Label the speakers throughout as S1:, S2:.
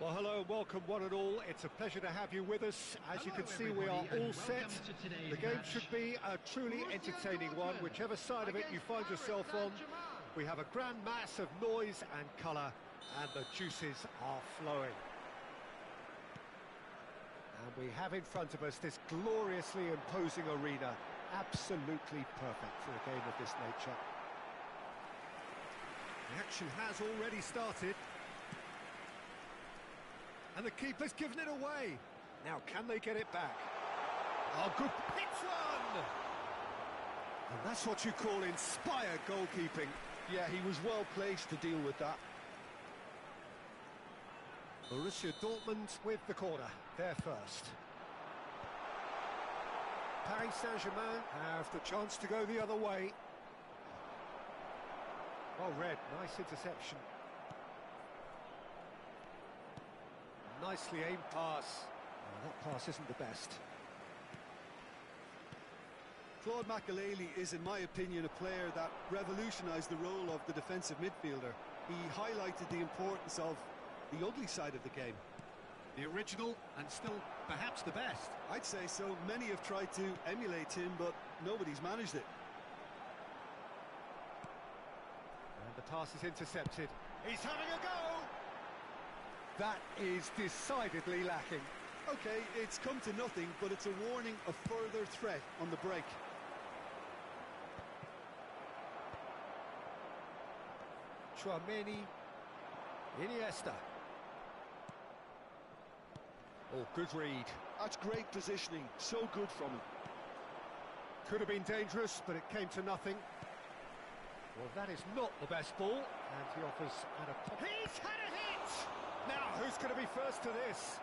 S1: Well, hello and welcome one and all. It's a pleasure to have you with us. As you can see, we are all set. The game should be a truly entertaining one, whichever side of it you find yourself on. We have a grand mass of noise and colour, and the juices are flowing. And we have in front of us this gloriously imposing arena, absolutely perfect for a game of this nature. The action has already started. And the keeper's given it away. Now, can they get it back? Oh, good. It's one! And that's what you call inspired goalkeeping.
S2: Yeah, he was well placed to deal with that.
S1: Borussia Dortmund with the corner. They're first. Paris Saint-Germain have the chance to go the other way. Well read, nice interception. Nicely aimed pass. Oh, that pass isn't the best.
S2: Claude Makelele is, in my opinion, a player that revolutionised the role of the defensive midfielder. He highlighted the importance of the ugly side of the game.
S1: The original and still perhaps the best.
S2: I'd say so. Many have tried to emulate him, but nobody's managed it.
S1: And the pass is intercepted. He's having a go! That is decidedly lacking.
S2: OK, it's come to nothing, but it's a warning of further threat on the break.
S1: Tchouameni, Iniesta. Oh, good read.
S2: That's great positioning, so good from him.
S1: Could have been dangerous, but it came to nothing. Well, that is not the best ball, and he offers at a pop. He's had a hit! Now, who's going to be first to this?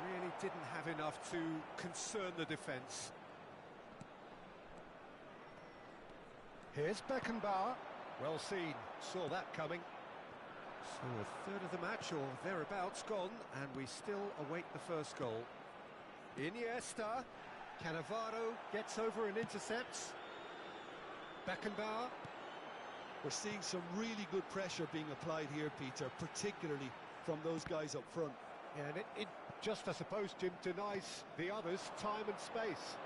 S1: Really didn't have enough to concern the defence. Here's Beckenbauer. Well seen, saw that coming. So a third of the match, or thereabouts, gone, and we still await the first goal. Iniesta. Cannavaro gets over and intercepts. Beckenbauer.
S2: We're seeing some really good pressure being applied here, Peter, particularly from those guys up front.
S1: Yeah, and it just, I suppose, Jim, denies the others time and space.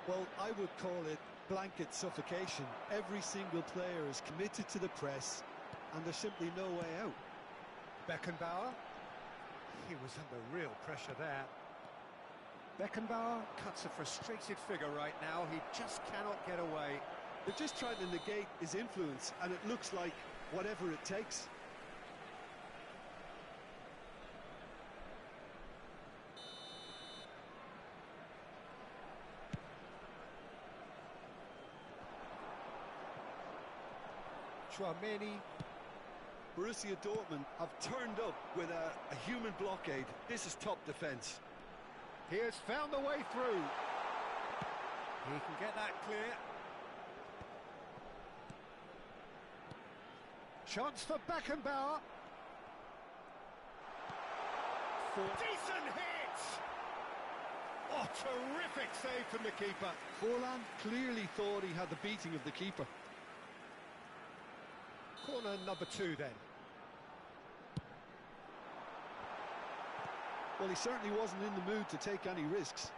S2: Well, I would call it blanket suffocation. Every single player is committed to the press, and there's simply no way out.
S1: Beckenbauer. He was under real pressure there. Beckenbauer cuts a frustrated figure right now. He just cannot get away.
S2: They're just trying to negate his influence, and it looks like whatever it takes.
S1: Tchouameni.
S2: Borussia Dortmund have turned up with a human blockade. This is top defence.
S1: He has found the way through. He can get that clear. Chance for Beckenbauer. Decent hit! Oh, terrific save from the keeper.
S2: Forlan clearly thought he had the beating of the keeper.
S1: Corner number 2 then.
S2: Well, he certainly wasn't in the mood to take any risks.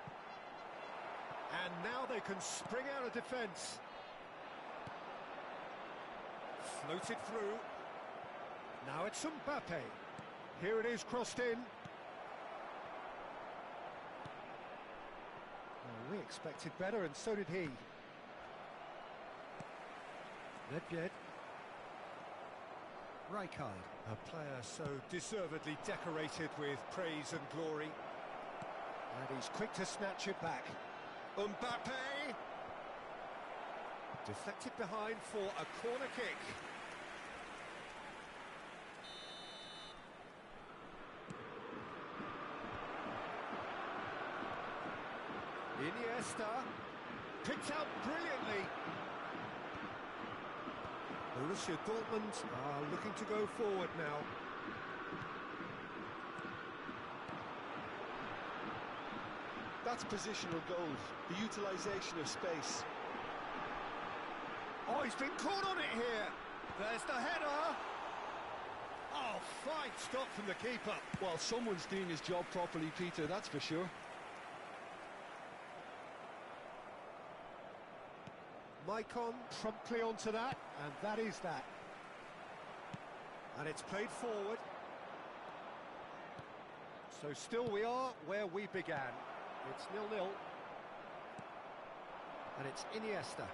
S1: And now they can spring out of defence. Floated through. Now it's Mbappe. Here it is, crossed in. Well, we expected better, and so did he. Nedved. Rijkaard, a player so deservedly decorated with praise and glory. And he's quick to snatch it back. Mbappe! Deflected behind for a corner kick. Iniesta, picked out brilliantly. Borussia Dortmund are looking to go forward now.
S2: That's positional goals, the utilisation of space.
S1: Oh, he's been caught on it here. There's the header. fine stop from the keeper.
S2: Well, someone's doing his job properly, Peter, that's for sure.
S1: Maicon promptly onto that, and that is that. And it's played forward. So still we are where we began. It's 0-0. And it's Iniesta.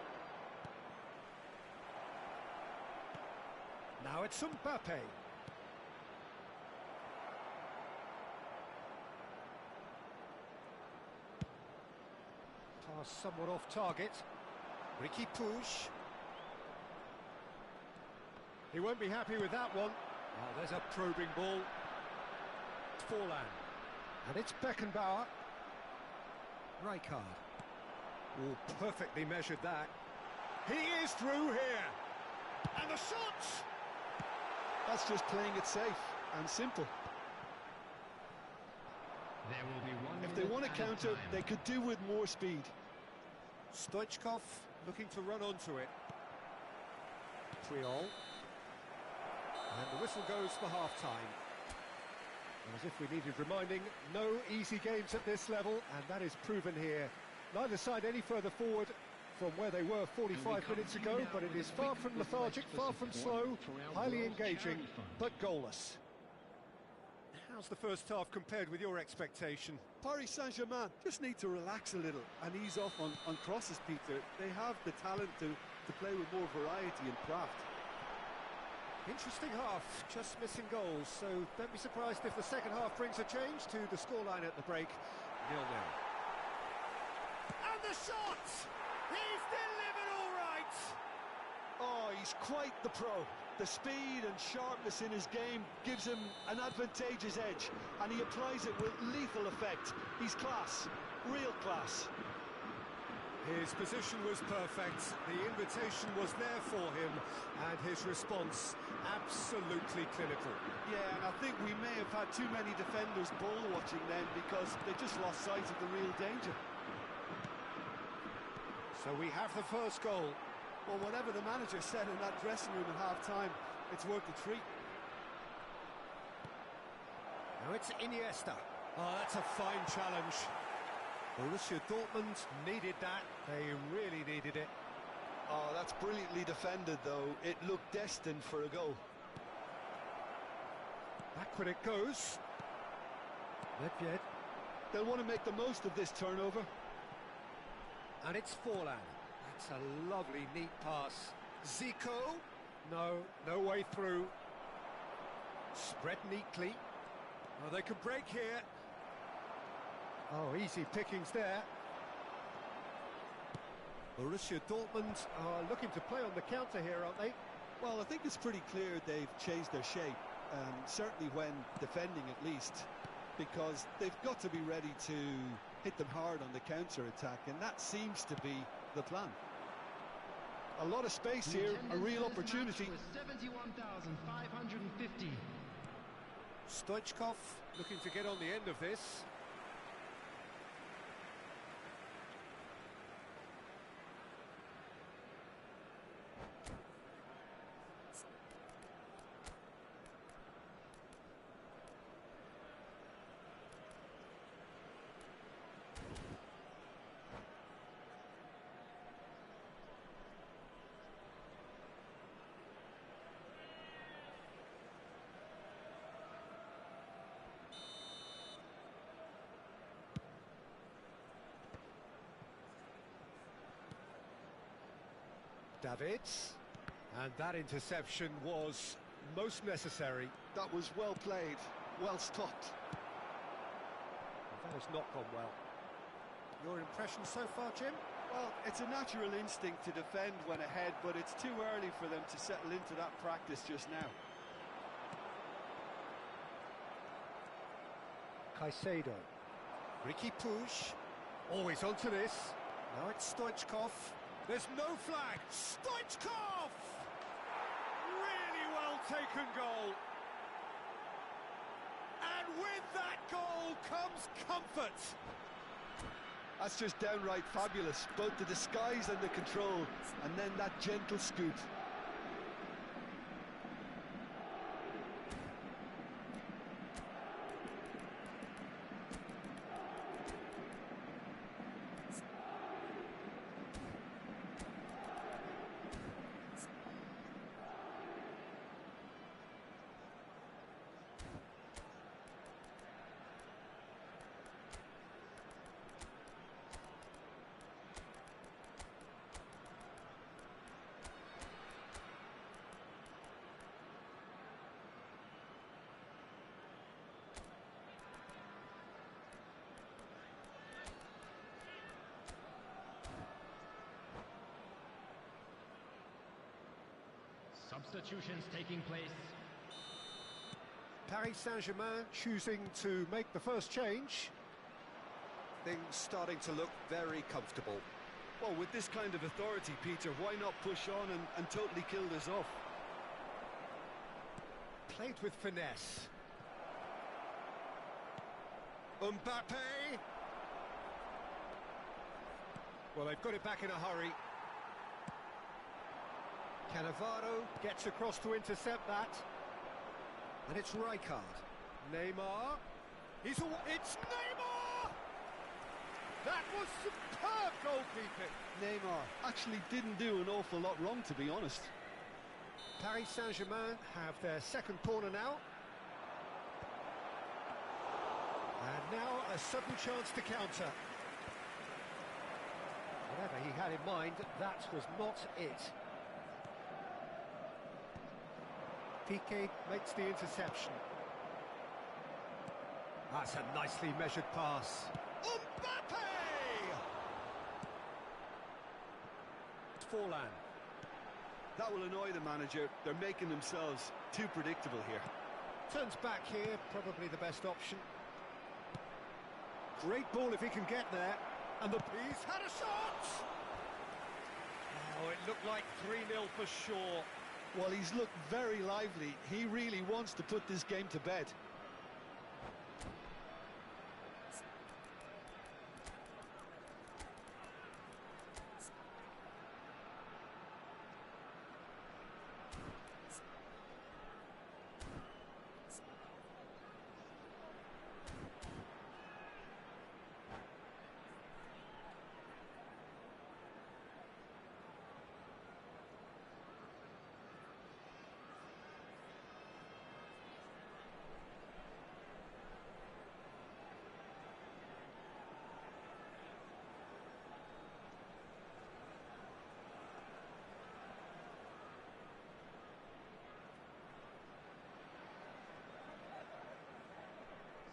S1: Now it's Mbappe. Pass somewhat off target. Ricky Puig. He won't be happy with that one. Oh, there's a probing ball. Forlan. And it's Beckenbauer. Rijkaard. Oh, perfectly measured that. He is through here. And the shot!
S2: That's just playing it safe and simple.
S3: There will be one.
S2: If they want to counter, they could do with more speed.
S1: Stoichkov looking to run onto it. Triol. And the whistle goes for half-time. As if we needed reminding, no easy games at this level, and that is proven here. Neither side any further forward from where they were 45 minutes ago, but it is far from lethargic, far from slow, highly engaging, but goalless. How's the first half compared with your expectation?
S2: Paris Saint-Germain just need to relax a little and ease off on crosses, Peter. They have the talent to play with more variety and craft.
S1: Interesting half, just missing goals, so don't be surprised if the second half brings a change to the scoreline at the break. 0-0. And the shot! He's delivered all right!
S2: Oh, he's quite the pro. The speed and sharpness in his game gives him an advantageous edge, and he applies it with lethal effect. He's class, real class.
S1: His position was perfect, the invitation was there for him, and his response absolutely clinical.
S2: Yeah, and I think we may have had too many defenders ball watching then because they just lost sight of the real danger.
S1: So we have the first goal.
S2: Well, whatever the manager said in that dressing room at half-time, it's worth the treat.
S1: Now it's Iniesta. Oh, that's a fine challenge. Borussia Dortmund needed that. They really needed it.
S2: Oh, that's brilliantly defended, though. It looked destined for a goal.
S1: Backward it goes. Nedved.
S2: They'll want to make the most of this turnover.
S1: And it's Forlan. That's a lovely, neat pass. Zico. No way through. Spread neatly. Oh, they could break here. Oh, easy pickings there. Borussia Dortmund are looking to play on the counter here, aren't they?
S2: Well, I think it's pretty clear they've changed their shape, certainly when defending at least, because they've got to be ready to hit them hard on the counter-attack, and that seems to be the plan. A lot of space here, a real opportunity.
S3: 71,550.
S1: Stoichkov looking to get on the end of this. Davids, and that interception was most necessary.
S2: That was well played, well stopped.
S1: That has not gone well. Your impression so far, Jim?
S2: Well, it's a natural instinct to defend when ahead, but it's too early for them to settle into that practice just now.
S1: Caicedo. Ricky Puig. Always onto this. Now it's Stoichkov. There's no flag. Stoichkov! Really well taken goal. And with that goal comes comfort.
S2: That's just downright fabulous. Both the disguise and the control, and then that gentle scoot.
S3: Substitutions taking place.
S1: Paris Saint-Germain choosing to make the first change. Things starting to look very comfortable.
S2: Well, with this kind of authority, Peter, why not push on and totally kill this off?
S1: Played with finesse. Mbappe. Well, they've got it back in a hurry. Cannavaro gets across to intercept that. And it's Rijkaard. Neymar. It's Neymar! That was superb goalkeeping.
S2: Neymar actually didn't do an awful lot wrong, to be honest.
S1: Paris Saint-Germain have their second corner now. And now a sudden chance to counter. Whatever he had in mind, that was not it. Piqué makes the interception. That's a nicely measured pass. Mbappe! Forlan.
S2: That will annoy the manager. They're making themselves too predictable here.
S1: Turns back here, probably the best option. Great ball if he can get there. And the piece had a shot! Oh, it looked like 3-0 for sure.
S2: Well, he's looked very lively. He really wants to put this game to bed.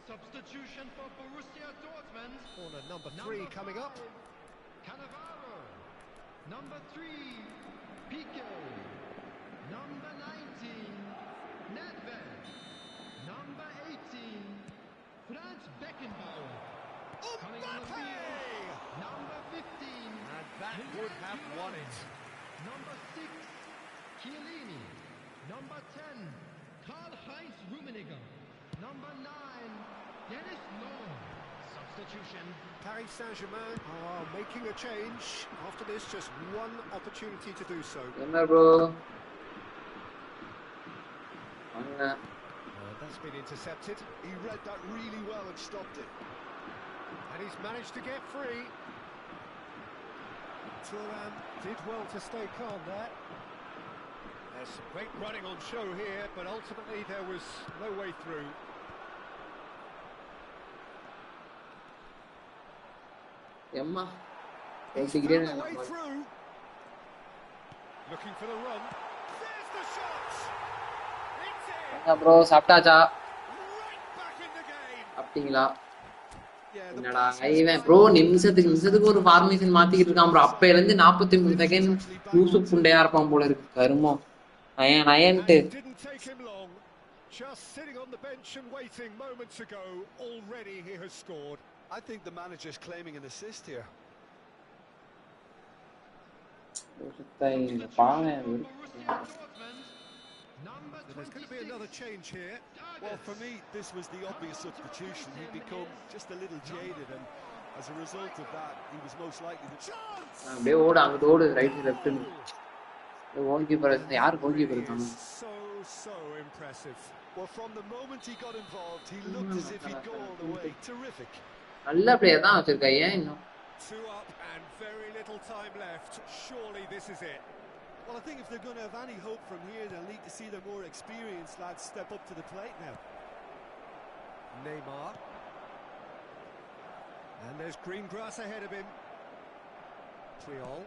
S3: Substitution for Borussia Dortmund.
S1: Corner number 3 coming up.
S3: Cannavaro. Number 3, Piqué. Number 19, Nedved. Number 18, Franz Beckenbauer. Coming on the field, number 15.
S1: And that would have won it.
S3: Number 6, Chiellini. Number 10, Karl-Heinz Rummenigge. Number 9, Dennis Law. Substitution.
S1: Paris Saint-Germain are making a change. After this, just one opportunity to do so.
S4: Bro.
S1: That's been intercepted.
S2: He read that really well and stopped it.
S1: And he's managed to get free. Thuram did well to stay calm there. There's some great running on show here, but ultimately there was no way through.
S4: Emma.
S1: He's found a way through. Looking for the run. There's the shot. It's in.
S4: Bro, சாப்பிட்டாச்சா?
S1: Right back in the game.
S4: அப்படிங்களா?
S2: Yeah,
S4: என்னடா Ivan bro நிமிஷத்துக்கு ஒரு formation மாத்திக்கிட்டு இருக்கான் bro. அப்பையில இருந்து 43 second Yusuf புண்டையா இருப்பான் போல இருக்கு. கருமோ. அயன்ட்டு.
S1: Didn't take him long. Just sitting on the bench and waiting moments ago. Already he has scored.
S2: I think the manager's claiming an assist here.
S1: There's going to be another change here.
S2: Well, for me, this was the obvious substitution. He'd become just a little jaded, and as a result of that, he was most likely the chance.
S4: அப்படியே ஓடு அங்க ஓடு right left goal keeper யார் goal keeper இருக்காங்க
S1: So impressive.
S2: Well, from the moment he got involved, he looked as if he'd go all the way. Terrific.
S4: நல்ல player தான் வச்சிருக்காங்க ஏன் இன்னும்
S1: 2 up and very little time left. Surely this is it.
S2: Well, I think if they're going to have any hope from here, they'll need to see their more experienced lads step up to the plate now.
S1: Neymar. And there's green grass ahead of him. Puyol.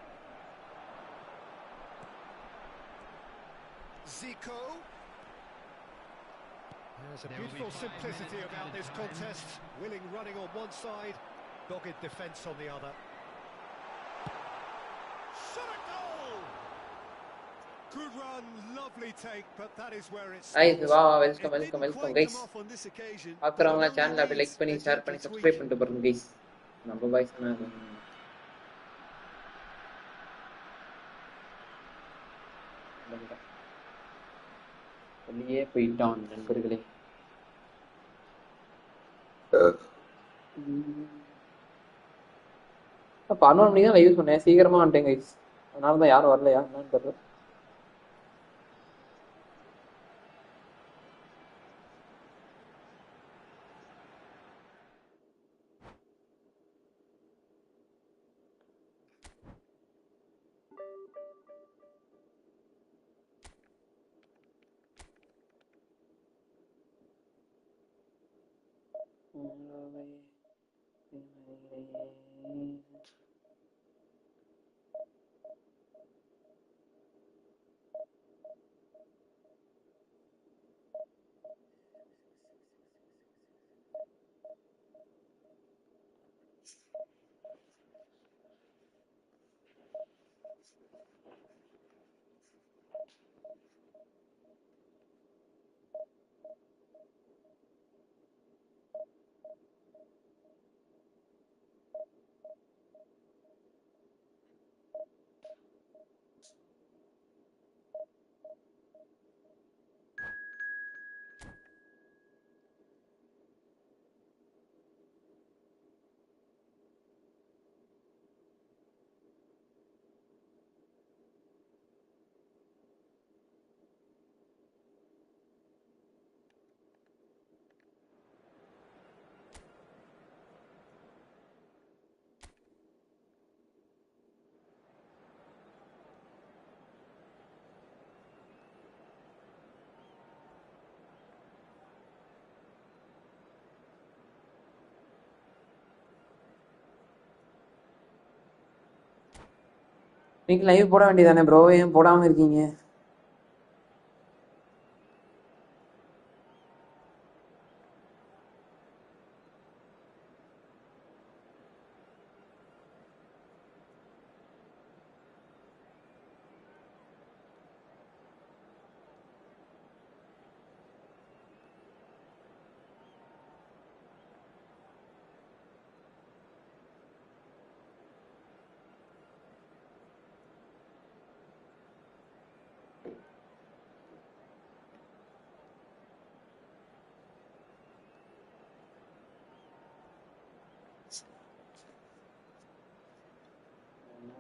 S1: Zico. There's a beautiful simplicity about this contest. Willing running on one side, dogged defence on the other. Shot a goal! Good run, lovely take, but that is where it
S4: guys
S1: stops.
S4: வா
S2: It
S4: welcome
S2: didn't
S4: welcome welcome
S2: quite come
S4: guys
S2: off on this occasion, but it
S4: பாக்குறவங்க
S2: only
S4: channel அப்படியே
S2: needs
S4: like பண்ணி
S2: a
S4: share
S2: gentle
S4: பண்ணி
S2: tweak.
S4: Subscribe பண்ணிட்டு பாருங்க guys நம்ம boys வெளியே போயிட்டான் நண்பர்களே. 11 மணிக்கு தான் லைவ் சொன்னேன், சீக்கிரமா வந்துட்டேன் கைஸ். அதனால தான் யாரும் வரலையா என்னன்னு தெரியல. நீங்க லைவ் போட வேண்டியதானே ப்ரோ, ஏன் போடாம இருக்கீங்க?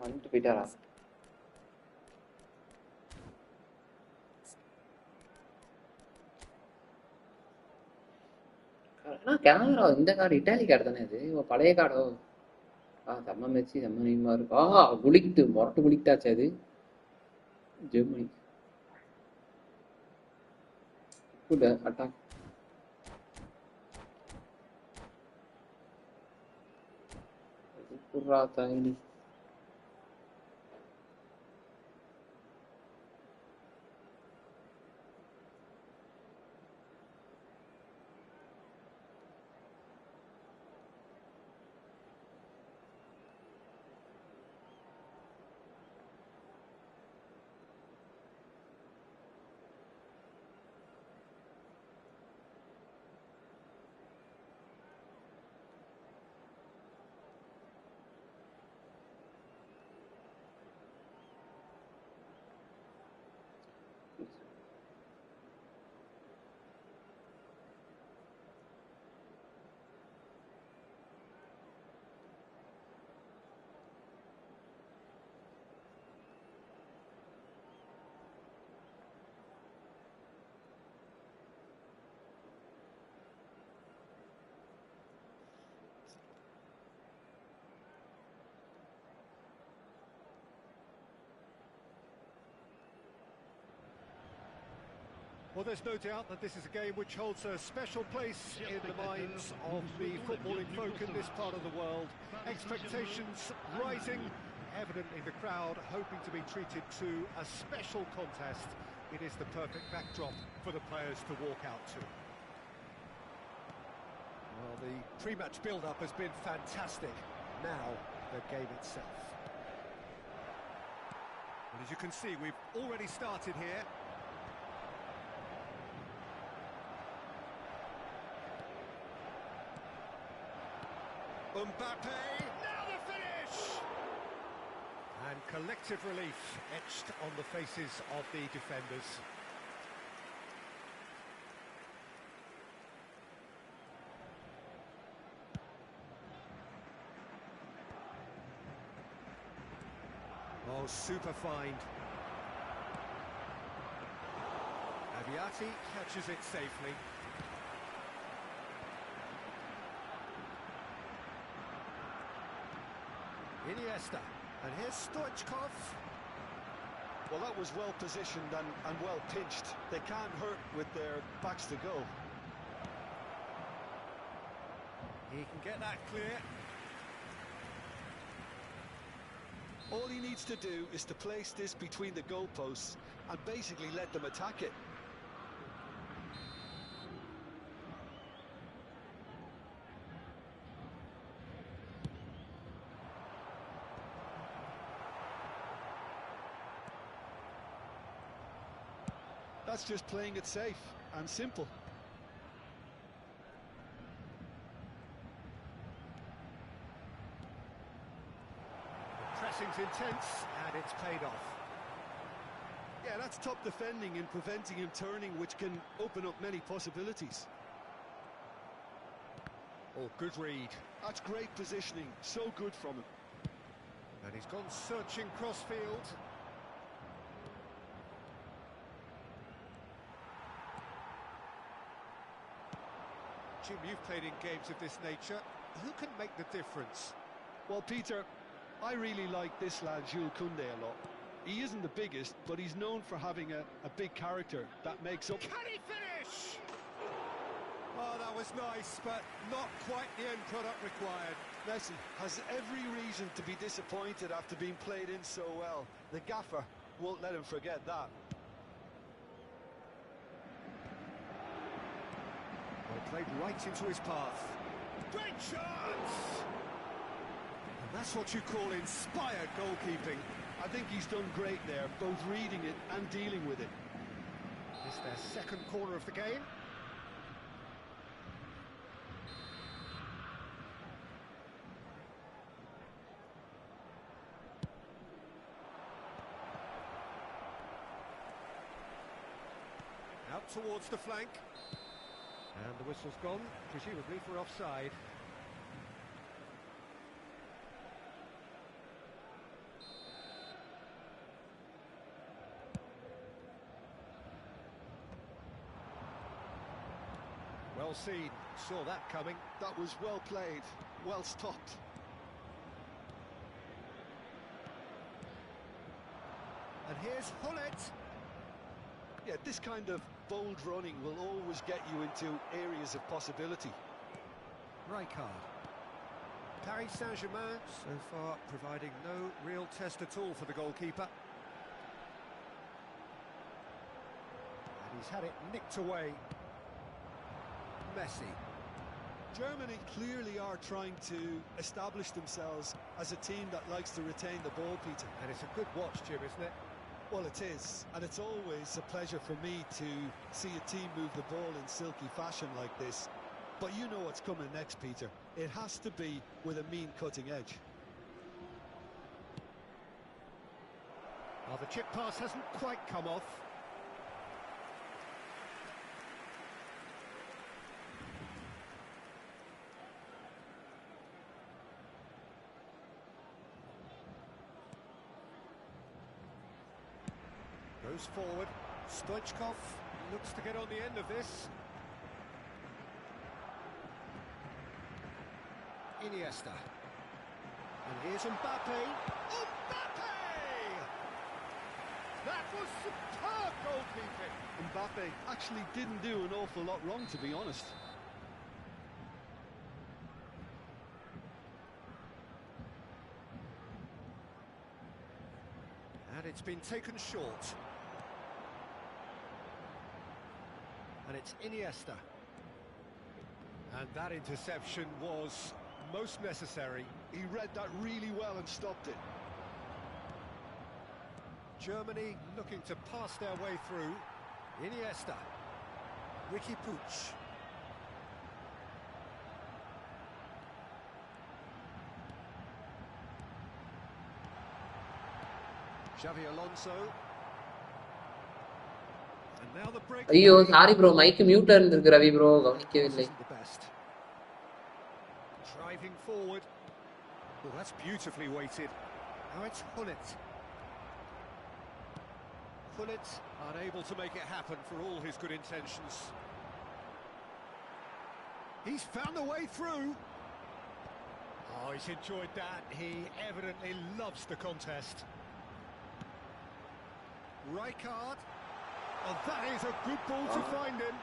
S4: வந்துட்டு போயிட்டாரா? கேமரா இந்த கார்டு இட்டாலி கார்டு தானே இது, பழைய கார்டோ? செம்ம மெச்சி செம்ம நீமா இருக்கு. குளிக்கிட்டு மொரட்டு குளிக்கிட்டாச்சு அது. ஜெர்மனி அட்டாக் புறா தாயினி.
S1: Well, there's no doubt that this is a game which holds a special place in the minds of the footballing folk in this part of the world. Expectations rising, evidently the crowd hoping to be treated to a special contest. It is the perfect backdrop for the players to walk out to. Well, the pre-match build-up has been fantastic. Now, the game itself. And as you can see, we've already started here. Mbappe, now the finish! And collective relief etched on the faces of the defenders. Oh, super find. Aviati catches it safely. Iniesta, and here's Stoichkov.
S2: Well, that was well positioned and well pinched. They can't hurt with their backs to goal.
S1: He can get that clear.
S2: All he needs to do is to place this between the goalposts and basically let them attack it. That's just playing it safe and simple.
S1: Pressing's intense, and it's paid off.
S2: Yeah, that's top defending and preventing him turning, which can open up many possibilities.
S1: Oh, good read.
S2: That's great positioning, so good from him.
S1: And he's gone searching crossfield. Jim, you've played in games of this nature. Who can make the difference?
S2: Well, Peter, I really like this lad, Jules Koundé, a lot. He isn't the biggest, but he's known for having a big character that makes up.
S1: Can he finish? Oh, that was nice, but not quite the end product required.
S2: Messi has every reason to be disappointed after being played in so well. The gaffer won't let him forget that.
S1: Well, played right into his path. Great chance! And that's what you call inspired goalkeeping.
S2: I think he's done great there, both reading it and dealing with it.
S1: It's their second corner of the game. Out towards the flank. And the whistle's gone, presumably for offside. Well seen, saw that coming.
S2: That was well played, well stopped.
S1: And here's Hullet.
S2: Yeah, this kind of bold running will always get you into areas of possibility.
S1: Rijkaard. Paris Saint-Germain so far providing no real test at all for the goalkeeper. And he's had it nicked away. Messi.
S2: Germany clearly are trying to establish themselves as a team that likes to retain the ball, Peter.
S1: And it's a good watch, Jim, isn't it?
S2: Well, it is, and it's always a pleasure for me to see a team move the ball in silky fashion like this. But you know what's coming next, Peter. It has to be with a mean cutting edge.
S1: Well, the chip pass hasn't quite come off. Goes forward. Stoichkov looks to get on the end of this. Iniesta. And here's Mbappe. Mbappe! That was superb goalkeeping.
S2: Mbappe actually didn't do an awful lot wrong, to be honest.
S1: And it's been taken short. And it's Iniesta. And that interception was most necessary.
S2: He read that really well and stopped it.
S1: Germany looking to pass their way through. Iniesta. Ricky Puig. Xavi Alonso. And now the break.
S4: ஐயோ sorry bro mic மியூட்ல இருந்திருக்கு Ravi bro கவனிக்கவில்லை.
S1: Driving forward. Oh, that's beautifully weighted. Now it's Hullet. Hullet unable to make it happen for all his good intentions. He's found a way through. Oh, he's enjoyed that. He evidently loves the contest. Rijkaard. Oh, that is a good ball to find him.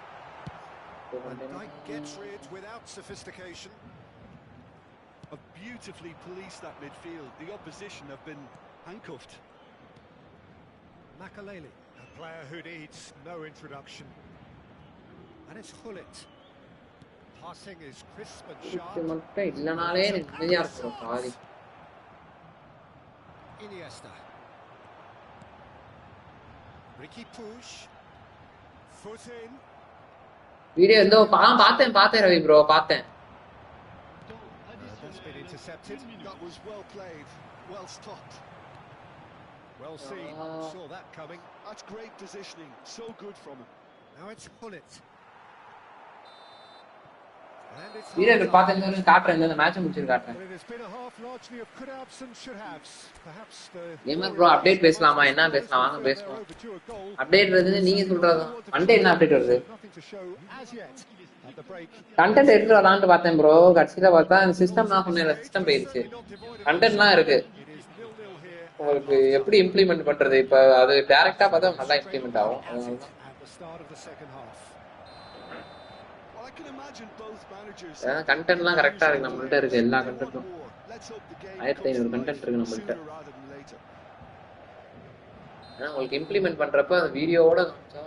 S1: And Dijk gets rid without sophistication.
S2: Have beautifully policed that midfield. The opposition have been handcuffed.
S1: Makaleli, a player who needs no introduction. And it's Hullet. Passing is crisp and sharp. Iniesta. Ricky Puig. Foot in.
S4: Video ஏதோ பார்த்தேன் Ravi bro பார்த்தேன்.
S1: That's been intercepted.
S2: That was well played, well stopped.
S1: Well seen. Saw that coming.
S2: That's great positioning. So good from him.
S1: Now it's Hullet.
S4: Video பார்த்தேன் காட்றேன் இந்த match முடிச்சு காட்றேன்.
S1: It has been a half largely of could haves and should haves. Perhaps the
S4: gamer bro update பேசலாமா? என்ன பேசலாம் வாங்க பேசுவோம். Update வருது நீங்க சொல்றதா? மண்டே என்ன அப்டேட் வருது? கண்டென்ட் எடுத்து வரலாம்னு பார்த்தேன் ப்ரோ. கடைசியில பார்த்தா சிஸ்டம் நான் சொன்னேன் சிஸ்டம் போயிருச்சு. கண்டென்ட்லாம் இருக்கு. உங்களுக்கு எப்படி இம்ப்ளிமெண்ட் பண்றது? இப்ப அது டைரக்டா பார்த்தா நல்லா இம்ப்ளிமெண்ட் ஆகும். கண்டென்ட்லாம் கரெக்டா இருக்கு நம்மள்ட்ட இருக்கு எல்லா கண்டென்ட்டும். 1500 கண்டென்ட் இருக்கு நம்மள்ட்ட. ஆனா உங்களுக்கு இம்ப்ளிமெண்ட் பண்றப்ப அந்த வீடியோவோட காமிச்சா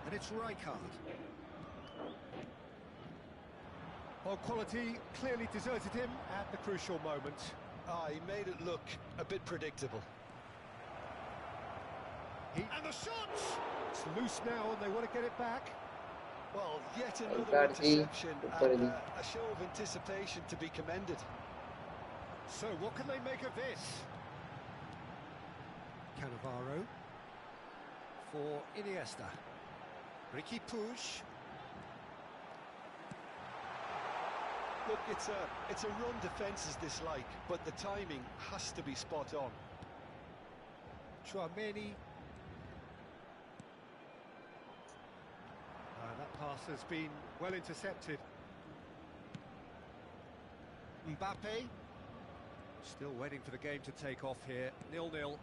S1: and it's Rijkaard. Well, quality clearly deserted him at the crucial moment.
S2: He made it look a bit predictable.
S1: And the shots! It's loose now and they want to get it back.
S2: Well, yet another interception and a show of anticipation to be commended.
S1: So what can they make of this? Cannavaro for Iniesta. Ricky Puig.
S2: Look, it's a run defences dislike, but the timing has to be spot on.
S1: Chouameni. That pass has been well intercepted. Mbappe. Still waiting for the game to take off here. 0-0.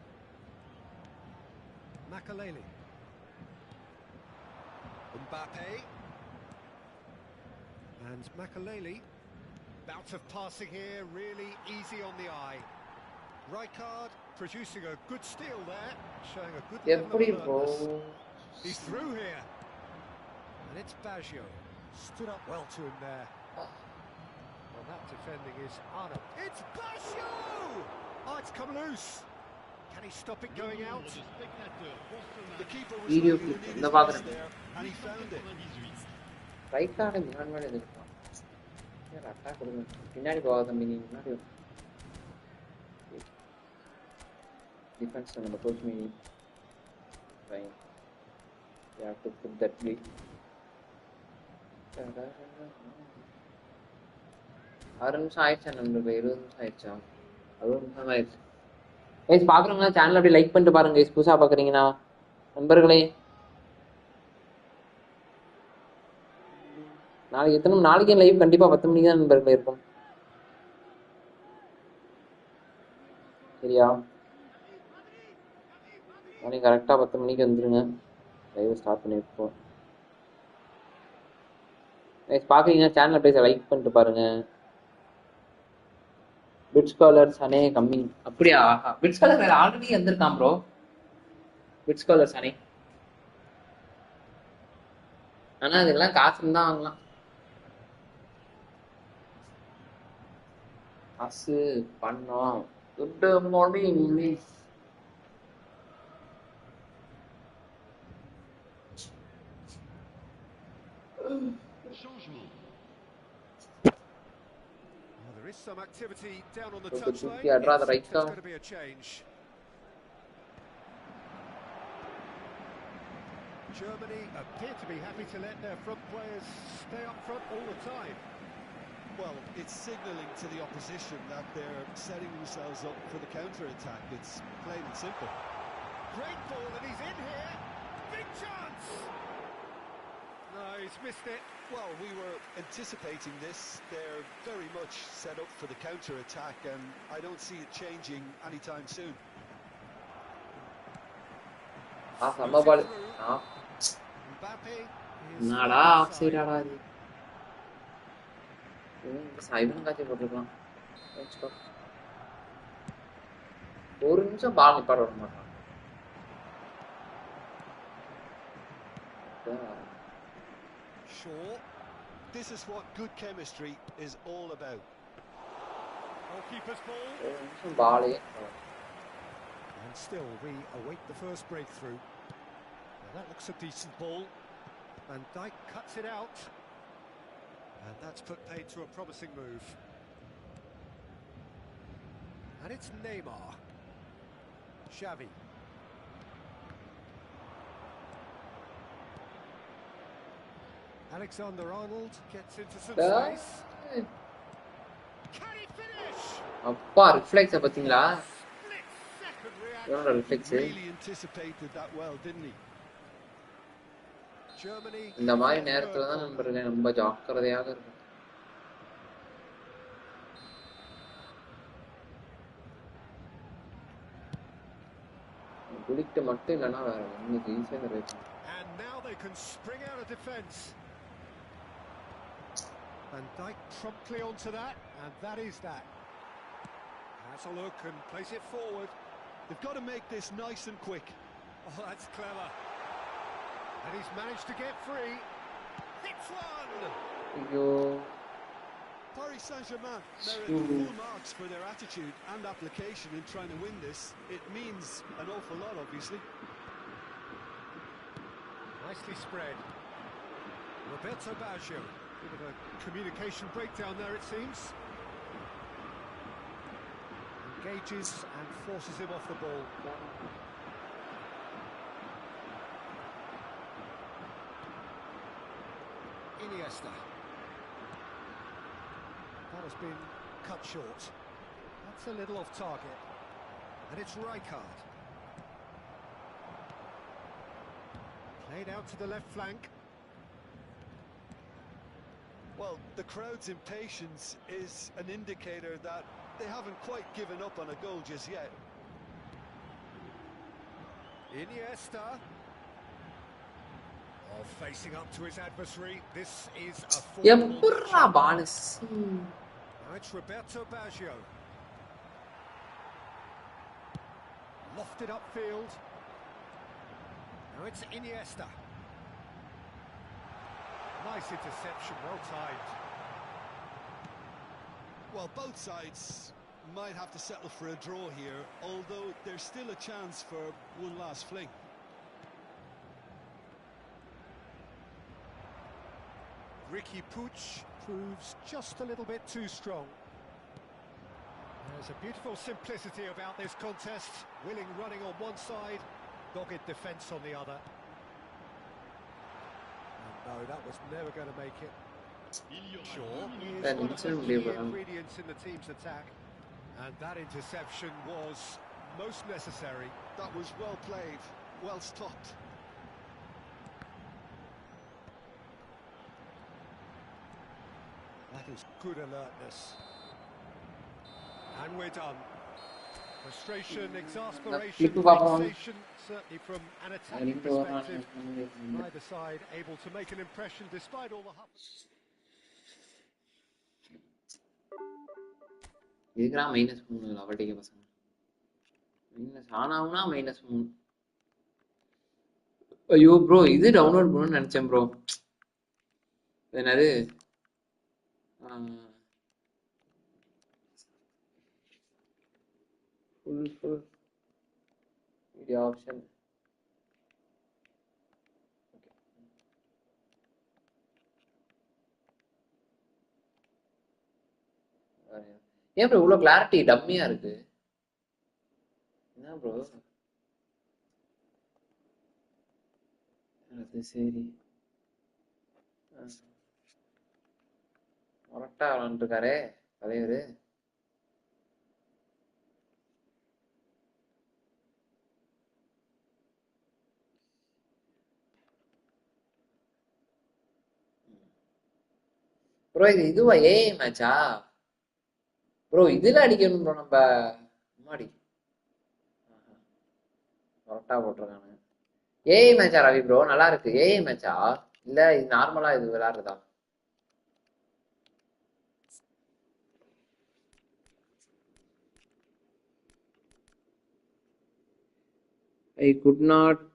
S1: Makaleli. Mbappe. And Makaleli. Bout of passing here, really easy on the eye. Rijkaard producing a good steal there, showing a good level of alertness. He's through here. And it's Baggio. Stood up well to him there. Well, that defending is Arno. It's Baggio! Oh, it's come loose. Can he stop it going out?
S2: The keeper was looking there, and he found it.
S4: Rijkaard முன்னாடி நின்னுட்டான். Attack கொடுங்க. பின்னாடி போகாத மீனி முன்னாடி. Defense நம்ம coach மீனி. Fine. You have to put that way. ஆறு நிமிஷம் ஆயிடுச்சா நம்மளுக்கு 20 நிமிஷம் ஆயிடுச்சா 60 நிமிஷம் ஆயிடுச்சு கைஸ் பாக்குறவங்க சேனல் அப்படியே லைக் பண்ணிட்டு பாருங்க கைஸ் புதுசா பாக்குறீங்கன்னா நண்பர்களே நாளைக்கு லைவ் கண்டிப்பா 10 மணிக்கு தான் நண்பர்களே இருக்கும் சரியா நாளைக்கு கரெக்டா 10 மணிக்கு வந்துருங்க லைவ் ஸ்டார்ட் பண்ணிருப்போம் கைஸ் பாக்குறீங்க சேனலை பேச லைக் பண்ணிட்டு பாருங்க பிட் ஸ்காலர்ஸ் அனே கம்மிங் அப்படியா பிட் ஸ்காலர் வேற ஆல்ரெடி வந்திருக்கான் ப்ரோ பிட் ஸ்காலர்ஸ் அனே ஆனா அதெல்லாம் காசு தான் வாங்கலாம் பாஸ் பண்ணோம். Good morning.
S3: Changement.
S1: Well, there is some activity down on the
S4: Good,
S1: touchline.
S4: good. I'd rather right
S1: There's
S4: now.
S1: going to be a change. Germany appear to be happy to let their front players stay up front all the time.
S2: Well, it's signalling to the opposition that they're setting themselves up for the counter-attack. It's plain and simple.
S1: Great ball, and he's in here. Big chance! No, he's missed it.
S2: Well, we were anticipating this. They're very much set up for the counter-attack, and I don't see it changing anytime soon.
S4: Sama ball.
S1: Mbappe is
S4: Nada
S1: offside.
S4: offside ஆடா இது. சைவன் காட்சி போட்டுருக்கலாம். ஒரு நிமிஷம் பால் நிப்பாட விட மாட்டான்.
S2: Sure, this is what good chemistry is all about.
S1: Goalkeeper's ball.
S4: ஒரு நிமிஷம் பாலே.
S1: And still, we await the first breakthrough. Now, that looks a decent ball. And Dijk cuts it out. And that's put paid to a promising move. And it's Neymar. Xavi. Alexander-Arnold gets into some space. Can he finish?
S4: அப்பா reflex பாத்தீங்களா?
S1: Split second reaction.
S4: என்னோட reflex
S2: Really anticipated that well, didn't he?
S1: Germany.
S4: இந்த மாதிரி நேரத்துல தான் நண்பர்களே ரொம்ப ஜாக்கிரதையாக இருக்கும். குளிக்க மட்டும் இல்லைன்னா வேற இன்னைக்கு ஈஸியாக இருக்கு.
S1: And now they can spring out of defence. And Dijk promptly onto that, and that is that. Has a look and plays it forward.
S2: They've got to make this nice and quick.
S1: Oh, that's clever. And he's managed to get free. Hits one!
S4: ஐயோ
S2: Paris Saint-Germain merit full marks for their attitude and application in trying to win this. It means an awful lot, obviously.
S1: Nicely spread. Roberto Baggio. Bit of a communication breakdown there, it seems. Engages and forces him off the ball. Iniesta. That has been cut short. That's a little off target. And it's Rijkaard. Played out to the left flank.
S2: Well, the crowd's impatience is an indicator that they haven't quite given up on a goal just yet.
S1: Iniesta. Oh, facing up to his adversary. This is a formidable
S4: எப்பட்றா
S1: matchup.
S4: Palace
S1: Now it's Roberto Baggio. Lofted upfield. Now it's Iniesta. Nice interception, well timed.
S2: Well, both sides might have to settle for a draw here, although there's still a chance for one last fling.
S1: Ricky Puig proves just a little bit too strong. There's a beautiful simplicity about this contest. Willing running on one side, dogged defence on the other. And no, that was never going to make it. Sure, he is
S4: That
S1: one of the
S4: instant
S1: key
S4: lever.
S1: ingredients in the team's attack. And that interception was most necessary.
S2: That was well played, well stopped.
S1: That is good alertness. And we're done. Frustration, exasperation, vexation, certainly from an attacking perspective. Neither side able to make an impression despite all the huff.
S4: இதுக்குறா -3 அவட்டிக்கு பசங்க minus ஆனாவுனா -3. ஐயோ bro இது download பண்ணணும்னு நினைச்சேன் bro. என்னது full video option. ஏன் bro இவ்வளோ clarity டம்மியா இருக்கு? என்ன ப்ரோ அது? சரி மொரட்டா விளாண்டுருக்காரே தலைவர். ப்ரோ இது இதுவா ஏஐ மேட்சா ப்ரோ? இதுல அடிக்கணும் ப்ரோ நம்ம. முன்னாடி கரெக்டா போட்டிருக்காங்க. ஏஐ மேட்சா ரவி ப்ரோ? நல்லா இருக்கு. ஏஐ மேட்சா இல்ல இது நார்மலா இது விளையாடுறதா? I could not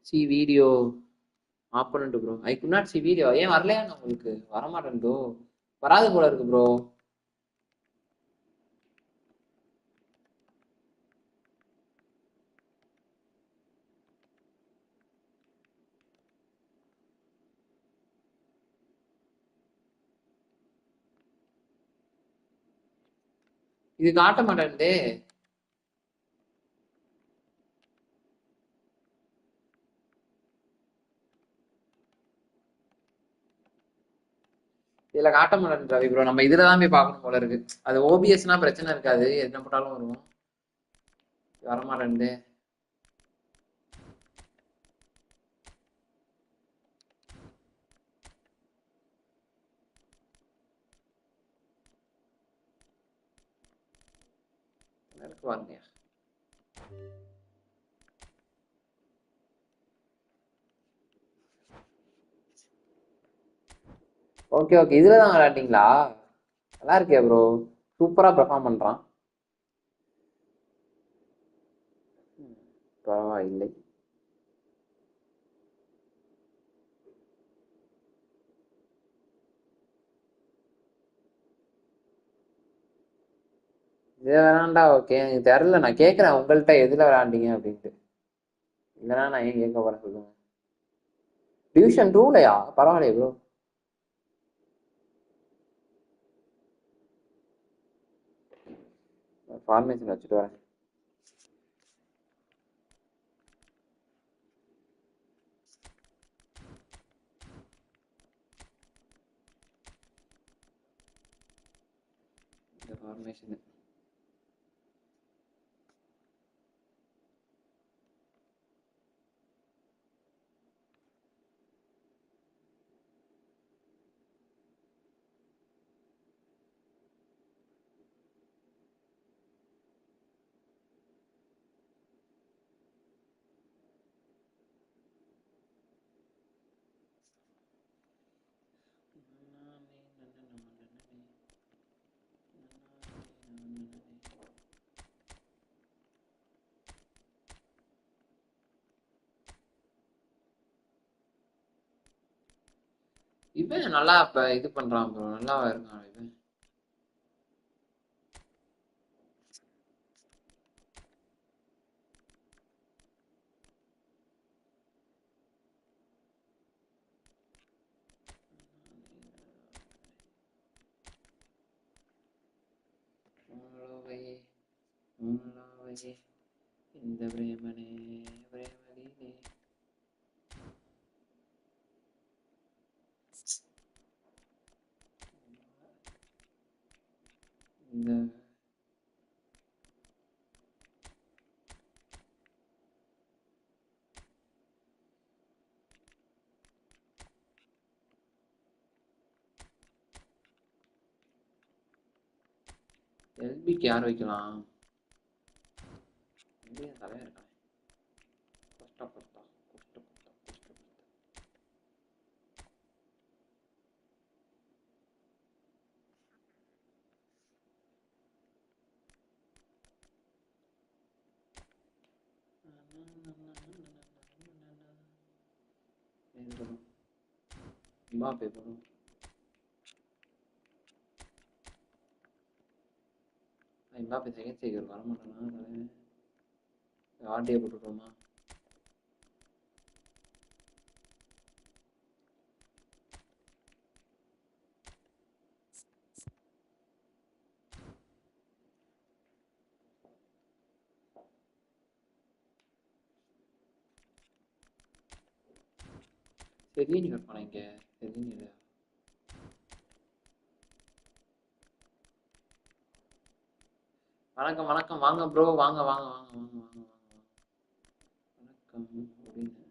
S4: see video opponent bro. I could not see video. ஏன் வரலையா உங்களுக்கு? வரமாட்டேன் ப்ரோ. வராது போல இருக்கு ப்ரோ. இது காட்ட மாட்டேன்டே. இதுல காட்ட மாட்டேன் ரவி ப்ரோ. நம்ம இதுலதான் போய் பார்க்கணும் போல இருக்கு. அது ஓபிஎஸ்னா பிரச்சனை இருக்காது, என்ன போட்டாலும் வரும். வரமாட்டேன்டே. பாருங்க. ஓகே ஓகே, இதுலதான் விளையாட்டீங்களா? நல்லா இருக்கே ப்ரோ, சூப்பரா பெர்ஃபார்ம் பண்றான். பரவாயில்லை. இது விளாண்டா ஓகே. எனக்கு தெரியல, நான் கேட்கறேன் உங்கள்கிட்ட எதுல விளாண்டீங்க அப்படின்ட்டு. இல்லைன்னா நான் ஏன் கேட்க போறேன் சொல்லுங்க. டிவிஷன் 2லயா? பரவாயில்லையே ப்ரோ. ஃபார்மேஷன் வச்சுட்டு வரேன். இந்த ஃபார்மேஷன் இவன் நல்லா இப்ப இது பண்றான் ப்ரோ, நல்லா இருக்கான் இவன். இந்த பிரேமனே பிரேமலீலே இந்த எல்பிக்கு யார் வைக்கலாம்? தலையா இருக்கான். கஷ்டப்பட்டா கஷ்டப்பட்டா கஷ்டப்பட்டா. பாப்பே போறோம். ஐ எம்பாப்பே செகண்ட் ஸ்ட்ரைக்கர் வர மாட்டானா? ஆர்டியை போட்டுட்டோமா? செரினி இருப்பானா இங்க? செரினி இல்லையா? வணக்கம் வணக்கம், வாங்க ப்ரோ, வாங்க வாங்க வாங்க வாங்க வாங்க வாங்க வணக்கம் அப்படின்னு.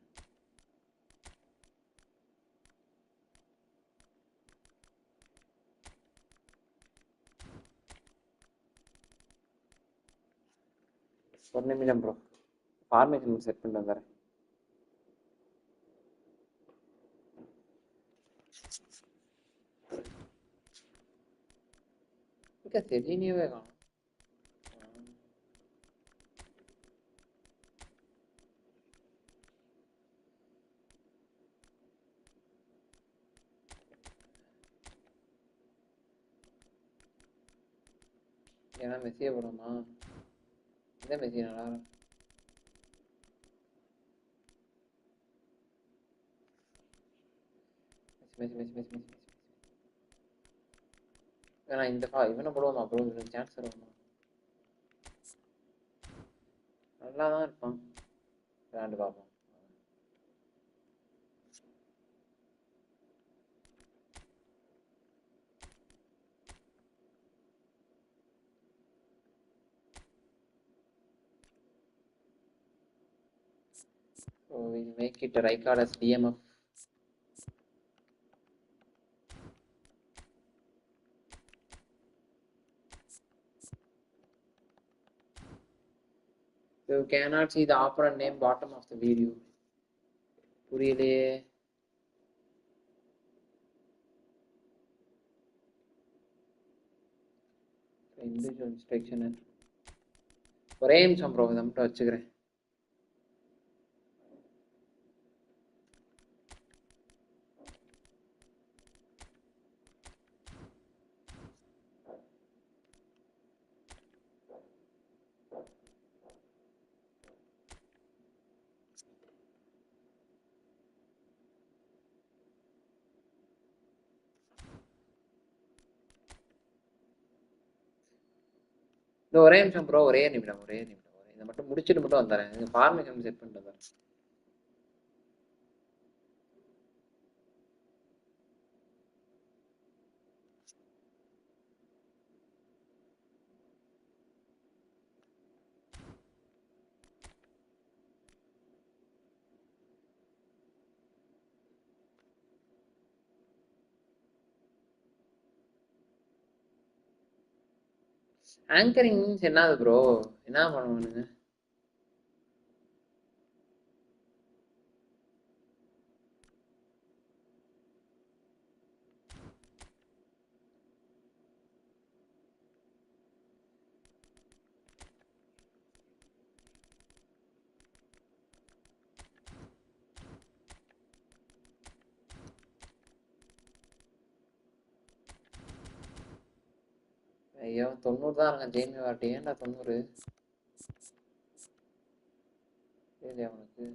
S4: ஒரு நிமிடம் ப்ரோ, ஃபார்மேஷன் செட் பண்ணிட்டு வந்துடுறேன். செரினியவே காணும். ஏன்னா மெஸ்ஸியே போடுமா? இந்த மெஸ்ஸி நல்லா Messi Messi Messi Messi Messi. ஏன்னா இந்த இவனை போடுவோமா ப்ரோ? இவனுக்கு சான்ஸ் தருவோமா? நல்லா தான் இருப்பான், விளையாண்டு பார்ப்போம். So we'll make it a Rijkaard as DMF. You cannot see the opponent name bottom of the video. புரியலையே. இண்டிவிஜுவல் இன்ஸ்ட்ரக்ஷன் ஒரே நிமிஷம் ப்ரோ, இதை மட்டும் வச்சுக்கிறேன். ஒரே நிமிஷம் ப்ரோ, ஒரே நிமிடம் ஒரே நிமிடம். இதை மட்டும் முடிச்சுட்டு மட்டும் வந்துடுறேன். ஃபார்மேஷன் செட் பண்ணிட்டு வந்துடுறேன். ஆங்கரிங் மீன்ஸ் என்னது ப்ரோ? என்ன பண்ணுவானுங்க? ஐயோ 90 தான் இருக்கான் ஜெயிமே வாட்டி. ஏன்டா 90? இல்லையா அவனுக்கு?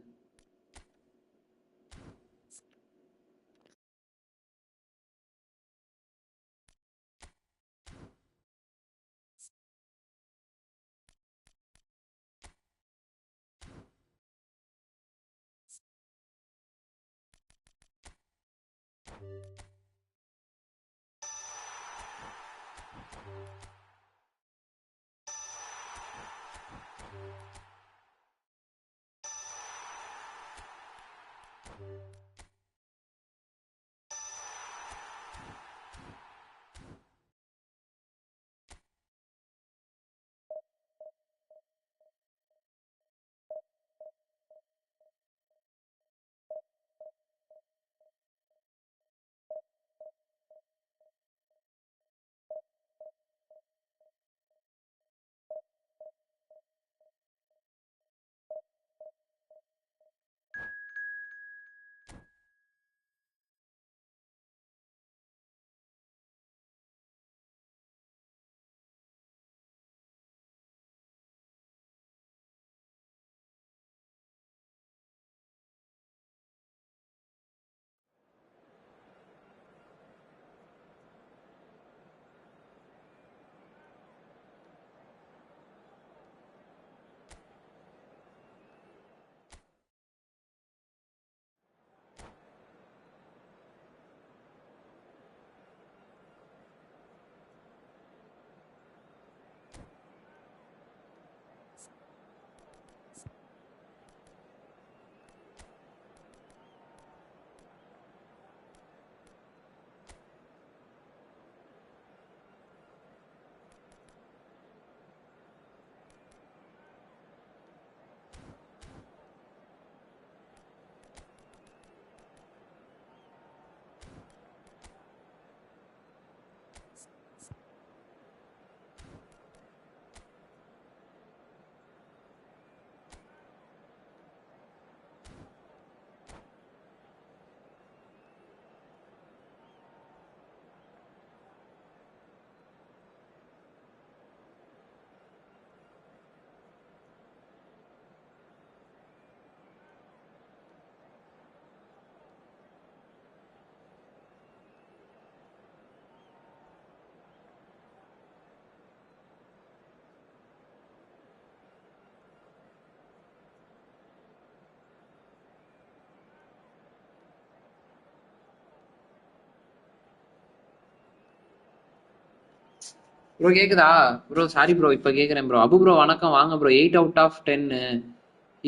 S4: ப்ரோ கேக்குதா ப்ரோ? சாரி ப்ரோ, இப்ப கேக்குறேன் ப்ரோ. அபு ப்ரோ வணக்கம், வாங்க bro. 8 out of 10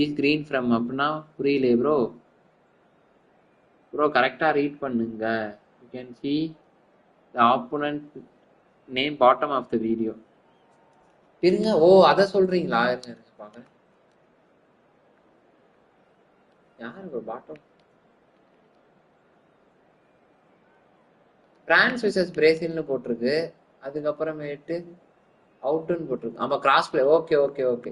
S4: is green from அப்படின்னா புரியலையே ப்ரோ. ப்ரோ கரெக்டா ரீட் பண்ணுங்க. You can see the opponent name bottom of the video. இருங்க, ஓ அத சொல்றீங்களா? இருங்க பாக்குறேன். யாரு ப்ரோ பாட்டம்? பிரான்ஸ் விசஸ் பிரேசில்னு போட்டிருக்கு. அதுக்கப்புறமேட்டு அவுட்னு போட்டிருக்கு. ஆமா cross play. Okay okay okay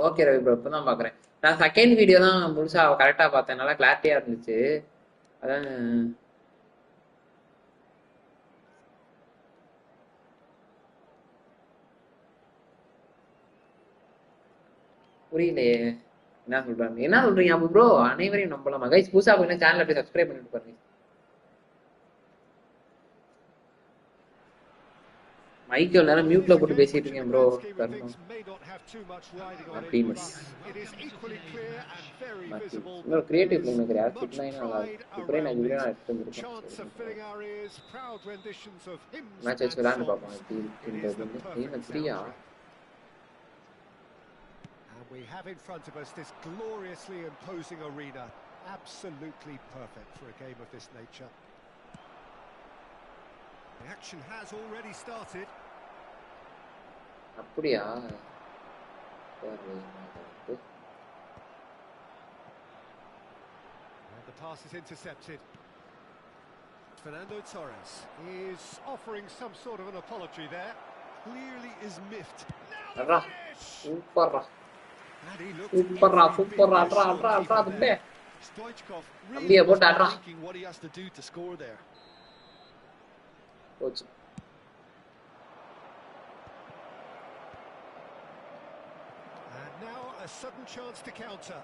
S4: okay Ravi bro, இப்பதான் பாக்குறேன். நான் செகண்ட் வீடியோ தான் முழுசா கரெக்டா பார்த்தேன், நல்லா கிளாரிட்டியா இருந்துச்சு. அதான் புரியலையே என்ன சொல்றாங்க. என்ன சொல்றீங்க அபு ப்ரோ? அனைவரையும் நம்பலாமா கைஸ்? புதுசா போய் சேனல் அப்படியே சப்ஸ்கிரைப் பண்ணிட்டு பாருங்க. மைக்கேல் நேரம் மியூட்ல போட்டு பேசிட்டு இருக்கேன் ப்ரோ. தரணும் ஹாப்பினஸ். இன்னொரு கிரியேட்டிவ் பிளேம் மேக்கர் யார் ஃபிட் லைனா நல்லா இருக்கு. இப்பரே நான் எடுத்து வந்துருக்கேன். மேட்ச் வச்சு விளையாண்டு பார்ப்போம் எப்படி இருக்குன்றது. என்ன 3-ஆ?
S1: We have in front of us this gloriously imposing arena. Absolutely perfect for a game of this nature. The action has already started.
S4: அப்படியா?
S1: And the pass is intercepted. Fernando Torres is offering some sort of an apology there.
S2: Clearly is miffed.
S4: சூப்பர்ரா சூப்பர்ரா சூப்பர்ரா. அட்ரா அட்ரா அட்ரா தம்பி.
S2: Stoichkov
S4: அப்படியே
S2: really
S4: போட்டு
S2: was
S4: அட்ரா.
S2: thinking what he has to do to score there.
S4: போச்சு.
S1: And now a sudden chance to counter.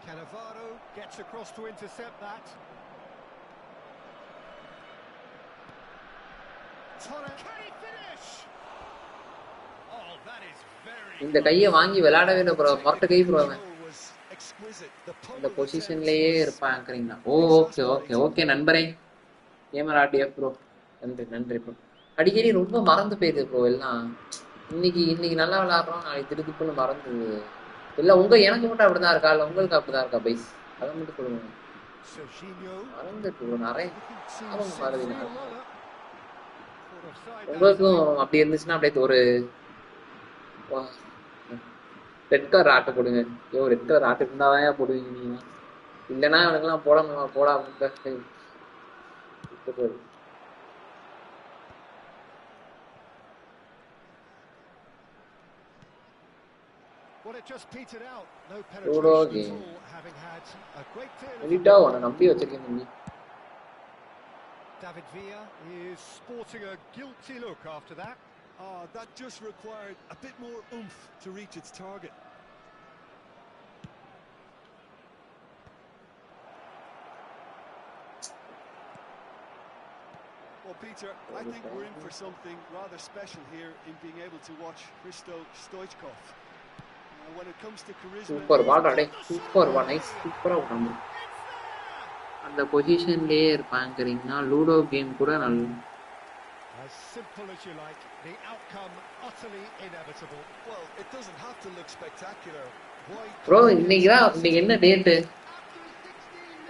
S1: Cannavaro gets across to intercept that. Torres, can he finish? Oh, that is very.
S4: இந்த கையை வாங்கி விளையாடவே இல்லை bro. மொட்டை கை bro. இந்த பொசிஷன்லயே இருப்பாங்கிறீங்களா? ஓ okay okay okay நண்பரே. Camera DF bro, நன்றி நன்றி ப்ரோ. அடிக்கடி ரொம்ப மறந்து போயிடுது ப்ரோ எல்லாம். இன்னைக்கு நல்லா விளையாடுறோம், நாளைக்கு திருப்பி மறந்து இல்ல. எனக்கு மட்டும் அப்படிதான் இருக்கா இல்ல உங்களுக்கு அப்படிதான் இருக்கா பைஸ்? அதை மட்டும் சொல்லுங்க. மறந்துட்டு ப்ரோ நிறைய மறதி. உங்களுக்கும் அப்படி இருந்துச்சுன்னா அப்படியே ஒரு ரெட் கலர் ஆட்டை போடுங்க. ஐயோ ரெட் கலர் ஆட்டு இருந்தாதான் போடுவீங்க நீங்க. இல்லைன்னா அவனுக்கெல்லாம் போட நம்பி வச்சிருக்கேன்.
S1: David Villa is sporting a guilty look after that.
S2: That just required a bit more oomph to reach its target. Well, Peter, I think we're in for something rather special here in being able to watch Hristo Stoichkov. When it comes to charisma,
S4: super வாடா super வா nice சூப்பரா பண்ணு. அந்த பொசிஷன்லயே இருப்பாங்கறீங்கன்னா ludo game கூட நல்ல.
S1: As simple as you like, the outcome utterly inevitable.
S2: Well, it doesn't have to look spectacular. Why?
S4: Bro, இன்னைக்கு என்ன date?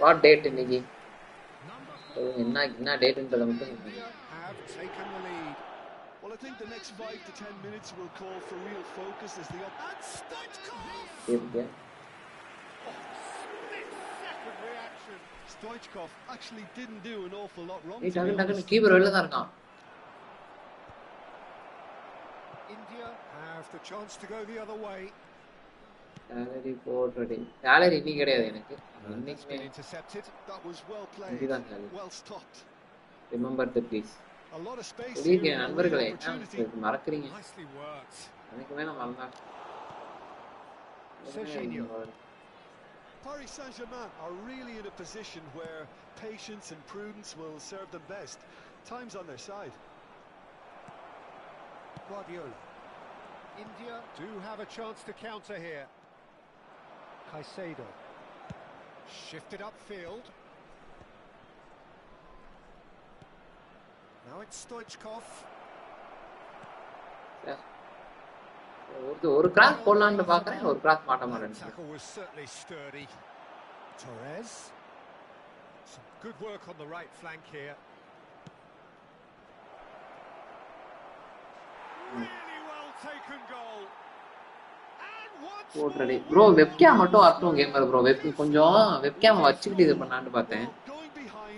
S4: What date இன்னைக்கு? என்ன டேட்ன்றத மட்டும்
S1: have taken the lead.
S2: Well, I think the next 5 to 10 minutes will call for real focus as the Stoichkov actually didn't do an awful lot wrong.
S4: Keeper வெளில தான் இருக்கான்.
S1: India have the chance to go the other way.
S4: Gallery போடுறடி. Gallery நீ கிடையாது எனக்கு.
S1: It's been intercepted.
S2: That was well played. Well stopped.
S4: Remember the please.
S2: A lot of space here.
S4: நண்பர்களே மறக்கறீங்க.
S1: Nicely worked.
S4: எனக்கு வேணா மறந்தா.
S1: Serginho.
S2: Paris Saint-Germain are really in a position where patience and prudence will serve them best. Time's on their side.
S1: Guardiola. India do have a chance to counter here. Caicedo. Shifted upfield. Now it's Stoichkov.
S4: ஒரு cross போடலாம்னு பாக்குறேன், ஒரு cross மாட்ட மாட்டேன்.
S1: Tackle was certainly sturdy. Torres. Some good work on the right flank here. Really well taken goal.
S4: போட்றடி bro, webcam மட்டும் வரட்டும் gamer bro. கொஞ்சம் வெப்கேம் வச்சுக்கிட்டு இது பண்ணான்னு பார்த்தேன்.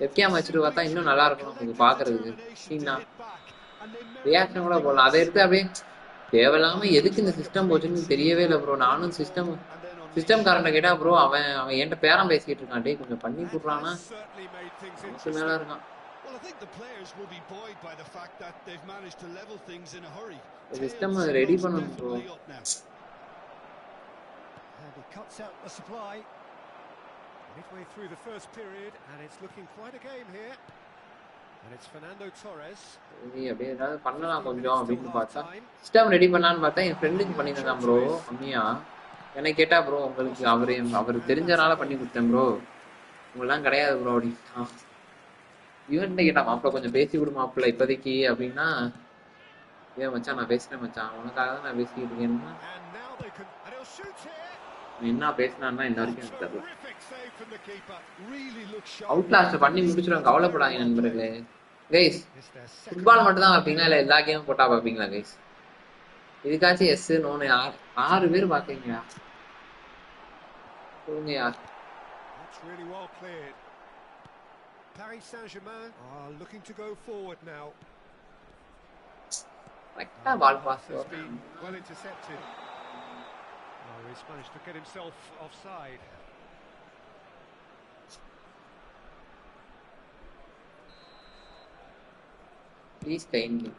S4: வெப்கேம் வச்சுட்டு பார்த்தா இன்னும் நல்லா இருக்கும் உங்களுக்கு பாக்குறதுக்கு. சீனா ரியாக்ஷன் கூட போடலாம். அதை எடுத்து அப்படியே தேவையில்லாம எதுக்கு இந்த சிஸ்டம் போச்சுன்னு தெரியவே இல்லை ப்ரோ. நானும் சிஸ்டம் காரண்ட கேட்டா ப்ரோ அவன் என்கிட்ட பேரம் பேசிட்டு இருக்கான். டே கொஞ்சம் பண்ணி கொடுறானா மேல இருக்கான். சிஸ்டம் ரெடி பண்ணணும் bro.
S1: And he cuts out the supply midway through the first period, and it's looking quite a game here. And it's Fernando Torres.
S4: நீ அப்படியே ஏதாவது பண்ணலாம் கொஞ்சம் அப்படின்னு பார்த்தா சிஸ்டம் ரெடி பண்ணலான்னு பார்த்தா என் ஃப்ரெண்டுக்கு பண்ணியிருந்தான் ப்ரோ. கம்மியா என்னை கேட்டா ப்ரோ உங்களுக்கு அவருக்கு தெரிஞ்சனால பண்ணி கொடுத்தேன் ப்ரோ, உங்களெல்லாம் கிடையாது ப்ரோ அப்படின்னா. இவன் கேட்டா மாப்பிள்ள கொஞ்சம் பேசி விடு மாப்பிள்ள இப்போதைக்கு அப்படின்னா, ஏன் மச்சான் நான் பேசுறேன் மச்சான், உனக்காக தான் நான் பேசிக்கிட்டு இருக்கேன்னா என்ன பேசினான்னா இன்ன வரைக்கும் எனக்கு தெரியல. அவுட்லாஸ்ட் பண்ணி முடிச்சிடும், கவலைப்படாதீங்க நண்பர்களே. கைஸ் ஃபுட்பால் மட்டும் தான் பார்ப்பீங்களா இல்லை எல்லா கேமும் போட்டா பார்ப்பீங்களா கைஸ்? இதுக்காச்சும் எஸ் நோன்னு 6 பேர் பார்க்கீங்களா சொல்லுங்க யார்?
S1: Paris Saint-Germain are looking to go forward now.
S4: கரெக்டா ball pass
S1: well intercepted. Oh, he's managed to get himself offside.
S4: Please kindly.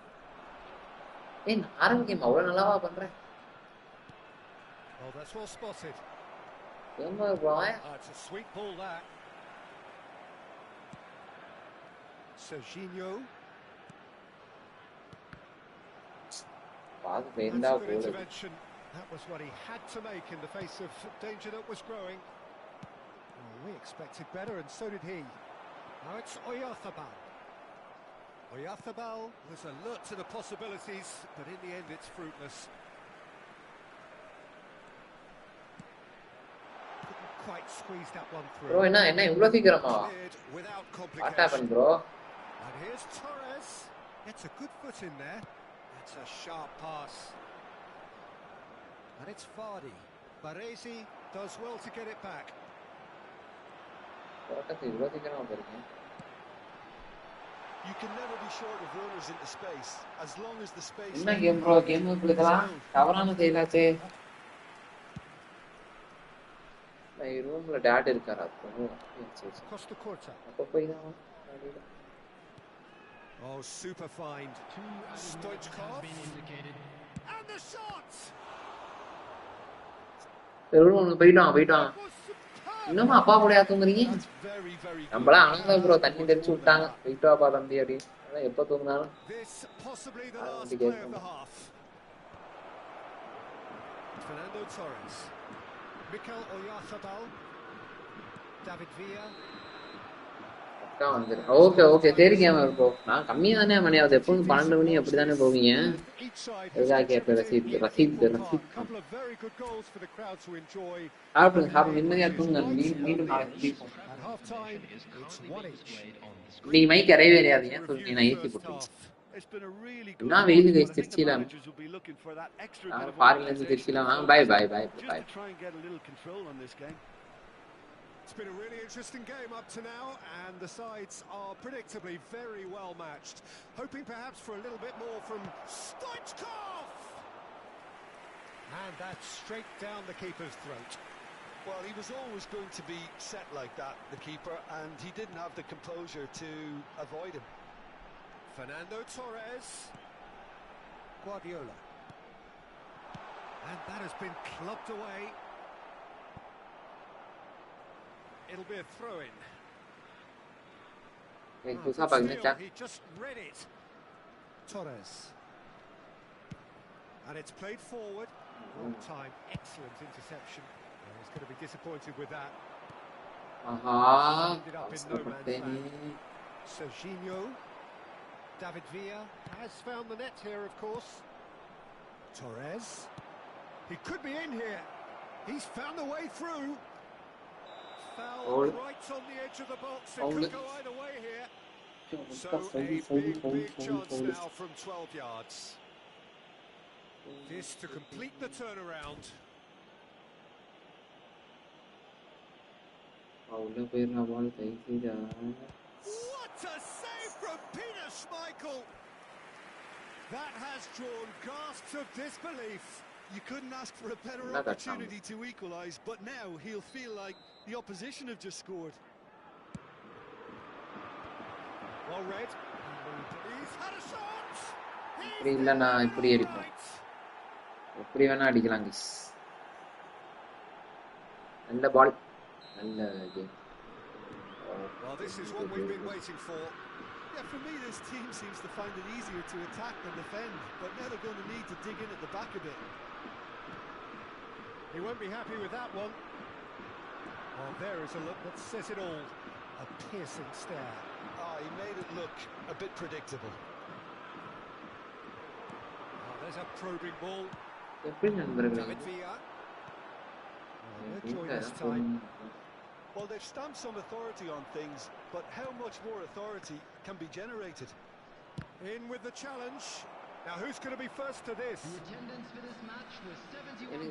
S4: நான் ஆரம்ப கேம் அவ்வளவு நல்லாவா பண்றேன்?
S1: Oh, that's well spotted.
S4: Gamer bro,
S1: It's a sweet ball that. Serginho.
S4: Pass வேண்டா போல.
S1: Intervention. That was what he had to make in the face of danger that was growing. Oh, we expected better, and so did he. Now it's Oyarzabal. Oyarzabal was alert to the possibilities, but in the end it's fruitless. Couldn't quite squeeze that one through.
S4: Bro, என்ன இவ்வளவு சீக்கிரமா?
S1: Without
S4: What
S1: complication.
S4: happened, bro?
S1: And here's Torres. Gets a good foot in there. That's a sharp pass. And it's Vardy. Baresi does well to get it back.
S2: You can never be short of runners into space as long as the space.
S4: என்ன game bro, game குளதலாம் தவறான செயலாச்சே. நான் ரூம்ல dot இருக்காரா bro?
S1: Costa Corta.
S4: அப்ப போய் தான்.
S1: Oh, super find. Stoichkov. And the shot.
S4: ரூம்ல போய்ட்டான். இன்னும் அப்பா கூட தூங்குறீங்க? நம்மளாம் ஆனந்த ப்ரோ தண்ணி தெளிச்சு விட்டாங்க. போயிட்டு வாப்பா தம்பி அப்படி. அதான் எப்ப தூங்குனாலும்.
S1: This possibly the last play of the half. Fernando Torres. Mikel Oyarzabal. David Villa.
S4: Okay சரி கேமர் ப்ரோ. நான் கம்மியா தானே மணி ஆகுது, எப்பவும் 12 மணி அப்படி தானே போவீங்க. நிம்மதியா தூங்க. மீண்டும் நீங்க மைக் அறையவே அறியாதீங்க சொல்லுங்க. நான் ஏசி போட்டுருக்கேன். என்ன வெயில் கைஸ் திருச்சியில. ஃபாரின்ல இருந்து திருச்சியில வாங்க. By.
S1: It's been a really interesting game up to now, and the sides are predictably very well matched. Hoping perhaps for a little bit more from Stoichkov! And that's straight down the keeper's throat.
S2: Well, he was always going to be set like that, the keeper, and he didn't have the composure to avoid him.
S1: Fernando Torres. Guardiola. And that has been clubbed away. It'll be a throw-in. He just read it. Torres. And it's played forward. Long time, excellent interception. He's going to be disappointed with that. Ended up in no man's land. Serginho. David Villa has found the net here, of course. Torres. He could be in here. He's found a way through. Foul right on the edge of the box. It could go either way here. So a big chance now from 12 yards. This to complete the turnaround.
S4: What a
S1: save from Peter Schmeichel! That has drawn gasps of disbelief.
S2: You couldn't ask for a better opportunity to equalise, but now he'll feel like the opposition have just scored.
S1: Well read. He's had a shot! Well, this is what we've been waiting for.
S2: Yeah, for me, this team seems to find it easier to attack than defend, but now they're going to need to dig in at the back a bit.
S1: He won't be happy with that one. Well, there is a look that says it all. A piercing stare.
S2: Oh, he made it look a bit predictable.
S1: Oh, there's a probing ball. David Villa. No joy this time.
S2: Well, they've stamped some authority on things, but how much more authority can be generated?
S1: In with the challenge. Now, who's going to be first to this?
S3: The attendance for this match was 71.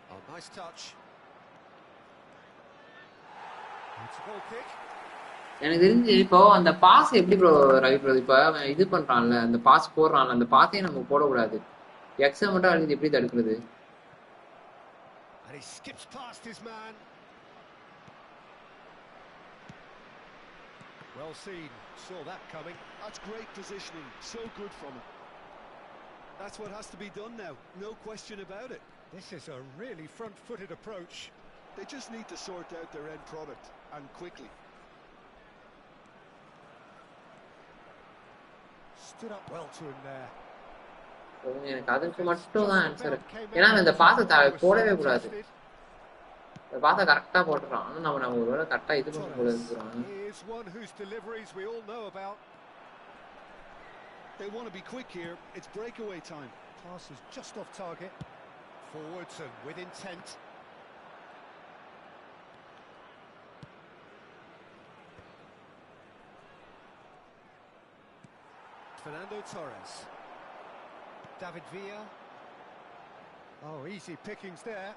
S1: Oh, nice touch. It's a goal kick.
S4: எனக்கு தெரிஞ்சு இப்போ அந்த pass எப்படி bro Ravi bro இப்போ அவன் இது பண்றான்ல அந்த pass போடுறான்ல அந்த பாஸே நம்ம போடக்கூடாது எக்ஸை மட்டும் அடிச்சு எப்படி தடுக்கிறது
S1: And he skips past his man. Well seen, saw that coming.
S2: That's great positioning, so good from him. That's what has to be done now, no question about it.
S1: This is a really front-footed approach.
S2: They just need to sort out their end product, and quickly.
S1: Stood up well to him there.
S4: எனக்கு அதுக்கு மட்டும் தான் answer ஏன்னா இந்த பாசத்தை போடவே கூடாது இந்த பாசை கரெக்டா போட்டுறான் ஆனா நம்ம ஒருவேளை கரெக்டா இது பண்ண கூடாது
S2: They want to be quick here. It's breakaway time.
S1: Pass is just off target. Forwards and with intent. Fernando Torres. David Villa. Oh, easy pickings there.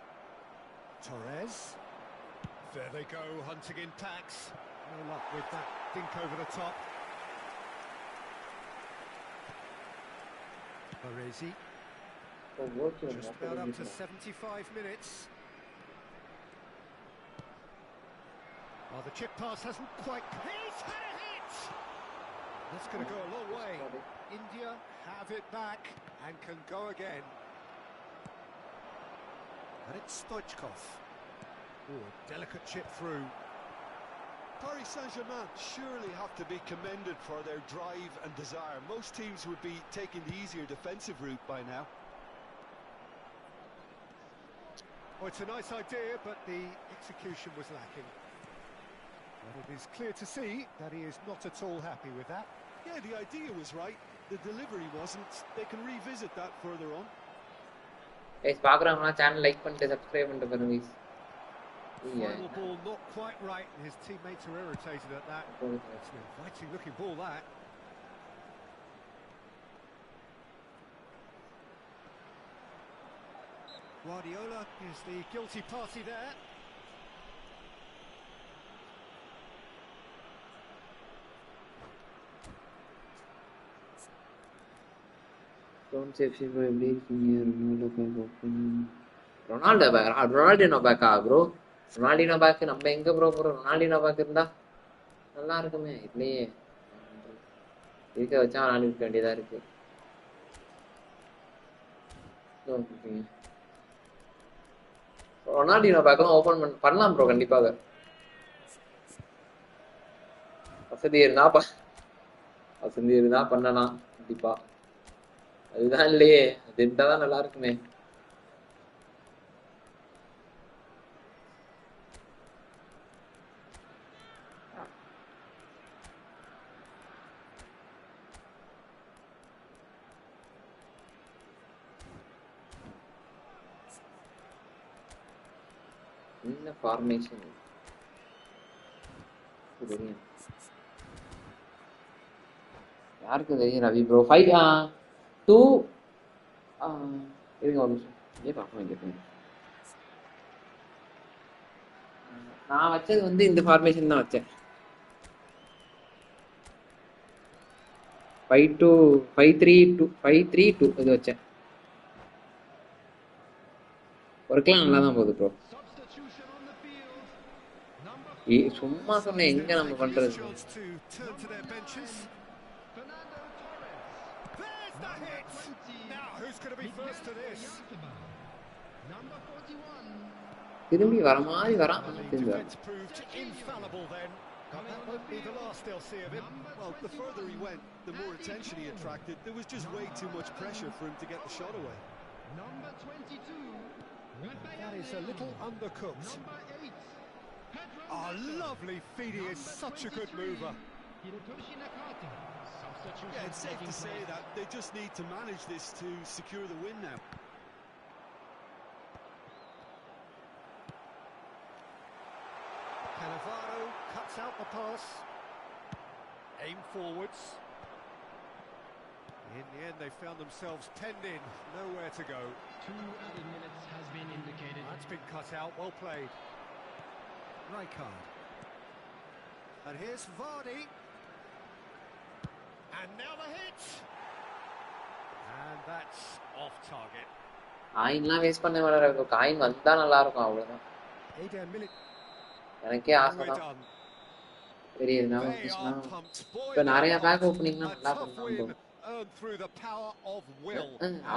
S1: Torres. There they go, hunting in packs. No luck with that dink over the top. Baresi. Just about up to 75 minutes. Oh, the chip pass hasn't quite... He's had a hit! That's going to go a long way. India have it back and can go again. And it's Stoichkov. Oh, a delicate chip through.
S2: Paris Saint-Germain surely have to be commended for their drive and desire. Most teams would be taking the easier defensive route by now.
S1: Oh, it's a nice idea, but the execution was lacking. Well, it is clear to see that he is not at all happy with that.
S2: Yeah, the idea was right. The delivery wasn't. They can revisit that further on.
S4: guys பாக்குறவங்க channel like பண்ணிட்டு subscribe பண்ணிட்டு பாருங்க guys
S1: Final ball not quite right, and his teammates are irritated at that. It's an inviting looking ball, that. Guardiola is the guilty party there.
S4: Don't say if you எப்படி இருக்கீங்க Ronaldo பேக்கா bro Ronaldinho back நம்ம எங்க bro போறோம் Ronaldinho back இருந்தா நல்லா இருக்குமே இல்லையே இருக்க வச்சா விளையாடிக்க வேண்டியதா இருக்கு ரொனால்டினோ பேக்லாம் ஓபன் பண்ணலாம் ப்ரோ கண்டிப்பாக வசதி இருந்தா பண்ணலாம் கண்டிப்பா அதுதான் இல்லையே அது இருந்தாதான் நல்லா இருக்குமே என்ன ஃபார்மேஷன் தெரியும், யாருக்கு தெரியும் ரவி ப்ரோ? 5 2 இருங்க ஒரு நிமிஷம் பார்க்க வேண்டியது. நான் வச்சது வந்து இந்த ஃபார்மேஷன் தான் வச்சேன். 5-2 இது வச்சேன். ஒர்க்லாம் நல்லா தான் போகுது ப்ரோ. சும்மா சொன்னேன், எங்க நம்ம பண்றது? திரும்பி வர மாதிரி வரான். திரும்பி வர
S1: But that won't be the last they'll see of him.
S2: Well, the further he went, the more attention he attracted. There was just way too much pressure for him to get the shot away.
S3: Number 22.
S1: That is a little undercooked.
S3: Number 8.
S1: Oh, lovely feed. He is such a good mover.
S2: Yeah, it's safe to say that they just need to manage this to secure the win now.
S1: Cannavaro cuts out the pass. Aim forwards. In the end, they found themselves penned in, nowhere to go.
S3: 2 added minutes has been indicated.
S1: That's been cut out, well played. Rijkaard. And here's Vardy. And now the hit. And that's off target.
S4: காயின்லாம் waste பண்ண வேற, coin வந்தா நல்லா இருக்கும், அவ்வளவுதான். எனக்கே ஆசை தான். பெரிய இப்ப நிறைய பேக் ஓப்பனிங்லாம் நல்லா பண்ணலாம்.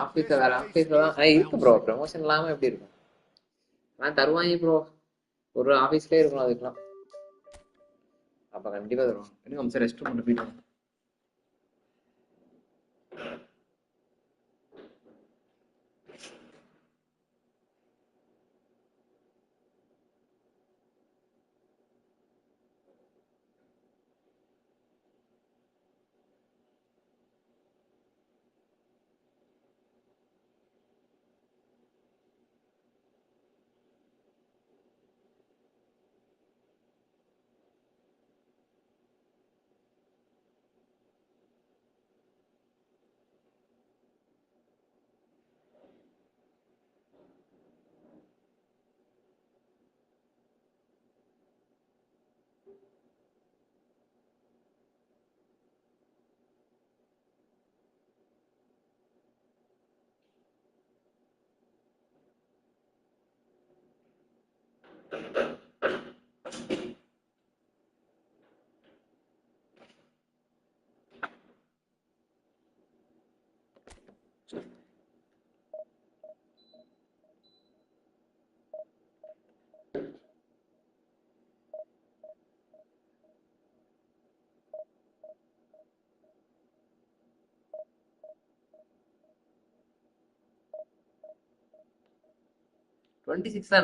S4: ஆபீஸ்ல வேற ஆபீஸ்ல தான் இருக்கு ப்ரோ. ப்ரமோஷன் இல்லாம எப்படி இருக்கும்? நான் தருவாங்க ப்ரோ, ஒரு ஆபீஸ்லயே இருக்கணும் அதுக்கெல்லாம். அப்ப கண்டிப்பா தருவாங்க. எனக்கு கொஞ்சம் ரெஸ்ட் பண்ண போயிட்டு.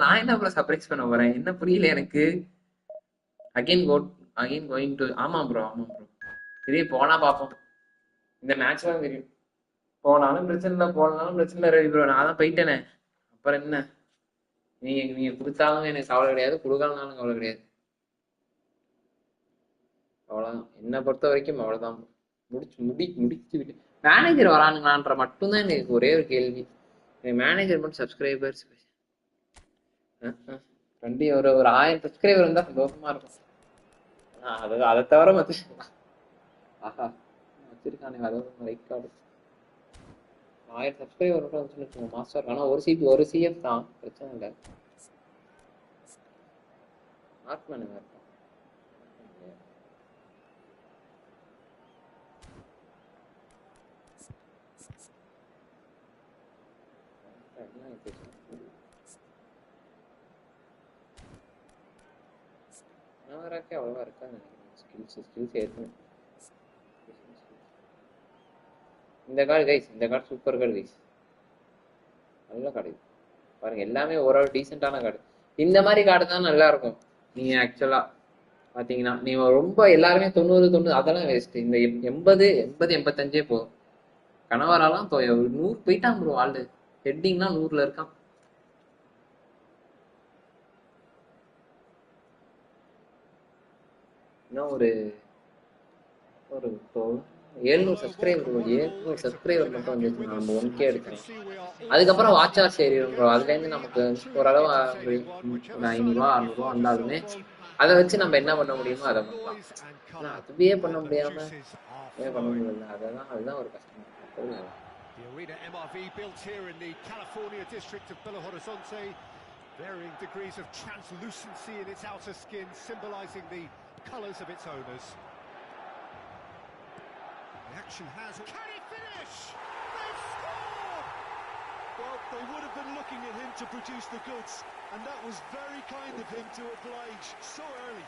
S4: நான் என்ன ப்ரோ சர்ப்ரைஸ் பண்ண போறேன்? என்ன புரியல எனக்கு. Again going to. ஆமா ப்ரோ. இதே போனா பாப்போம். இந்த மேட்ச் தான் தெரியும். போனாலும் பிரச்சனை இல்லை, போனாலும் பிரச்சனை இல்லை ரவி ப்ரோ. நான் தான் போயிட்டேனே, அப்புறம் என்ன? நீங்க கொடுத்தாலும் எனக்கு கவலை கிடையாது, கொடுக்கலனாலும் கவலை கிடையாது. அவ்வளவுதான். என்னை பொறுத்த வரைக்கும் அவ்வளவுதான். முடிச்சு விட்டு மேனேஜர் வரானுங்களான்ற மட்டும்தான் எனக்கு ஒரே ஒரு கேள்வி. மேனேஜர் மட்டும் சப்ஸ்கிரைபர்ஸ் கண்டி ஒரு 1000 சப்ஸ்கிரைபர் இருந்தா சந்தோஷமா இருக்கும். அதை தவிர ஆஹா வச்சிருக்கானே, அதாவது லைக் கார்டு 1000 சப்ஸ்கிரைபர் வச்சுக்கோங்க மாஸ்டர். ஆனா ஒரு சிஎஃப் தான், பிரச்சனை இல்லை. ஆத்மன் இருக்கும். அவ்வளவா இருக்காது ஸ்கில்ஸ் ஏற்றணும். இந்த கார்டு கைஸ், இந்த கார்டு சூப்பர் கார்டு கைஸ், நல்ல கார்டு பாருங்க. எல்லாமே ஓரளவு டீசெண்டான கார்டு. இந்த மாதிரி கார்டு தான் நல்லா இருக்கும். நீங்க ஆக்சுவலா பாத்தீங்கன்னா நீங்க ரொம்ப எல்லாருமே 90 அதெல்லாம் வேஸ்ட். இந்த 80-85 போதும். கணவரெல்லாம் 100 போயிட்டான் ப்ரோ. ஆளு ஹெட்டிங்லாம் 100ல இருக்கான். இன்னும் ஒரு ஒரு 700 சப்ஸ்கிரைபர் மட்டும் வந்துச்சு. நம்ம 1K எடுத்தோம். அதுக்கப்புறம் வாட்ச் ஹவர்ஸ் ஏறிடும் ப்ரோ. அதுலேருந்து நமக்கு ஓரளவு ஒரு 500 600 வந்தாலுமே அதை வச்சு நம்ம என்ன பண்ண முடியுமோ அதை பண்ணலாம். ஆனால் அதுவே பண்ண முடியாம பண்ண முடியல. அதுதான் ஒரு கஷ்டம்.
S1: The arena MRV built here in the California district of Belo Horizonte. Varying degrees of translucency in its outer skin, symbolizing the colours of its owners. The action has... Can he finish? They've scored!
S2: Well, they would have been looking at him to produce the goods, and that was very kind of him to oblige so early.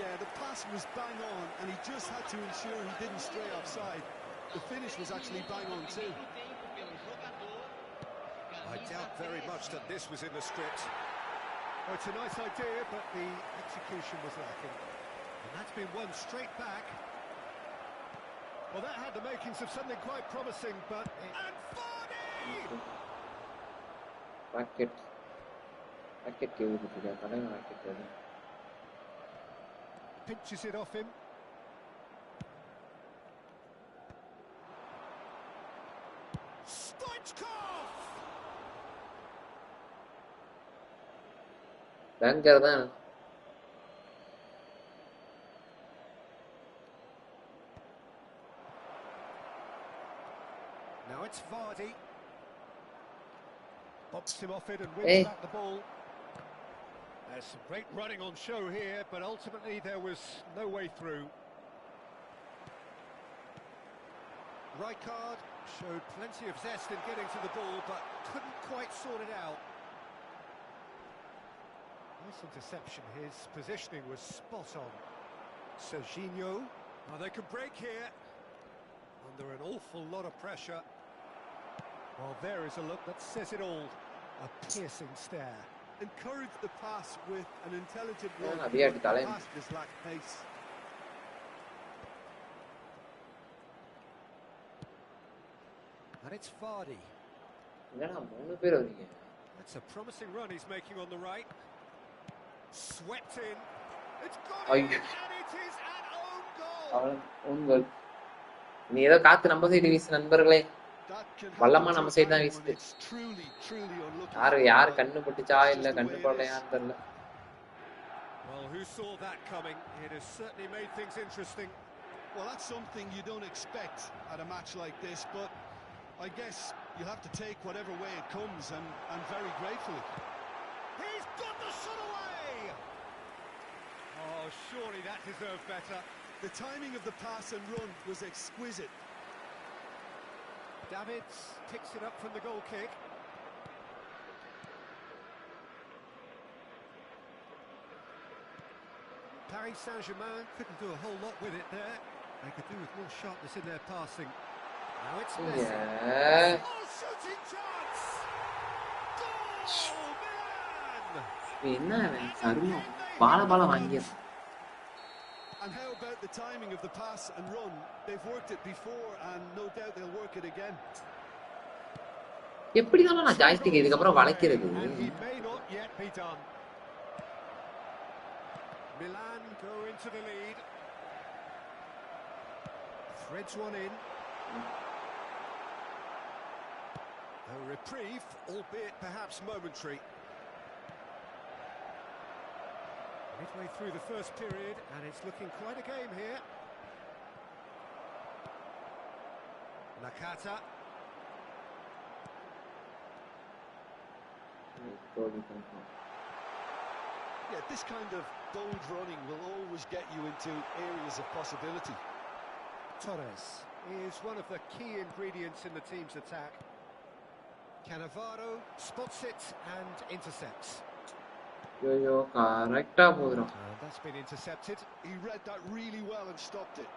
S2: Yeah, the pass was bang on, and he just had to ensure he didn't stray offside. The finish was actually bang on too.
S1: I doubt very much that this was in the script. Oh, it's a nice idea, but the execution was lacking. And that's been won straight back. Well, that had the makings of something quite promising, but... And Vardy!
S4: Racket
S1: pinches it off him. Stoichkov!
S4: Banker தான்.
S1: Now it's Vardy. Bops him off it and wins back the ball. There's some great running on show here, but ultimately there was no way through. Rijkaard showed plenty of zest in getting to the ball, but couldn't quite sort it out. Nice interception. His positioning was spot on. Serginho. Oh, they could break here. Under an awful lot of pressure. Well, there is a look that says it all. A piercing stare.
S2: Encourage the pass with an intelligent run.
S4: The
S2: pass just lacked pace.
S1: And it's Vardy. That's a promising run he's making on the right. Swept in. It's got it, and it is an own goal.
S4: நீ ஏதோ காத்து நம்ம side வீசு நண்பர்களே. வல்லமா நம்ம side தான் வீசுது. யார் கண்ணு பட்டுச்சா இல்ல கண்ணு படலையான்னு தெரியல.
S1: Well, who saw that coming? It has certainly made things interesting.
S2: Well, that's something you don't expect at a match like this, but I guess you'll have to take whatever way it comes, and very gratefully.
S1: He's got the shot away! Oh, surely that deserved better.
S2: The timing of the pass and run was exquisite.
S1: Davids picks it up from the goal kick. Paris Saint-Germain couldn't do a whole lot with it there. They could do with more sharpness in their passing. Now it's Messi.
S4: Yeah.
S1: Oh, shooting chance! Goal, Milan!
S2: And how about the timing of the pass and run? They've worked it before, and no doubt they'll work it again.
S4: எப்படிதான் நான் joystick இதுக்கு அப்புறம் வளைக்கிறது?
S1: He may not yet be done. Milan go into the lead. Threads one in. A reprieve, albeit perhaps momentary. Midway through the first period, and it's looking quite a game here. Nakata.
S2: Yeah, this kind of bold running will always get you into areas of possibility.
S1: Torres is one of the key ingredients in the team's attack. Cannavaro spots it and intercepts.
S2: That's been intercepted. He read that really well and stopped it.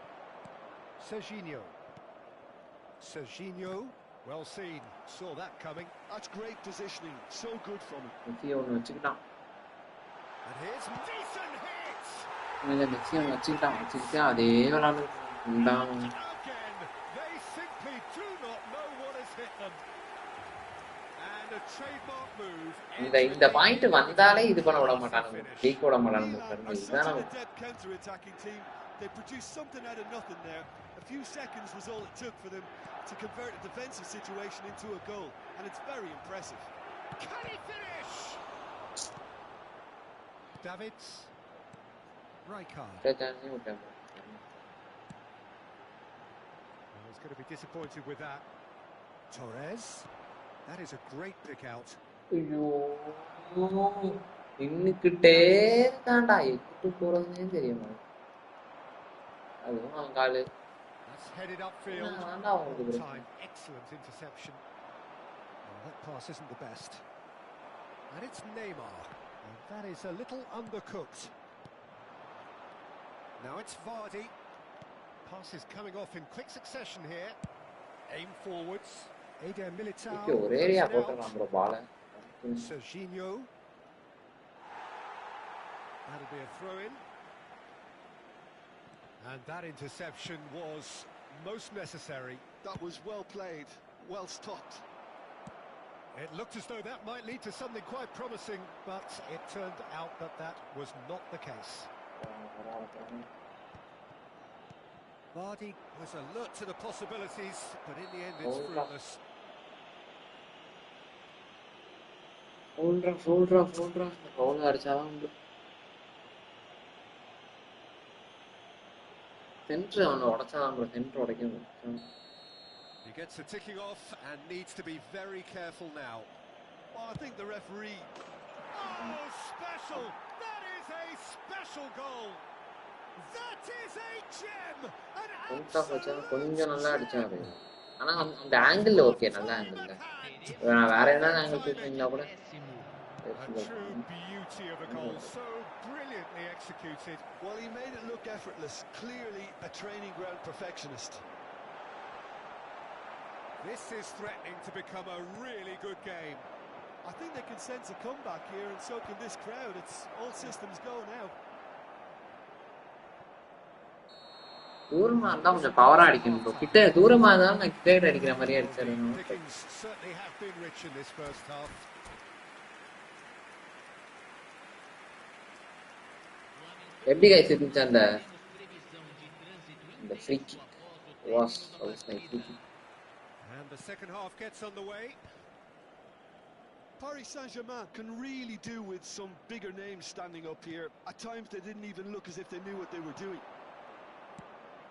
S1: Serginho, well seen, saw that coming.
S2: That's great positioning, so good from him.
S1: And here's decent hit! Again, they simply do not know what has hit them. And And a trademark move.
S4: இந்த point வந்தாலே இது பண்ண விட மாட்டானுங்க, ஜெயிக்க விட
S2: Milan
S4: மாட்டானுங்க.
S2: are such
S4: இதுதான்
S2: an
S4: நம்ம
S2: adept counter-attacking team. They produced something out of nothing there. A few seconds was all it took for them to convert a defensive situation into a goal, and it's very impressive.
S1: Can he finish? Davids. Rijkaard.
S4: சான்ஸையும் விட்டாங்க.
S1: Well, he's going to be disappointed with that. Torres. That is a great pick out.
S4: ஐயோ நின்னுக்கிட்டே இருக்கான்டா, எங்கிட்டு போறதுன்னே தெரிய மாட்டேங்குது. அதுவும் அவன் காலு
S1: That's headed upfield.
S4: வேண்டாம் அவங்களுக்கு
S1: Time. Excellent interception. Well, that pass isn't the best. And it's Neymar. And that is a little undercooked. Now it's Vardy. Pass is coming off in quick succession here. Aim forwards. Eder Militao.
S4: ஒரு area போட்டுறான் bro பால.
S1: Serginho. That'll be a throw-in. And that interception was most necessary.
S2: That was well played, well stopped.
S1: It looked as though that might lead to something quite promising, but it turned out that that was not the case. Vardy was alert to the possibilities, but in the end it's fruitless.
S4: சொல்றா Pavul அடிச்சாதான் centre அவனை உடைச்சாதான் bro, centre உடைக்கணும்.
S1: He gets the ticking off and needs to be very careful now.
S2: Oh, I think the referee...
S1: Oh, special! That is a special goal! That is a gem! An absolute
S4: கொஞ்சம் நல்லா அடிச்சாரு. ஆனா அந்த uncle okay, நல்ல angle. நான் வேற என்ன angle தூக்குறீங்களா கூட.
S1: A true beauty of a goal, so brilliantly executed.
S2: Well, he made it look effortless. Clearly a training ground perfectionist.
S1: This is threatening to become a really good game.
S2: I think they can sense a comeback here, and so can this crowd. It's all systems go now.
S4: தூரமா இருந்தா கொஞ்சம் பவரா அடிக்கணும் bro. கிட்ட தூரமா இருந்தா நான் கிட்ட அடிக்கிற மாதிரியே அடிச்சிடணும்.
S1: Certainly have been rich in this first half.
S4: எப்படி கைஸ் இருந்துச்சு அந்த free kick? Was nice free kick.
S1: And the second half gets underway.
S2: Paris Saint-Germain can really do with some bigger names standing up here. At times they didn't even look as if they knew what they were doing.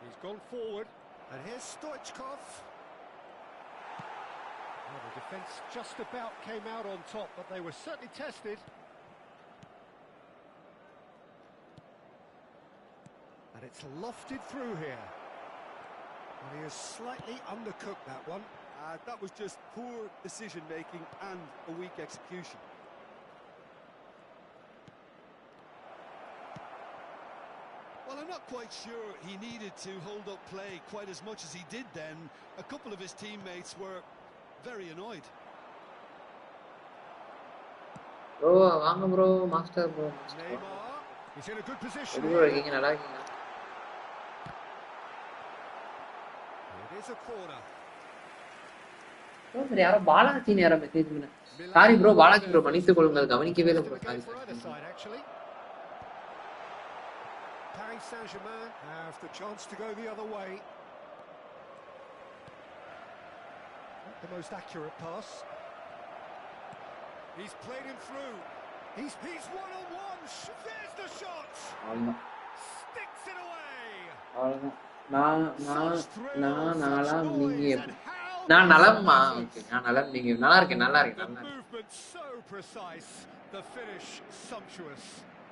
S1: He's gone forward, and here's Stoichkov. Well, the defence just about came out on top, but they were certainly tested. And it's lofted through here. And he has slightly undercooked that one.
S2: That was just poor decision-making and a weak execution. Well, I'm not quite sure he needed to hold up play quite as much as he did then. A couple of his teammates were very annoyed.
S4: Bro வாங்க bro, master bro.
S1: Neymar, he's in a good position.
S4: எப்படி இருக்கீங்க? நல்லா இருக்கீங்க?
S1: It is a corner.
S4: Bro சரி, யாரோ பாலாஜி நேரம் message பண்ண. Sorry bro, Balaji bro, மன்னித்துக் கொள்ளுங்கள், கவனிக்கவே இல்லை bro. Sorry.
S1: Paris Saint-Germain have the chance to go the other way. Not the most accurate pass. He's played him through. He's one-on-one. There's the shot. Sticks it away.
S4: நான் நலம்மா. Okay, நான் நலம். நீங்க நல்லா இருக்கேன், நல்லா இருக்கேன்.
S1: The movement so precise, the finish sumptuous.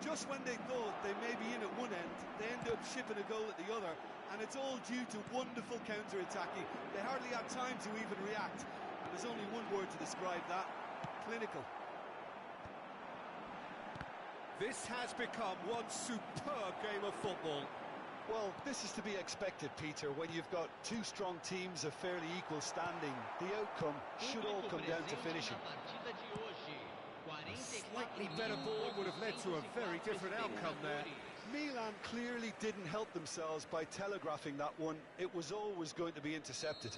S2: Just when they thought they may be in at one end, they end up shipping a goal at the other, and it's all due to wonderful counter-attacking. They hardly had time to even react. There's only one word to describe that: clinical.
S1: This has become one superb game of football.
S2: Well, this is to be expected, Peter, when you've got two strong teams of fairly equal standing. The outcome should all come down to finishing.
S1: A slightly better ball would have led to a very different outcome there.
S2: Milan clearly didn't help themselves by telegraphing that one. It was always going to be intercepted.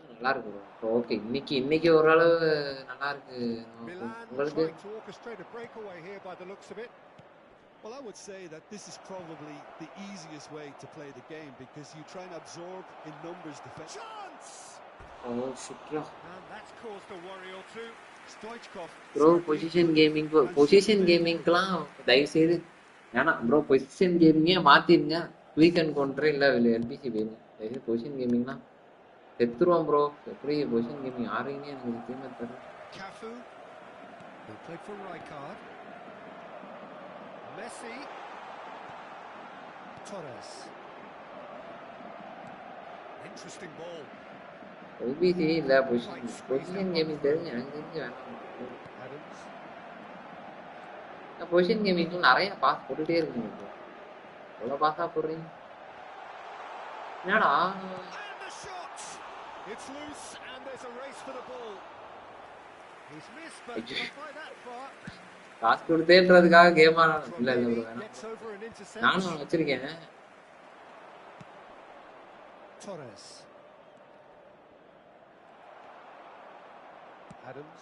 S4: நல்லா இருக்கு bro. Okay, இன்னைக்கு ஓரளவு நல்லா இருக்கு.
S1: Milan
S4: உங்களுக்கு
S1: trying to orchestrate a breakaway here by the looks of it.
S2: Well, I would say that this is probably the easiest way to play the game because you try and absorb in numbers defense.
S1: Chance!
S4: Oh ஷிட்ரா
S1: And that's caused a worry or two.
S2: Stoichkov.
S4: Bro. Position கேமிங்க்குலாம் தயவு செய்து வேணாம் bro. Position கேமிங்கே மாத்திருங்க. Weekend counter இல்லை LPC போயிருங்க. தயவு பொசிஷன் கேமிங்லாம் செத்துருவோம் ப்ரோ. எப்படி பொசிஷன் கேமிங் ஆடுறீங்கன்னு எனக்கு திரும்ப தரும்.
S1: Cafu, who played for Rijkaard. Messi. Torres. Interesting ball.
S4: LBC இல்லை பொசிஷன் கேமிங் தெரிஞ்சு எனக்கு தெரிஞ்சு வேணாம்.
S1: Adams.
S4: பொசிஷன் கேமிங்ல நிறைய பாஸ் போட்டுட்டே இருக்குங்க ப்ரோ. எவ்வளோ பாஸா போடுறீங்க என்னடா?
S1: And the shot! It's loose and there's a race for the ball. He's missed, but not by that far.
S4: காசு கொடுத்தேன்றதுக்காக கேம் ஆடணும். இல்லை ப்ரோ வேணாம்.
S1: Gets over and intercepts.
S4: நானும் வச்சிருக்கேன்.
S1: Torres. Adams.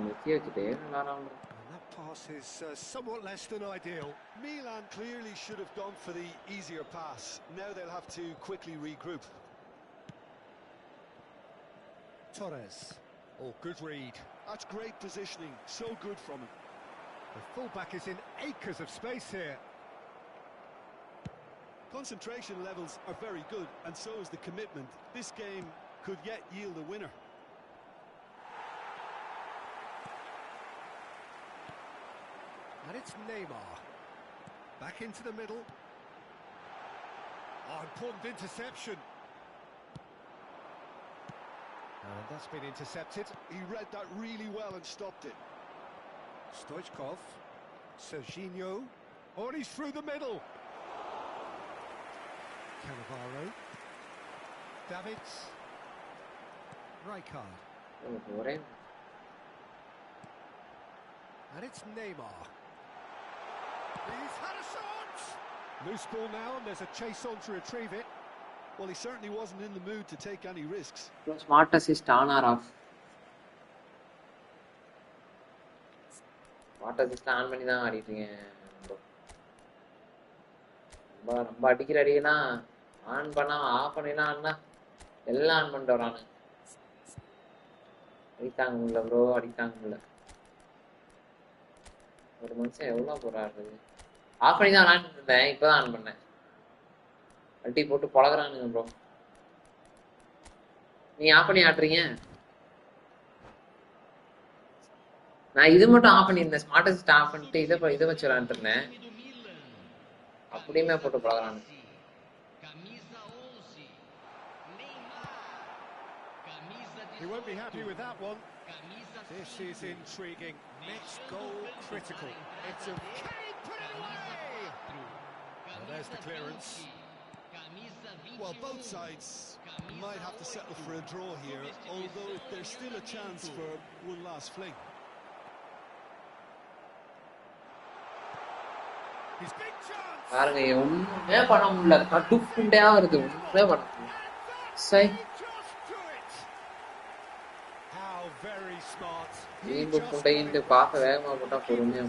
S4: மெஸ்ஸி வச்சுட்டே விளாடாம.
S1: And that pass is somewhat less than ideal.
S2: Milan clearly should have gone for the easier pass. Now they'll have to quickly regroup.
S1: Torres. Oh, good read.
S2: That's great positioning. So good from him.
S1: The fullback is in acres of space here.
S2: Concentration levels are very good, and so is the commitment. This game could yet yield a winner.
S1: And it's Neymar. Back into the middle. Oh, important interception. And that's been intercepted.
S2: He read that really well and stopped it.
S1: Stoichkov. Serginho. Oh, and he's through the middle. Cannavaro. Davids. Rijkaard.
S4: ஒரே
S1: And it's Neymar. He's had a shot! Loose ball now, and there's a chase on to retrieve it.
S2: Well, he certainly wasn't in the mood to take any risks.
S4: Smart assist on or off? Smart assist on பண்ணி தான் ஆடிட்டு இருக்கேன். ரொம்ப அடிக்கிற அடிக்கலாம் on பண்ணா of பண்ணிடலாம். ஆனா எல்லாம் ஆன் பண்ணிட்டு வரானு. அடித்தாங்க முடியல ப்ரோ, அடித்தாங்க முடியல. ஒரு மனுஷன் எவ்வளோ போறாரு. ஆஃப் பண்ணி தான் விளாண்டுட்டு இருந்தேன், இப்போதான் ஆன் பண்ணேன். அடி போட்டு பழகுறானுங்க ப்ரோ. நீ ஆஃப் பண்ணி ஆட்டுறீங்க. நான் இது மட்டும் ஆஃப் பண்ணியிருந்தேன். ஸ்மார்ட் அசிஸ்ட் ஆஃப் பண்ணிட்டு இதை வச்சு விளாண்டுட்டு இருந்தேன். அப்படியுமே போட்டு பழகுறானுங்க.
S1: He won't be happy with that one. This is intriguing. Next goal critical. It's a... Can he put it away? Well, there's the clearance.
S2: Well, both sides might have to settle for a draw here, although there's still a chance for one last fling.
S1: His big chance.
S4: பாருங்க, ஒண்ணுமே பண்ண முடியல. கட்டுக்குண்டையா வருது, ஒண்ணுமே பண்ண முடியல. சை குண்டையிட்டு பார்க்க வேகமா போட்டா பொறுமையா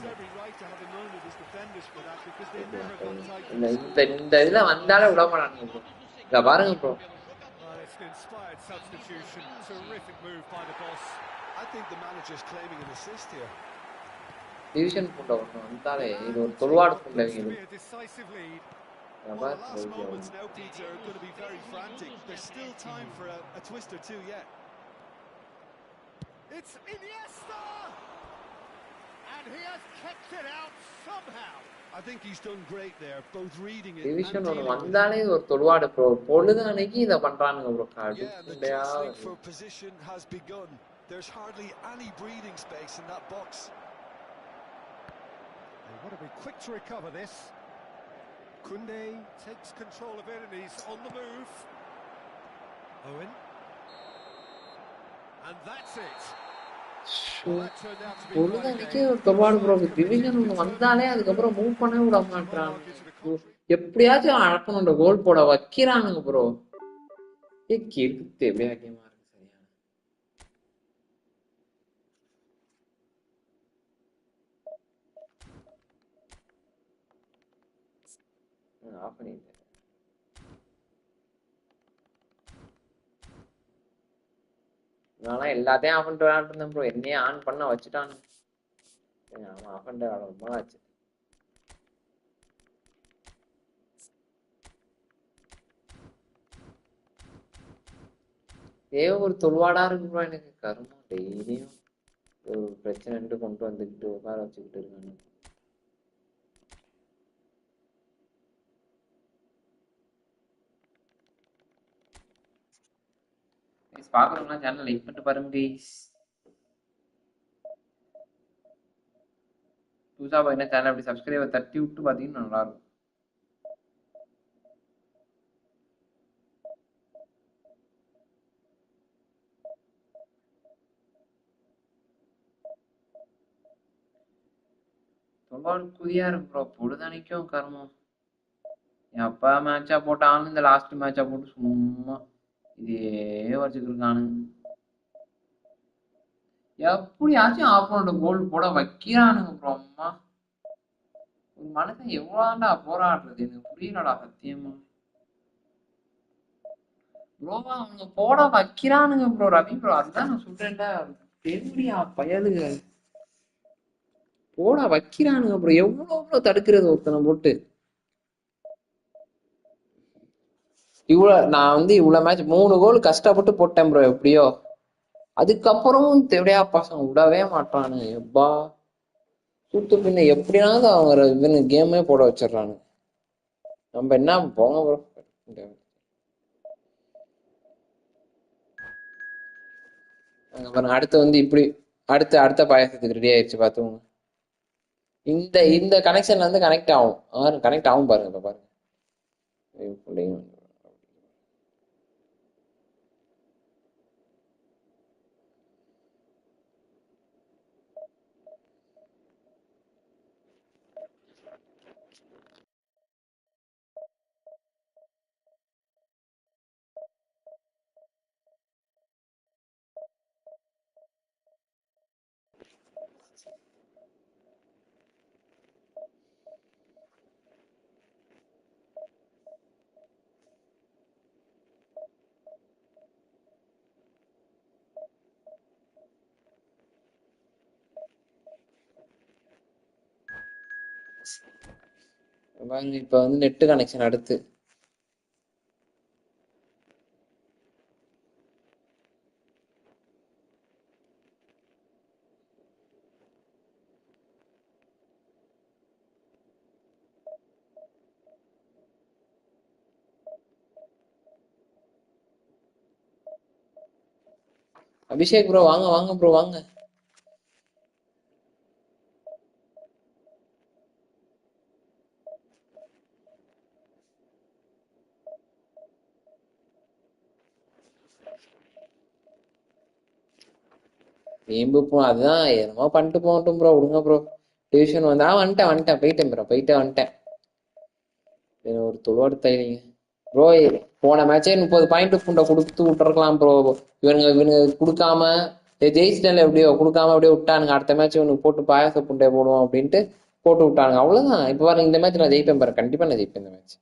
S4: இந்த இதுல வந்தாலே விட மாட்டானுங்க. இத பாருங்க ப்ரோ. டிவிஷன் புண்டை ஒன்று வந்தாலே இது ஒரு தொழுவாடு புண்டை.
S1: It's Iniesta! And he has kept it out somehow.
S2: I think he's done great there, both reading it
S4: division and வந்தாலே ஒரு தொடுவாடு ப்ரோ. பொழுதானேக்கு இத பண்றானுங்க bro.
S2: the jostling for position has begun. There's hardly any breathing space in that box.
S1: They want to be quick to recover this. Koundé takes control of it and he's on the move. Owen. And that's it. Well, that turned out to be quite a
S4: பொழுதனைக்கே
S1: game.
S4: ஒரு
S1: Both
S4: தொல்வாடு ப்ரோ.
S1: sides have
S4: division
S1: been
S4: ஒன்று
S1: determined
S4: வந்தாலே
S1: to win.
S4: அதுக்கப்புறம் move பண்ணவே விட
S1: You might argue to the
S4: மாட்டானுங்க.
S1: contrary.
S4: எப்படியாச்சும் அழக்கணுன்ற கோல் போட வைக்கிறானுங்க ப்ரோ. கிறுக்கு தேவையா கேமா இருக்கு சரியான. ஆஃப் பண்ணிட்டேன். நான் எல்லாத்தையும் ஆஃப் பண்ணிட்டு விளையாண்டு இருந்தேன் ப்ரோ. என்னையே ஆன் பண்ண வச்சுட்டானு. ஆமா ஆஃப் பண்ணிட்டு விளையாட ரொம்ப ஆச்சு. ஏதோ ஒரு தொல்வாடா இருக்கு ப்ரோ எனக்கு. கருமம் டெய்லியும் ஒரு பிரச்சனைட்டு கொண்டு வந்துக்கிட்டு உட்கார வச்சுக்கிட்டு இருக்காங்க. பாக்குறவங்களா சேனல் லைக் பண்ணிட்டு பாருங்க ப்ளீஸ். புதுசா பாத்தீங்கன்னா சேனல் அப்படி சப்ஸ்கிரைபர் தட்டி விட்டு பாத்தீங்கன்னா நல்லா இருக்கும். ரொம்ப குதியா இருக்கு ப்ரோ. பொழுதனைக்கும் கருமம். என் அப்பா மேட்சா போட்டாலும் இந்த லாஸ்ட் மேட்சா போட்டு சும்மா இதே வச்சுட்டு இருக்கானு. எப்படியாச்சும் ஆப்போனோட கோல் போட வைக்கிறானுங்க ப்ரோ. அம்மா ஒரு மனுஷன் எவ்வளோண்டா போராடுறது எனக்கு புரியலடா சத்தியமா. ப்ரோவா அவங்க போட வைக்கிறானுங்க ப்ரோ. ரவி ப்ரோ அதுதான் நான் சொல்றேன்டா. எப்படியா பயலுங்க போட வைக்கிறானுங்க ப்ரோ. எவ்வளவு தடுக்கிறது ஒருத்தனை போட்டு. இவ்வளவு மேட்ச் 3 கோல் கஷ்டப்பட்டு போட்டேன் ப்ரோ எப்படியோ. அதுக்கப்புறமும் தேவையா பசங்க விடவே மாட்டானு. எப்பா சுத்து பின்ன எப்படியாவது அவங்க இவனு கேமே போட வச்சிடறானு. நம்ம என்ன போங்க ப்ரோ. பாருங்க அடுத்து இப்படி அடுத்த பாயசத்துக்கு ரெடி ஆயிடுச்சு பாத்துங்க. இந்த கனெக்ஷன்ல கனெக்ட் ஆகும். கனெக்ட் ஆகும் பாருங்க. இப்ப பாருங்க இப்ப நெட் கனெக்ஷன் அடுத்து அபிஷேக் ப்ரோ வாங்க ப்ரோ வாங்க. வேம்பு போ அதுதான் என்னமோ பண்ணிட்டு போகட்டும் ப்ரோ. விடுங்க ப்ரோ. டியூஷன் வந்துட்டேன் போயிட்டேன் ப்ரோ. வந்துட்டேன். ஒரு தொழுவாடு தைரிங்க ப்ரோ. போன மேட்சே 30 பாயிண்ட் புண்டை கொடுத்து விட்டுருக்கலாம் ப்ரோ. இவனுங்க கொடுக்காம ஜெயிச்சிட்டல எப்படியோ கொடுக்காம அப்படியே விட்டானுங்க. அடுத்த மேட்ச் இவனுக்கு போட்டு பாயாச புண்டையை போடுவோம் அப்படின்ட்டு போட்டு விட்டானுங்க. அவ்வளவுதான். இப்ப பாருங்க இந்த மேட்ச் நான் ஜெயிப்பேன் பாரு. கண்டிப்பா நான் ஜெயிப்பேன் இந்த மேட்ச்.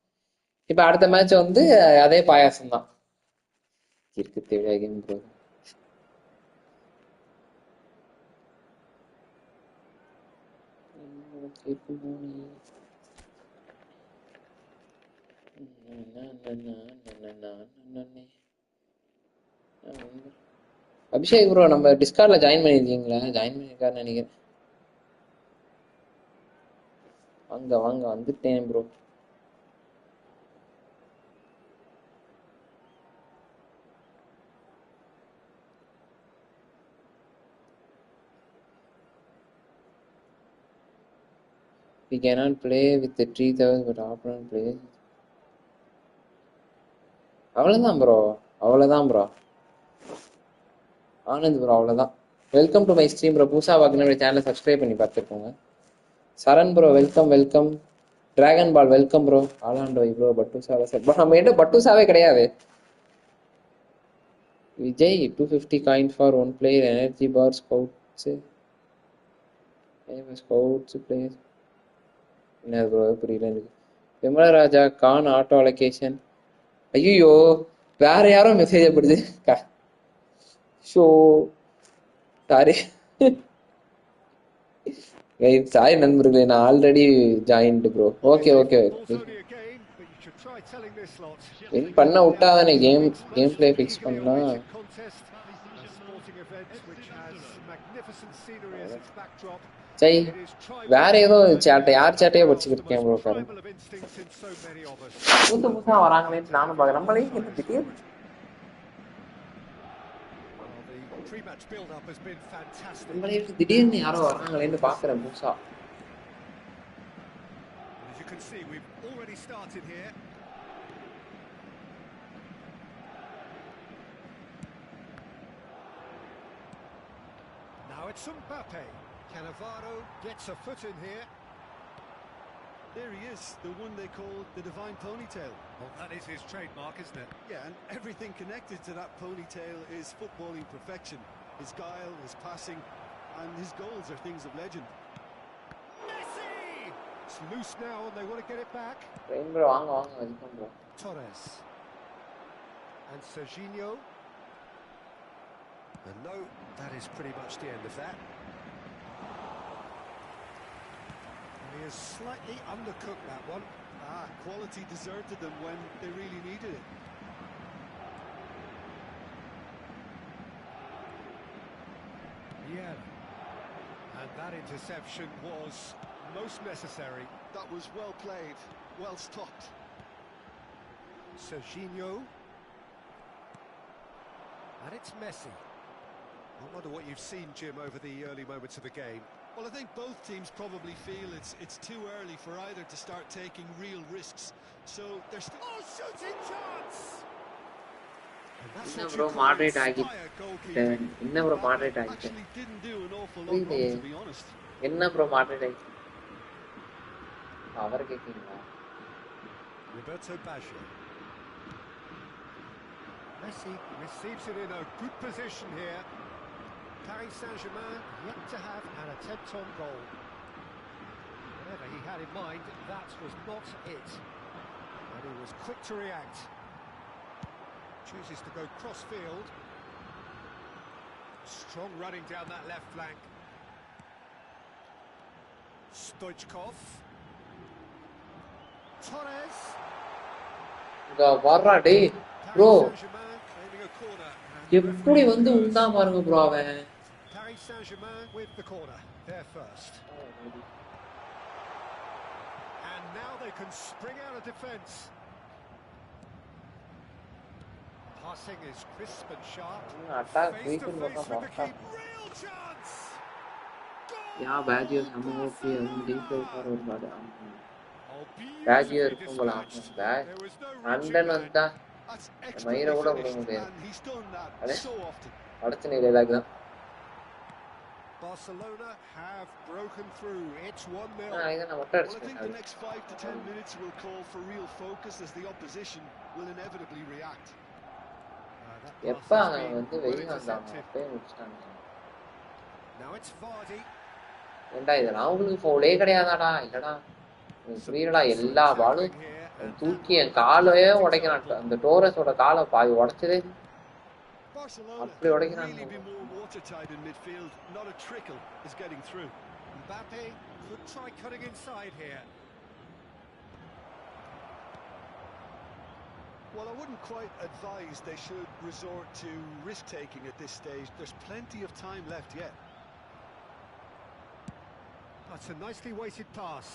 S4: இப்ப அடுத்த மேட்ச் அதே பாயாசம் தான் இருக்கு. தேவையாக ப்ரோ. அபிஷேக் ப்ரோ நம்ம டிஸ்கார்ட்ல ஜாயின் பண்ணிருக்கீங்களா? ஜாயின் பண்ணிருக்காருன்னு நினைக்கிறேன். வாங்க வந்துட்டேன் bro. We cannot play with the 3000 but opponent play. அவ்வளவுதான் ப்ரோ. ஆனந்த் ப்ரோ அவ்வளவுதான். Welcome to my stream bro. புதுசா பார்க்கணும் சேனலை சப்ஸ்கிரைப் பண்ணி பார்த்துருக்கோங்க. Saran bro welcome welcome. Dragon ball welcome bro. ஆலாண்டோ ப்ரோ பட்டுசாவை சார் ப்ரோ. நம்ம என்கிட்ட பட்டுசாவே கிடையாது. Vijay 250 coin for one player. Energy bar scouts player என்ன ப்ரோ புரியல எனக்கு. Vimalraja can auto allocation. ஐயோ வேற யாரோ மெசேஜ் படுது. ஷோ சாரி சாரி நண்பர்களே, நான் already joined bro. Okay okay win பண்ண விட்டாதானே கேம் பிளே ஃபிக்ஸ் பண்ணா. சரி வேற ஏதோ சேட்டை யார் சேட்டையோ படிச்சுக்கிட்டு இருக்கேன் ப்ரோ. பாரு புதுசு புதுசா வராங்களேன்னு நானும் பாக்குறேன். நம்மளே என்ன திடீர் திடீர்னு யாரோ வராங்களேன்னு பாக்குறேன் புதுசா.
S1: Now it's Mbappe. Cannavaro gets a foot in here.
S2: There he is, the one they call the divine ponytail.
S1: Well, that is his trademark, isn't it?
S2: Yeah, and everything connected to that ponytail is footballing perfection. His guile, his passing, and his goals are things of legend.
S1: Messi! It's loose now and they want to get it back. Torres. And Serginho. And no, that is pretty much the end of that. He has slightly undercooked that one.
S2: Quality deserted them when they really needed it.
S1: Yeah. And that interception was most necessary.
S2: That was well played, well stopped.
S1: Serginho. And it's Messi. I wonder what you've seen, Jim, over the early moments of the game.
S2: Well, I think both teams probably feel it's too early for either to start taking real risks. So they're still...
S1: Oh, shooting chance!
S4: Inna bro moderate agitten. Inna bro moderate agitten.
S2: Actually didn't do an awful lot wrong, to be honest.
S4: Inna bro moderate agitten. Power kicking.
S1: Roberto Baggio. Messi receives it in a good position here. Paris Saint-Germain yet to have an attempt on goal. Whatever he had in mind, that was not it. And he was quick to react. Chooses to go cross-field. Strong running down that left flank. Stoichkov. Torres.
S4: Varra day, bro.
S1: Claiming a corner.
S4: எப்படி வந்து உண்டா பாருங்க bro அவன்.
S1: Paris Saint-Germain with the corner. They're first. And now they can spring out of defence. Passing is crisp and sharp.
S4: Attack
S1: Face to
S4: weekend
S1: face with the keeper. Real chance.
S4: Yeah, Baggio நம்ம okay அது டீப்ல போற ஒரு பாடு. Baggio இருக்கும் போல ஆமா. அண்டன் வந்தா மயிர கூட போட முடியாது. அடுத்த நிலை தான்.
S1: Barcelona have broken through. It's 1-0.
S2: Well, I think the next 5 to 10 minutes will call for real focus as the opposition will inevitably react.
S4: எப்ப வந்து வெளிய வந்தாங்க அப்பவே முடிச்சாங்க.
S1: Now it's Vardy.
S4: ஏண்டா இதெல்லாம் உங்களுக்கு ஃபவுலே கிடையாதாடா? இல்லடா. புரியலடா எல்லா பாலும் தூக்கி என் காலையே உடைக்கிறான். அந்த டோரஸோட காலை பாதி உடைச்சதே அப்படி உடைக்கிறான்.
S1: Mbappe could try cutting inside here.
S2: Well, I wouldn't quite advise they should resort to risk-taking at this stage. There's plenty of time left yet.
S1: That's a nicely weighted pass.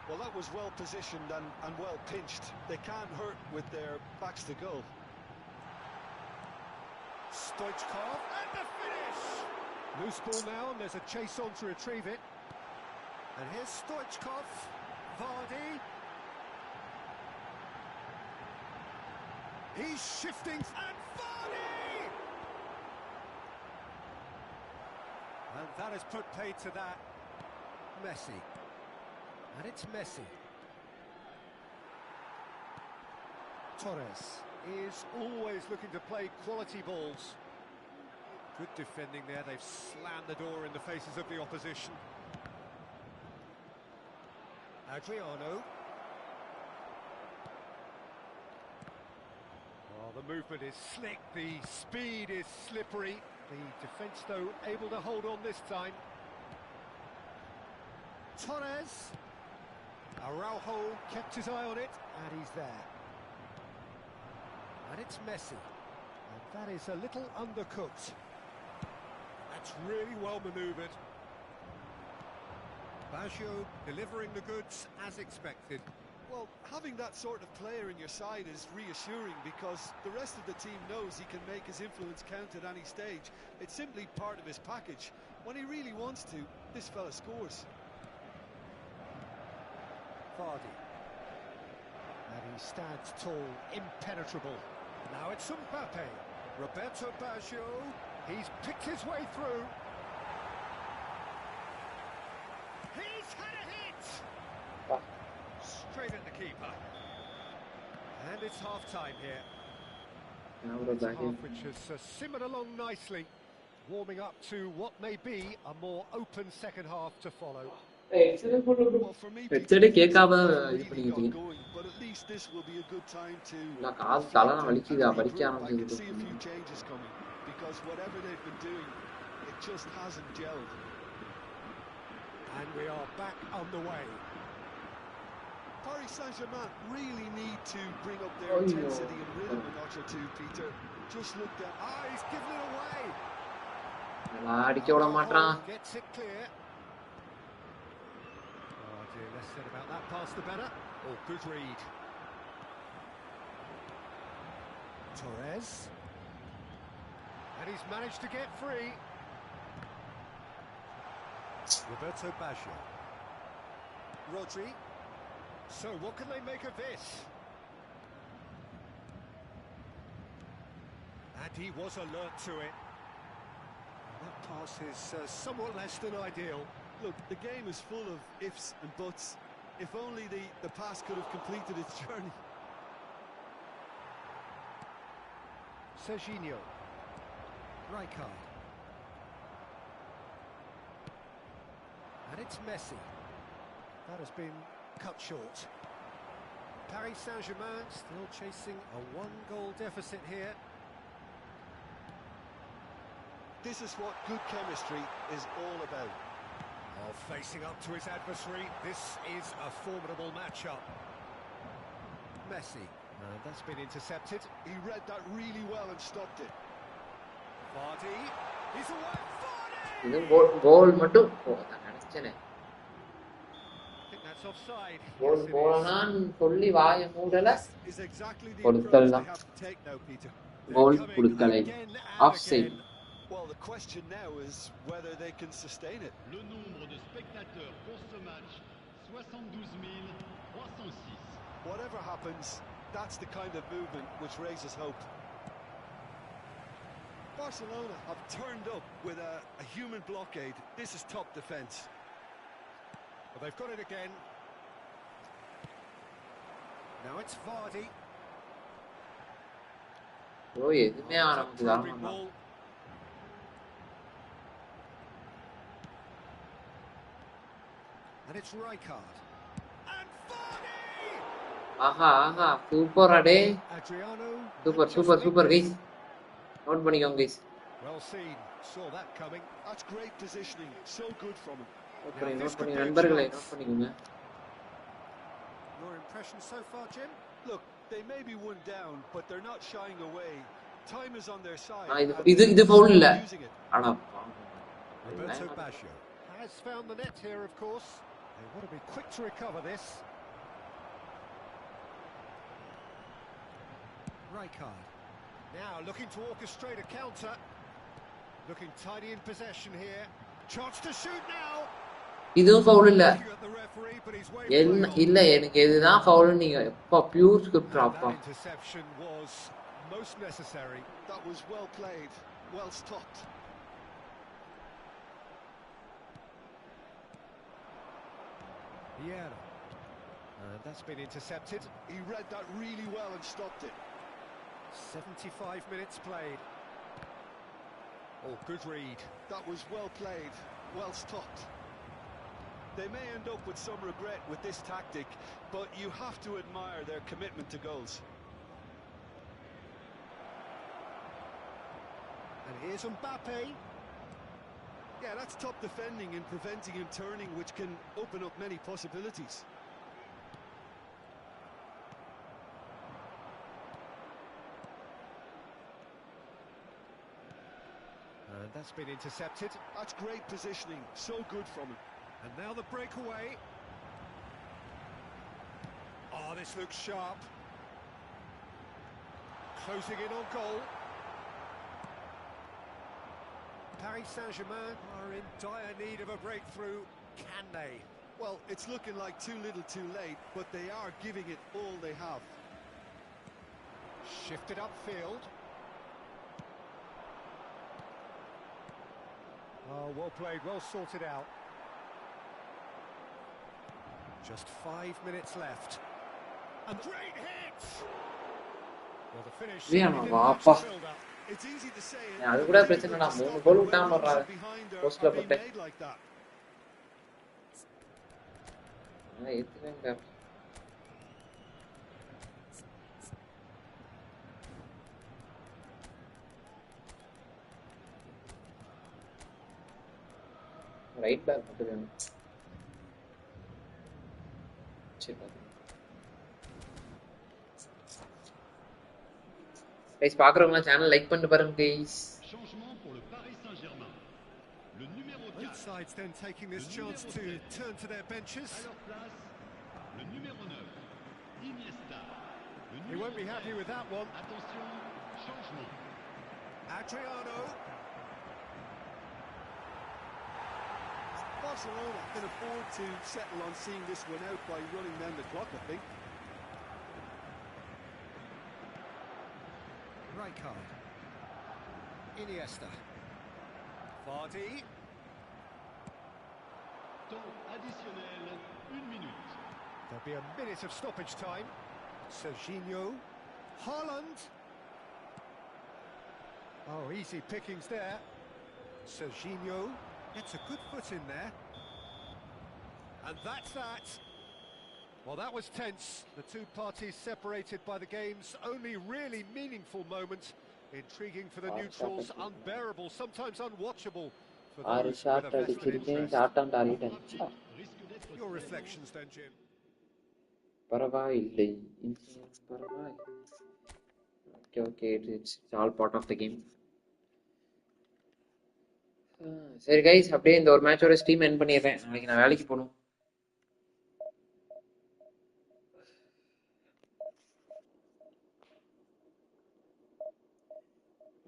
S2: Well, that was well positioned and well pinched. They can't hurt with their backs to goal.
S1: Stoichkov and the finish! Loose ball now and there's a chase on to retrieve it. And here's Stoichkov. Vardy. He's shifting and Vardy! And that has put paid to that. Messi. And it's Messi. Torres is always looking to play quality balls. Good defending there. They've slammed the door in the faces of the opposition. Adriano. Oh, the movement is slick. The speed is slippery. The defence, though, able to hold on this time. Torres. Araujo kept his eye on it, and he's there. And it's Messi. And that is a little undercooked. That's really well manoeuvred. Baggio delivering the goods as expected.
S2: Well, having that sort of player in your side is reassuring because the rest of the team knows he can make his influence count at any stage. It's simply part of his package. When he really wants to, this fella scores.
S1: Vardy. And he stands tall, impenetrable. Now it's Mbappe. Roberto Baggio. He's picked his way through. He's had a hit! Straight at the keeper. And it's half-time here. It's a half which has simmered along nicely, warming up to what may be a more open second half to follow.
S2: Well, for me,
S4: It's a cake of
S2: really got going, but at least this will be a good time to regroup. I can see a few changes coming because whatever they've been doing, it just hasn't gelled.
S1: And we are back underway.
S2: Paris Saint-Germain really need to bring up their intensity and rhythm a notch or two, Peter. Just look at...
S1: Ah, he's given it away. Gets it clear. Oh dear, less said about that pass the better. Oh, good read. Torres. And he's managed to get free. Roberto Baggio. Rodri. So what can they make of this? And he was alert to it. That pass is somewhat less than ideal.
S2: Look, the game is full of ifs and buts. If only the pass could have completed its journey.
S1: Serginho. Rijkaard. And it's Messi. That has been cut short. Paris Saint-Germain still chasing a one-goal deficit here.
S2: This is what good chemistry is all about.
S1: Oh, facing up to his adversary, this is a formidable matchup. Messi, and that's been intercepted.
S2: He read that really well and stopped it.
S1: Vardy, he's away. Vardy!
S4: இது கோல் மட்டும் நான் நினைச்சேனே
S1: offside.
S4: கோல் போலனான்னு சொல்லி வாயை மூடல
S2: Is exactly the
S4: கொடுத்தல்
S2: approach
S4: தான்
S2: they have to take now, Peter.
S4: Goal கொடுக்கலை offside
S2: Well, the question now is whether they can sustain it.
S3: Le nombre de spectateurs pour ce match, 72 306.
S2: Whatever happens, that's the kind of movement which raises hope. Barcelona have turned up with a human blockade. This is top defence.
S1: Well, they've got it again. Now it's Vardy.
S4: ஓ எதுவுமே நமக்கு தர மாட்டான்
S1: And it's Rijkaard. And Vardy!
S4: ஆஹா ஆஹா super அடே
S1: Adriano.
S4: Super guys note பண்ணிக்கோங்க guys
S1: Well seen. Saw that coming.
S2: That's great positioning. So good from him.
S4: Note பண்ணி நண்பர்களே நோட் பண்ணிக்கோங்க
S1: Your impression so far, Jim?
S2: Look, they may be one down, but they're not shying away. Time is on their side.
S4: இது foul இல்ல அட
S1: Roberto Baggio has found the net here, of course. They want to be quick to recover this. Rijkaard now looking to orchestrate a counter. Looking tidy in possession here. Chance to shoot now.
S4: இதுவும் foul இல்ல இல்ல எனக்கு இதுதான் foul நீங்க எப்ப pure script அப்பா
S1: interception was most necessary.
S2: That was well played, well stopped.
S1: Yeah. And that's been intercepted.
S2: He read that really well and stopped it.
S1: 75 minutes played. Oh, good read.
S2: That was well played, well stopped. They may end up with some regret with this tactic, but you have to admire their commitment to goals.
S1: And here's Mbappe.
S2: Yeah, that's top defending and preventing him turning, which can open up many possibilities.
S1: And that's been intercepted.
S2: That's great positioning, so good from him.
S1: And now the breakaway. Oh, this looks sharp. Closing in on goal. Paris Saint-Germain are in dire need of a breakthrough. Can they?
S2: Well, it's looking like too little too late, but they are giving it all they have.
S1: Shifted upfield. Oh, well played, well sorted out. Just 5 minutes left. A great hit! Well, the finish
S4: Liam,
S1: didn't
S4: wow,
S1: match the build-up.
S2: It's easy to say it.
S4: Yeah, அது கூட பிரச்சனை இல்ல. 3 கோல் விட்டான் பண்றா. போஸ்ட்ல போட்டு. ஏத்துவேங்க. Right back மட்டும் வேணும். சரி. गाइस பாக்குறவங்க சேனல் லைக் பண்ணிட்டு பாருங்க guys.
S3: Changement pour le Paris Saint-Germain. Le numéro 4.
S1: Both sides then taking this chance to turn to their benches.
S3: À leur place, le numéro 9. Iniesta.
S1: He won't be happy with that one.
S3: Attention, changement.
S1: Adriano.
S2: Barcelona can afford to settle on seeing this one out by running down the clock, I think.
S1: Rijkaard. Iniesta. Vardy.
S3: Temps additionnel, 1 minute.
S1: There'll be a minute of stoppage time. Serginho. Haaland. Oh, easy pickings there. Serginho gets a good foot in there. And that's that. Well, that was tense. The two parties separated by the game's only really meaningful moment. Intriguing for the neutrals, unbearable, sometimes unwatchable for those with a vested interest. Your reflections then, Jim?
S4: பரவாயில்லை. Okay, it's all part of the game. சரி guys, அப்படியே இந்த ஒரு மேட்சோட stream end பண்ணிடுறேன். நாளைக்கு நான் வேலைக்கு போகணும்.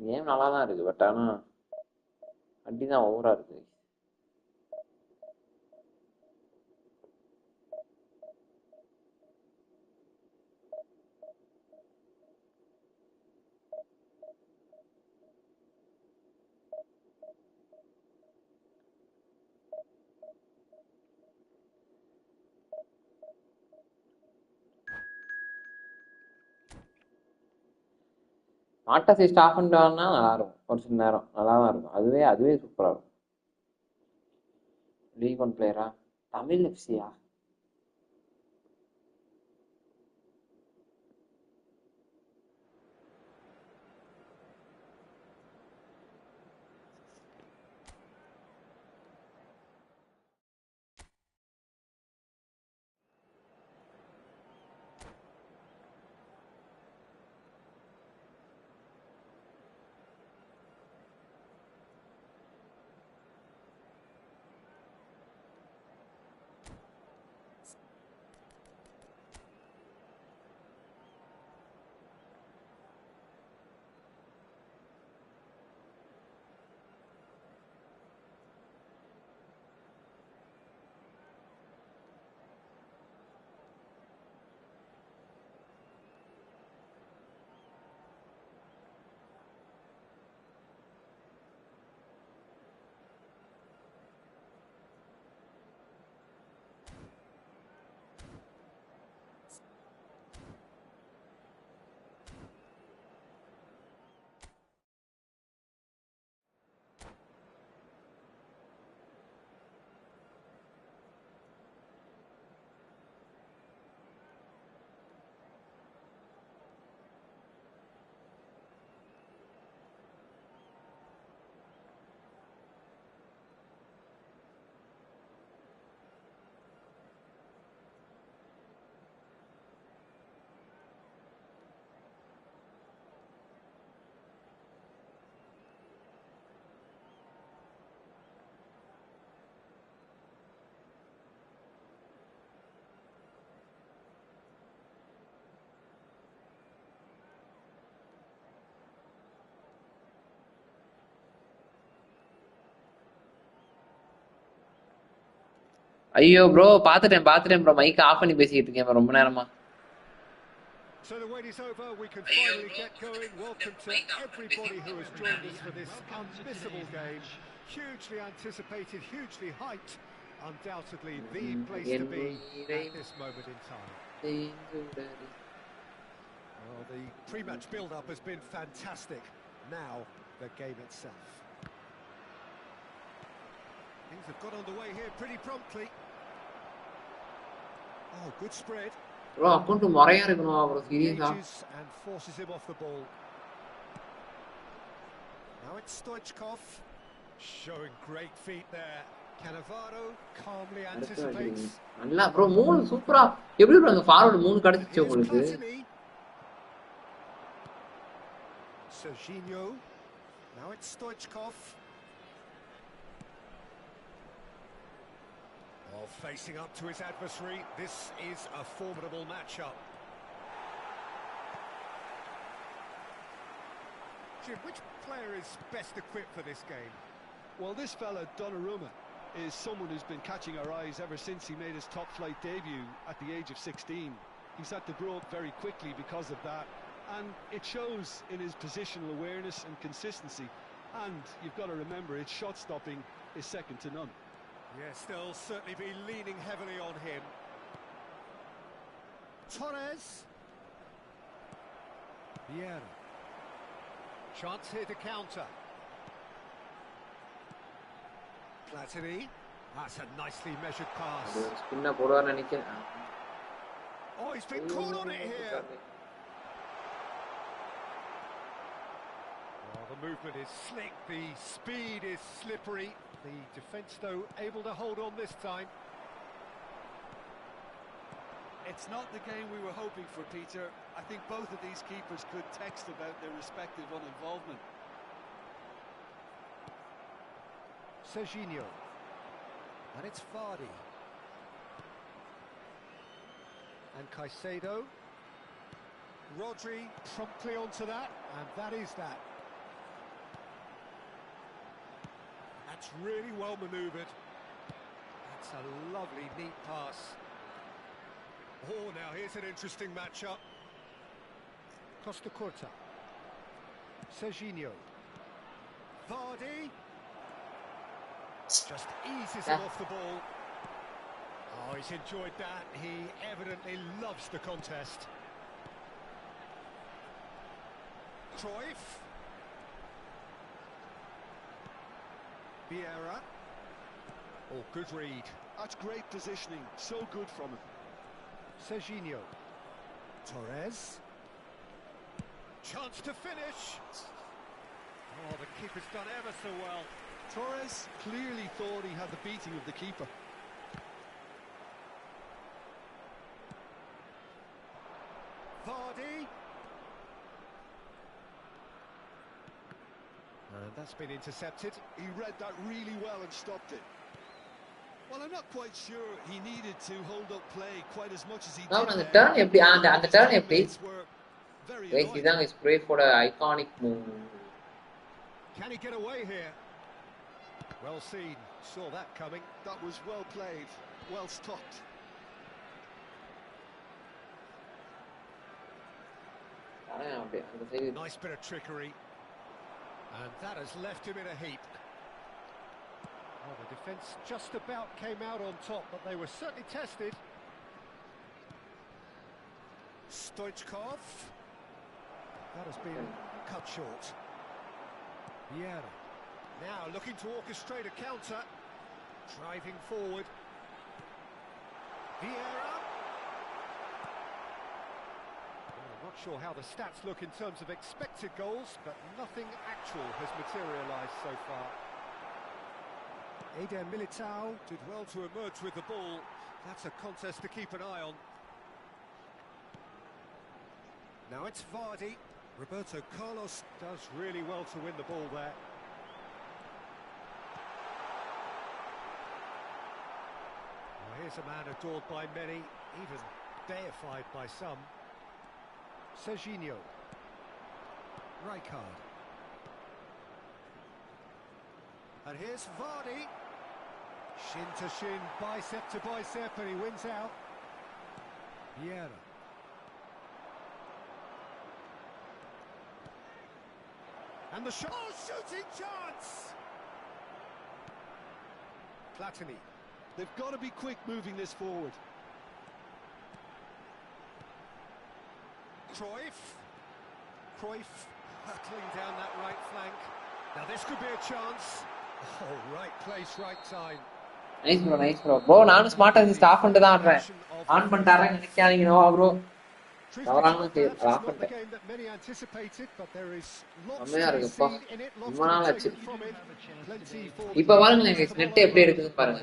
S4: கேம் நல்லா தான் இருக்கு, பட் ஆனா அடி தான் ஓவரா இருக்கு. மாட்டாசி ஸ்டாஃப் பண்ணிட்டாங்கன்னா நல்லா இருக்கும். ஒரு சில நேரம் நல்லா தான் இருக்கும். அதுவே சூப்பராக இருக்கும். லீக் ஒன் பிளேயரா? தமிழ் எஃப்சியா? ஐயோ ப்ரோ பாத்துட்டேன் ப்ரோ மைக் ஆஃப் பண்ணி பேசிட்டு இருக்கேன் ரொம்ப நேரமா.
S1: So the wait is over, we can finally get going. Welcome to everybody who has joined us for this unmissable game. Hugely anticipated, hugely hyped. Undoubtedly the place to be at this moment in time. Well, the pre-match build-up has been fantastic. Now, the game itself. Things have got underway here pretty promptly. Oh, good spread.
S4: Bro account முறையா இருக்கணும் bro சீரியஸா.
S1: And forces him off the ball. Now it's Stoichkov showing great feet there. Cannavaro calmly anticipates.
S4: நல்லா bro மூணு சூப்பரா எப்படி bro அந்த forward மூணு கடந்துச்சு உங்களுக்கு.
S1: Serginho. Now it's Stoichkov. Oh, facing up to his adversary. This is a formidable matchup. Jim, which player is best equipped for this game?
S2: Well, this fella, Donnarumma, is someone who's been catching our eyes ever since he made his top-flight debut at the age of 16. He's had to grow up very quickly because of that, and it shows in his positional awareness and consistency. And you've got to remember, his shot-stopping is second to none.
S1: Yes, they'll certainly be leaning heavily on him. Torres. Vieira. Chance here to counter. Platini. That's a nicely measured pass.
S4: ஸ்பின்ன போடுவார்னு நினைக்கிறேன்.
S1: Oh, he's been caught on it here. Oh, the movement is slick, the speed is slippery. The defence, though, able to hold on this time.
S2: It's not the game we were hoping for, Peter. I think both of these keepers could text about their respective uninvolvement.
S1: Serginho. And it's Vardy. And Caicedo. Rodri promptly onto that, and that is that. That's really well manoeuvred. That's a lovely, neat pass. Oh, now here's an interesting matchup. Costa Curta. Serginho. Vardy. Just eases him off the ball. Oh, he's enjoyed that. He evidently loves the contest. Cruyff. Vieira. Oh, good read.
S2: That's great positioning. So good from him.
S1: Serginho. Torres. Chance to finish. Oh, the keeper's done ever so well.
S2: Torres clearly thought he had the beating of the keeper.
S1: Vardy. And that's been intercepted.
S2: He read that really well and stopped it. Well, I'm not quite sure he needed to hold up play quite as much as he did.
S4: அந்த turn எப்படி அந்த turn எப்படி
S2: Very
S4: guys இதான் guys pray for a iconic move.
S1: Can he get away here? Well seen. Saw that coming.
S2: That was well played. Well stopped.
S1: Nice bit of trickery. And that has left him in a heap. Well, the defence just about came out on top, but they were certainly tested. Stoichkov. That has been cut short. Vieira. Now looking to orchestrate a counter. Driving forward. Vieira. Not sure how the stats look in terms of expected goals, but nothing actual has materialised so far. Eder Militao did well to emerge with the ball. That's a contest to keep an eye on. Now it's Vardy. Roberto Carlos does really well to win the ball there. Well, here's a man adored by many, even deified by some. Serginho. Rijkaard. And here's Vardy. Shin to shin, bicep to bicep, and he wins out. Vieira. And the shot. Oh, shooting chance! Platini.
S2: They've got to be quick moving this forward.
S1: Cruyff hurtling down that right flank. Now this could be a chance. Oh, right place, right time.
S4: Nice bro nice bro bro நானும் smart assist of பண்ணிட்டு தான் ஆடுறேன். On பண்ணிட்டாரேன்னு நினைக்காதீங்க Noah bro. தவறான செயல். Of பண்ணிட்டேன். செம்மையா இருக்குப்பா. ரொம்ப நாள் ஆச்சு. இப்ப பாருங்க நெட் எப்படி இருக்குன்னு பாருங்க.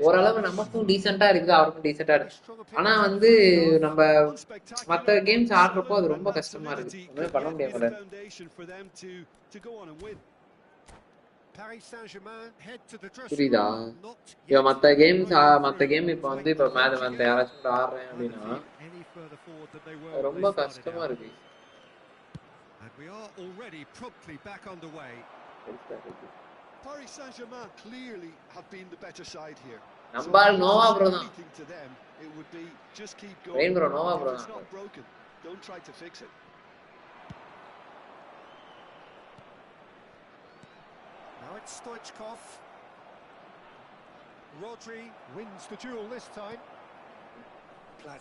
S4: ஓரளவு நமக்கும் டீசெண்டா இருக்குது, அவருக்கும் டீசெண்டா இருக்கு. ஆனா வந்து நம்ம மத்த கேம்ஸ் ஆடுறப்போ அது ரொம்ப கஷ்டமா இருக்கு. ஒண்ணுமே பண்ண முடியாது. புரியுதா? இப்ப மத்த கேம் இப்ப வந்து இப்ப மேட்ச் வந்து யாராச்சும் ஆடுறேன் அப்படின்னா ரொம்ப கஷ்டமா இருக்கு.
S1: We are already promptly back underway.
S2: Paris Saint-Germain clearly have been the better side here.
S4: நம்பால் நோவா ப்ரோ தான்.
S2: To them, it would be just keep going.
S4: Bro நோவா bro.
S2: It's not broken. Don't try to fix it.
S1: Now it's Stoichkov. Rodri wins the duel this time.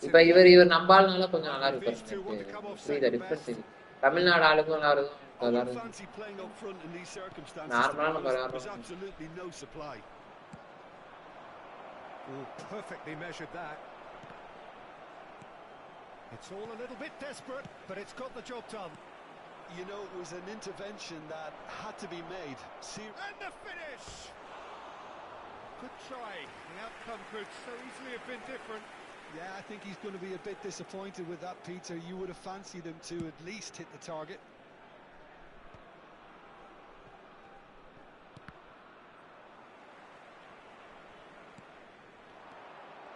S4: இப்ப இவர் நம்பால்னால கொஞ்சம் நல்லா இருக்கு. புரியுதா டிஃபரன்ஸ்? தமிழ்நாடு ஆளுக்கும் எல்லாரும் நார்மலா நம்ம விளையாடுறோம்.
S1: Perfectly measured that. It's all a little bit desperate, but it's got the job done.
S2: You know, it was an intervention that had to be made.
S1: And the finish! Good try. The outcome could so easily have been different.
S2: Yeah, I think he's going to be a bit disappointed with that, Peter. You would have fancied him to at least hit the target.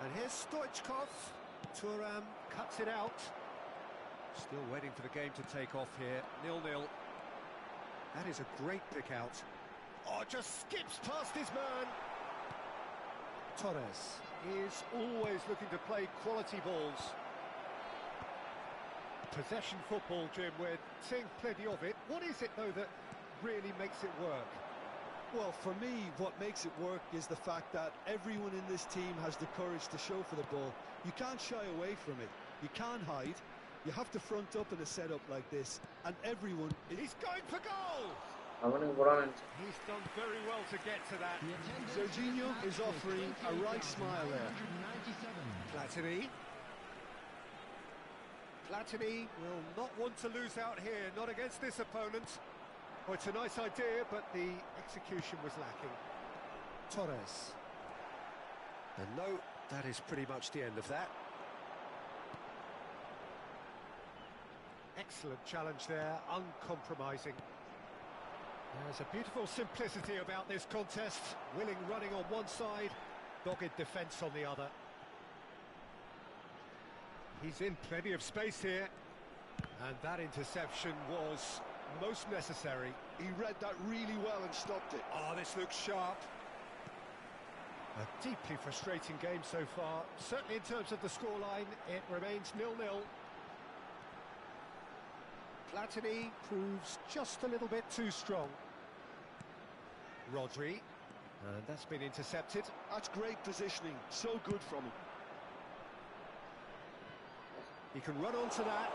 S1: And here's Stoichkov. Thuram cuts it out. Still waiting for the game to take off here. 0-0. That is a great pick out. Oh, just skips past his man. Torres is always looking to play quality balls. Possession football, Jim, we're seeing plenty of it. What is it, though, that really makes it work?
S2: Well, for me, what makes it work is the fact that everyone in this team has the courage to show for the ball. You can't shy away from it. You can't hide. You have to front up in a setup like this, and everyone...
S1: He's going for goal!
S2: He's done very well to get to that. Serginho is offering a right smile there.
S1: Platini will not want to lose out here, not against this opponent. Oh, it's a nice idea, but the execution was lacking. Torres. And no, that is pretty much the end of that. Excellent challenge there, uncompromising. There's a beautiful simplicity about this contest. Willing running on one side, dogged defence on the other. He's in plenty of space here. And that interception was most necessary.
S2: He read that really well and stopped it.
S1: Oh, this looks sharp. A deeply frustrating game so far. Certainly in terms of the scoreline, it remains 0-0. Platini proves just a little bit too strong. Rodri, and that's been intercepted.
S2: That's great positioning, so good from him.
S1: He can run onto that.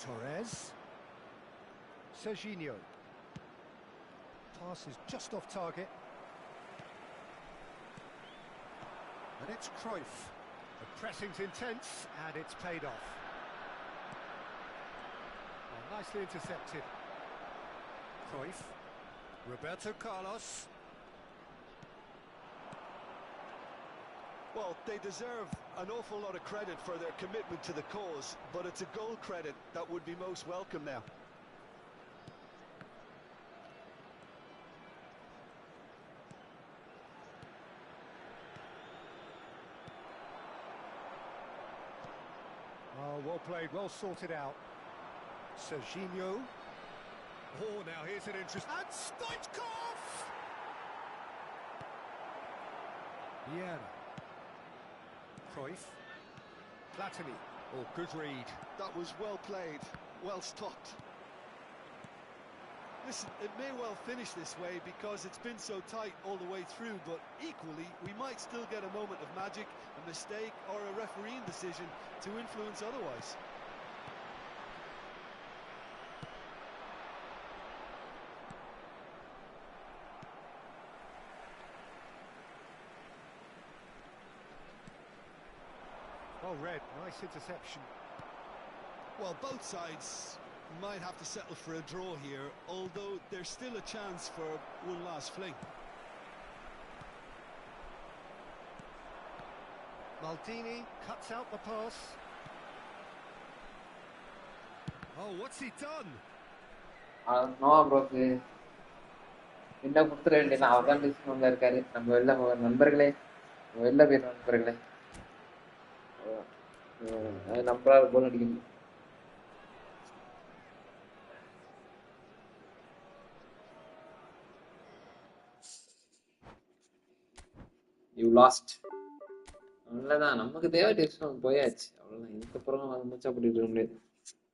S1: Torres. Serginho. Pass is just off target. And it's Cruyff. The pressing's intense, and it's paid off. Oh, nicely intercepted. Cruyff. Roberto Carlos.
S2: Well, they deserve an awful lot of credit for their commitment to the cause, but it's a goal credit that would be most welcome now.
S1: Oh, well played, well sorted out. Serginho. Oh, now here's an interest. And Stoichkov! Yeah. Cruyff. Platini. Oh, good read.
S2: That was well played, well stopped. Listen, it may well finish this way because it's been so tight all the way through, but equally, we might still get a moment of magic, a mistake, or a refereeing decision to influence otherwise.
S1: Well read, nice interception.
S2: Well, both sides might have to settle for a draw here, although there's still a chance for one last fling.
S1: Maldini cuts out the pass. Oh, what's he done?
S4: Noah ப்ரோக்கு என்ன கொடுத்துட வேண்டியதான். அவர் தான் டிஸ்கவுண்ட்ல இருக்காரு. நம்ம வெளில நண்பர்களே, வெளில போயிடும் நண்பர்களே. அது நம்பராக கோல் அடிக்கணும். You last. அவ்வளோதான், நமக்கு தேவை டிஸ்கவுண்ட் போயாச்சு. அவ்வளோதான், இதுக்கப்புறம் மூச்சா போட்டுட்டு இருக்க முடியாது.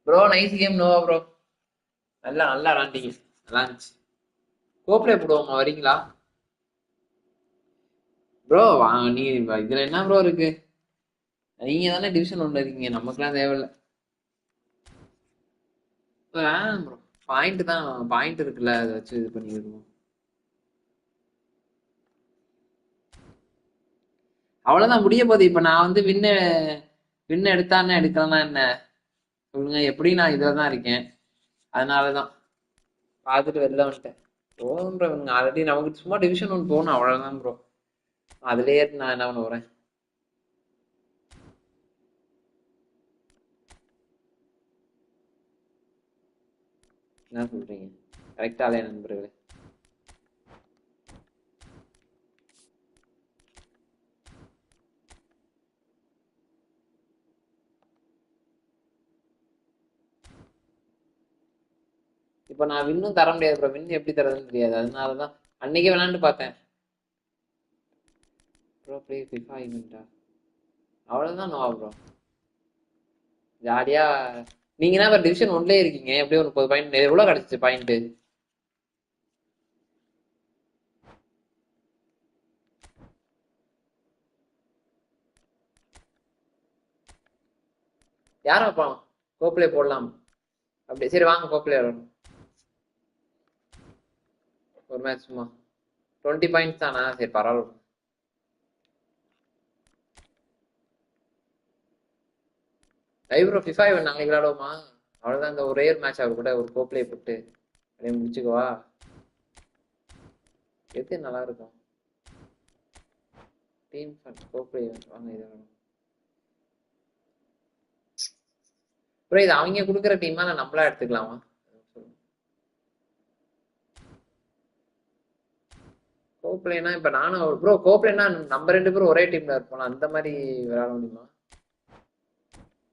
S4: ப்ரோ நைஸ் கேம் நோவா ப்ரோ. நல்லா நல்லா விளாண்டிங்க, நல்லா இருந்துச்சு. கோப்ளே போடுவோமா, வரீங்களா ப்ரோ? நீ இதுல என்ன ப்ரோ இருக்கு? நீங்க தானே டிவிஷன் 1 இருக்கீங்க, நமக்குலாம் தேவையில்லை. ப்ரோ பாயிண்ட் தான், பாயிண்ட் இருக்குல்ல, அதை வச்சு இது பண்ணிடுவோம். அவ்வளவுதான், முடிய போகுது. இப்ப நான் வந்து விண்ண எடுத்தானே எடுக்கலன்னா என்ன சொல்லுங்க? எப்படி நான் இதுலதான் இருக்கேன், அதனாலதான் பார்த்துட்டு வெளில வந்துட்டேன். போதும் ப்ரோ, ஆல்ரெடி நமக்கு சும்மா டிவிஷன் 1 போகணும், அவ்வளவுதான் ப்ரோ. அதுலயே நான் என்ன பண்ண போறேன்? என்ன சொல்றீங்க? கரெக்டாலே நண்பர்களே. இப்ப நான் வின்னும் தர முடியாது ப்ரோ. வின் எப்படி தரதுன்னு தெரியாது, அதனாலதான் அன்னைக்கு விளையாண்டு பார்த்தேன் ப்ரோ. Play FIFA ஈவென்ட்டா? அவ்வளவுதான் நோவா ப்ரோ. ஜாலியா நீங்க தான் டிவிஷன் 1லயே இருக்கீங்க. எப்படியும் 30 பாயிண்ட். எவ்வளவு கிடைச்சிச்சு பாயிண்ட்? யாரும் அப்பா கோப்ளே போடலாம் அப்படி? சரி வாங்க, கோப்ளே வரும். ஒரு மேட்ச் சும்மா 20 பாயிண்ட்ஸ் தானா? சரி பரவாயில்ல. லைவ்ரோ ஃபிஃபா நாளைக்கு விளையாடுவோமா? அவ்வளவுதான், இந்த ஒரே மேட்ச் அவர் கூட ஒரு கோப்ளே போட்டு அப்படியே முடிச்சுக்குவா. எது நல்லா இருக்கும்? டீம் கோப்ளே வாங்க, இது வேணும் ப்ரோ. இது அவங்க கொடுக்குற டீமா, நான் நம்மளா எடுத்துக்கலாமா? கோப்ளேனா இப்ப நானும் ப்ரோ, கோப்ளேனா நம்ம 2 பேரும் ஒரே டீம்ல இருப்போம், அந்த மாதிரி விளையாட முடியுமா?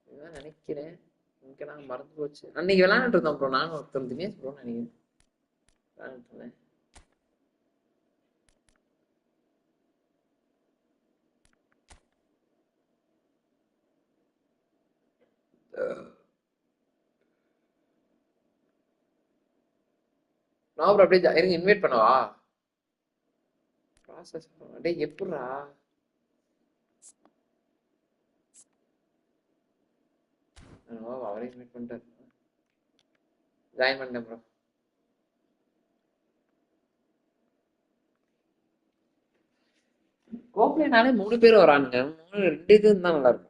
S4: இதுதான் நினைக்கிறேன். இங்க நான் மறந்து போச்சு. அன்னைக்கு விளையாண்டுட்டு இருந்தோம் ப்ரோ, நானும் ஒருத்தர் தினேஷ் ப்ரோ நினைக்கிறேன் விளையாண்டுட்டு இருந்தேன். நான் ப்ரோ அப்படியே இருங்க, இன்வைட் பண்ணவா? ப்ராசஸ் அப்படியே எப்படா? அவரே இன்வைட் பண்ணிட்டாரு, ஜாயின் பண்ணேன் ப்ரோ. கோப்ளேனாலே 3 பேர் வரானுங்க. 2 இது தான் நல்லா இருக்கும்.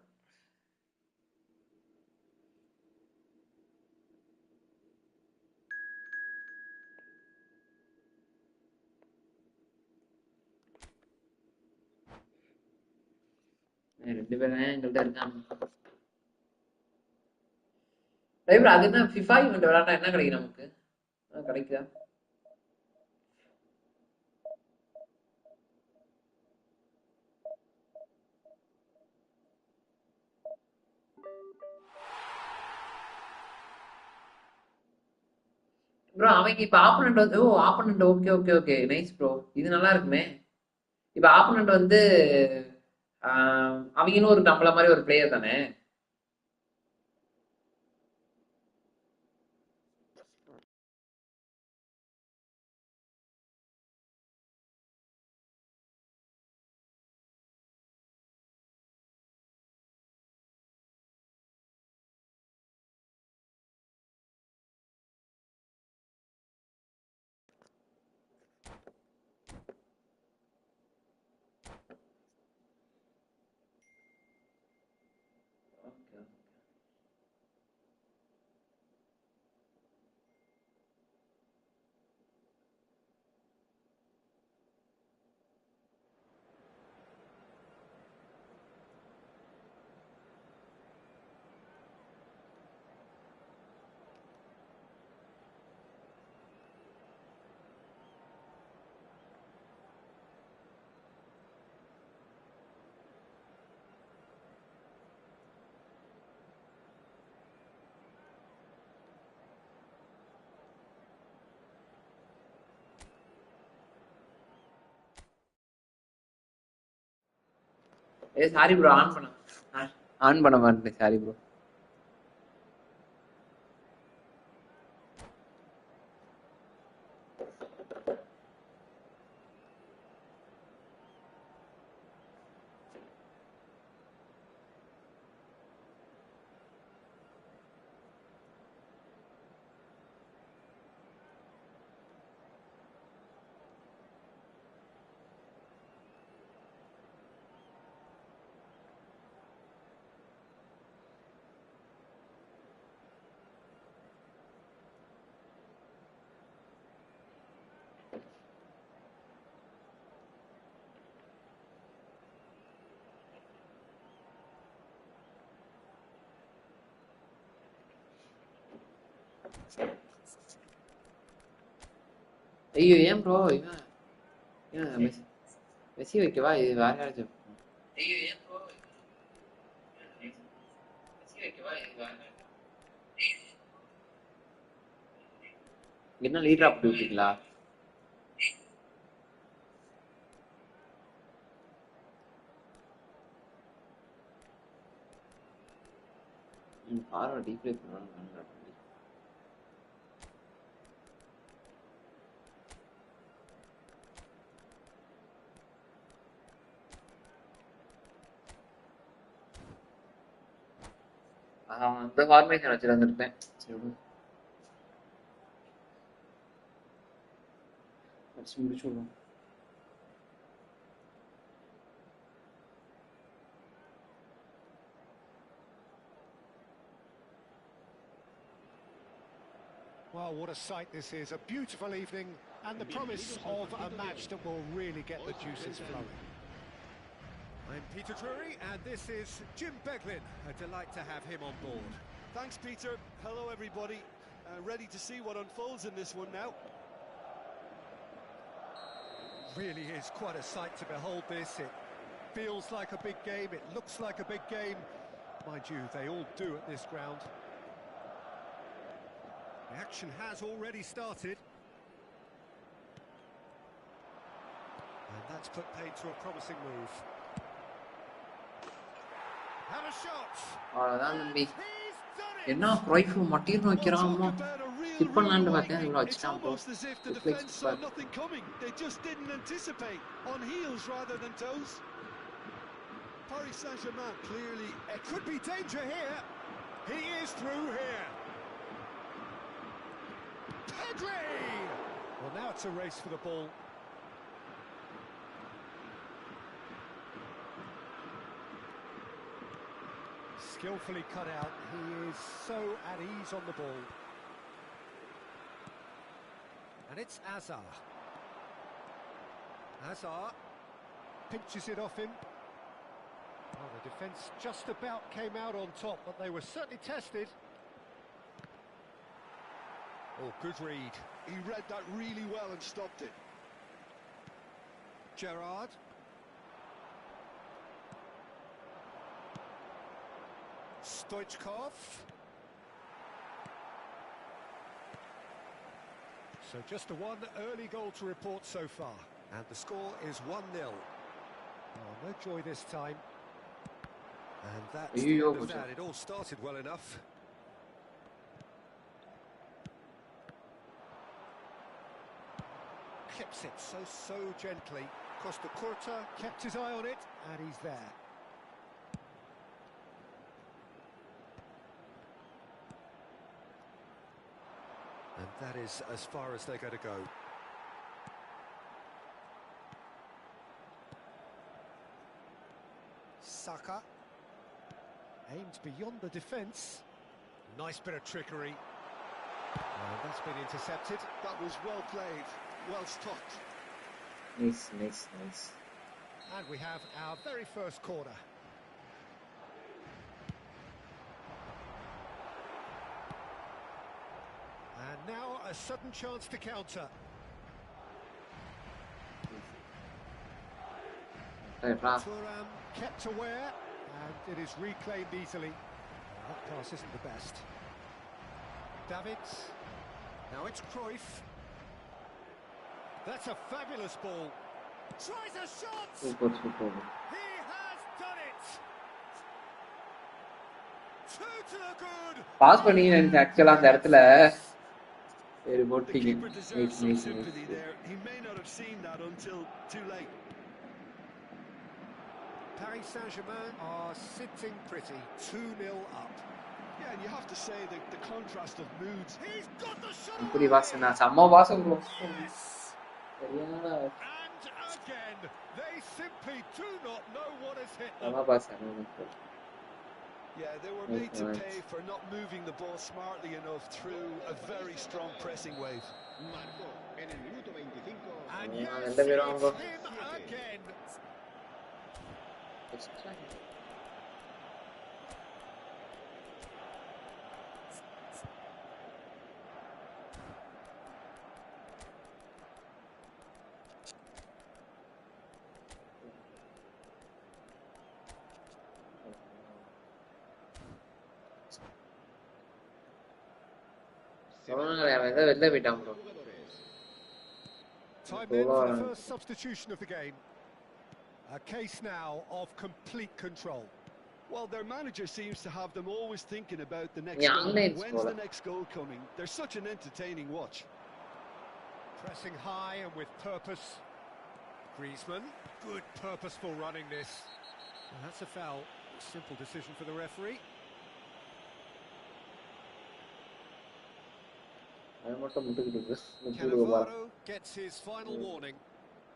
S4: ரெண்டு பேரும் எங்கள்கிட்ட இருக்காங்க. அது என்ன ஃபிஃபா ஈவென்ட் விளையாண்டா என்ன கிடைக்கும் நமக்கு? கிடைக்குதா? ப்ரோ அவங்க இப்ப ஆப்போனன்ட் வந்து ஆப்போனன்ட் ஓகே நைஸ் ப்ரோ. இது நல்லா இருக்குமே. இப்ப ஆப்போனன்ட் வந்து அவங்களும் ஒரு நம்மள மாதிரி ஒரு பிளேயர் தானே. சாரி ப்ரோ, ஆன் பண்ண மாட்டேன். Sorry bro. ஐயோ ஏன் ப்ரோ இவன் மெஸ்ஸி வைக்கவா? இது வேற யாராச்சும். ஐயோ ஏன் ப்ரோ மெஸ்ஸி வைக்கவா? இது வேற என்ன லீடரா போட்டு விட்டீங்களா? ஃபார்வர்ட் டீப்ளே பண்ணுவாங்க. அந்த ஃபார்மேஷன் வச்சுட்டு வந்துருப்பேன். சரி முடிச்சுடுவோம்.
S1: Well, what a sight this is. A beautiful evening and the promise of a match that will really get the juices flowing. I'm Peter Drury and this is Jim Beglin. A delight to have him on board.
S2: Thanks, Peter. Hello, everybody. Ready to see what unfolds in this one now.
S1: Really is quite a sight to behold this. It feels like a big game, it looks like a big game. Mind you, they all do at this ground. The action has already started. And that's put paid to a promising move. And a shot!
S4: அவ்வளவுதான் தம்பி. என்ன ப்ரைஃப் மட்டிர் வைக்கிறாமோ skip பண்ணலான்னு பார்த்தேன். இவ்வளோ வச்சுட்டான் bro.
S2: They just didn't anticipate. On heels rather than toes. Paris Saint-Germain clearly...
S1: It could be danger here. He is through here. Pedri! Well, now it's a race for the ball. Skillfully cut out. He is so at ease on the ball. And it's Azar. Azar pinches it off him. Well, the defence just about came out on top, but they were certainly tested. Oh, good read.
S2: He read that really well and stopped it.
S1: Gerrard. Stoichkov. So just the one early goal to report so far. And the score is 1-0. Oh, no joy this time. And that's the end of that. It all started well enough. Clips it so gently. Costa Curta kept his eye on it, and he's there. And that is as far as they're going to go. Saka. Aimed beyond the defence. Nice bit of trickery. And that's been intercepted.
S2: That was well played, well stopped.
S4: Nice.
S1: And we have our very first corner. And now a sudden chance to counter. Thuram kept aware, and it is reclaimed easily. That pass isn't the best. Davids. Now it's Cruyff. That's a fabulous ball. Tries a shot!
S4: Super.
S1: He has done it! Two to the good!
S4: Pass பண்ணீங்க actually அந்த இடத்துல very good
S2: The
S4: thing.
S2: keeper deserves some
S4: Nice.
S2: sympathy there. He may not have seen that until too late.
S1: Paris Saint-Germain are sitting pretty, 2-0 up.
S2: Yeah, and you have to say that the contrast of moods.
S1: He's got the shot!
S4: இப்படி வாசனா செம்ம வாசம் bro.
S1: Yes!
S4: சரியான
S1: And again, they simply do not know what has hit them.
S4: செம்ம வாசம்.
S2: Yeah, they were made to pay for not moving the ball smartly enough through a very strong pressing wave.
S1: And yes,
S4: and
S1: it's
S4: the
S1: him again.
S4: வெளில போயிட்டான் bro.
S1: Time in for the first substitution of the game. A case now of complete control.
S2: Well, their manager seems to have them always thinking about the next
S4: Yeah,
S2: goal.
S4: let's
S2: When's
S4: go.
S2: the next goal coming? They're such an entertaining watch.
S1: Pressing high and with purpose. Griezmann, good purposeful running this. Well, that's a foul. Simple decision for the referee. Cannavaro gets his final warning.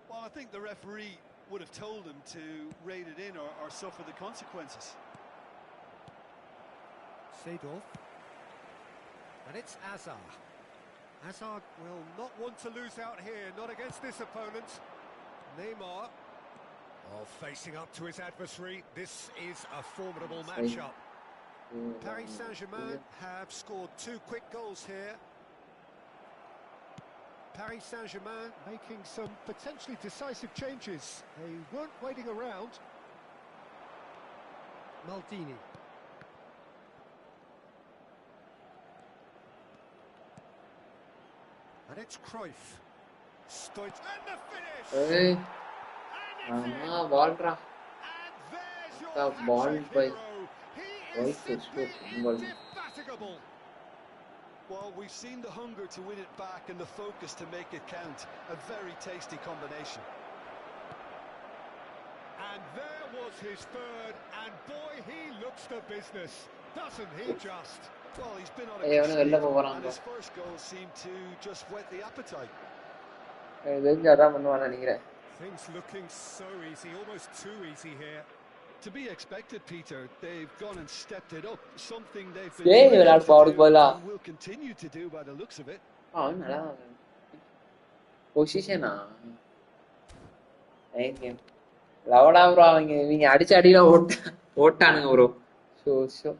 S2: Well, I think the referee would have told him to rein it in or suffer the consequences.
S1: Seedorf. And it's Azar. Azar will not want to lose out here, not against this opponent. Neymar. Oh, facing up to his adversary. This is a formidable matchup. Paris Saint-Germain have scored 2 quick goals here. Paris Saint-Germain making some potentially decisive changes. They weren't waiting around. Maldini. And it's Cruyff. Stoich. And the finish!
S4: Hey.
S1: And it's in.
S4: Ball-ra.
S1: And there's your
S4: The ball
S1: hat-trick
S4: by
S1: hero. He
S4: Cruyff
S1: is
S4: is
S1: simply
S4: good. Ball.
S1: indefatigable.
S2: Well, we've seen the hunger to win it back and the focus to make it count. A very tasty combination.
S1: And there was his third, and boy, he looks the business, doesn't he just?
S2: Well, he's been on a
S4: Hey,
S2: good
S4: அவனுக்கு வெளில
S2: streak,
S4: போறான்
S2: and
S4: bro.
S2: his first goal seemed to just whet the appetite.
S4: தெரிஞ்சு அதான் பண்ணுவான்னு நினைக்கிறேன்.
S1: Things looking so easy, almost too easy here.
S2: To be expected, Peter. They've gone and stepped it up. Something they've been
S4: Hey,
S2: willing
S4: விளையாட
S2: to
S4: போறதுக்கு
S2: do
S4: பதிலா
S2: and will continue to do by the looks of it.
S4: அவன் நல்லா பொசிஷனா லவடா bro அவங்க நீங்க அடிச்ச அடியில ஓட்டானுங்க bro show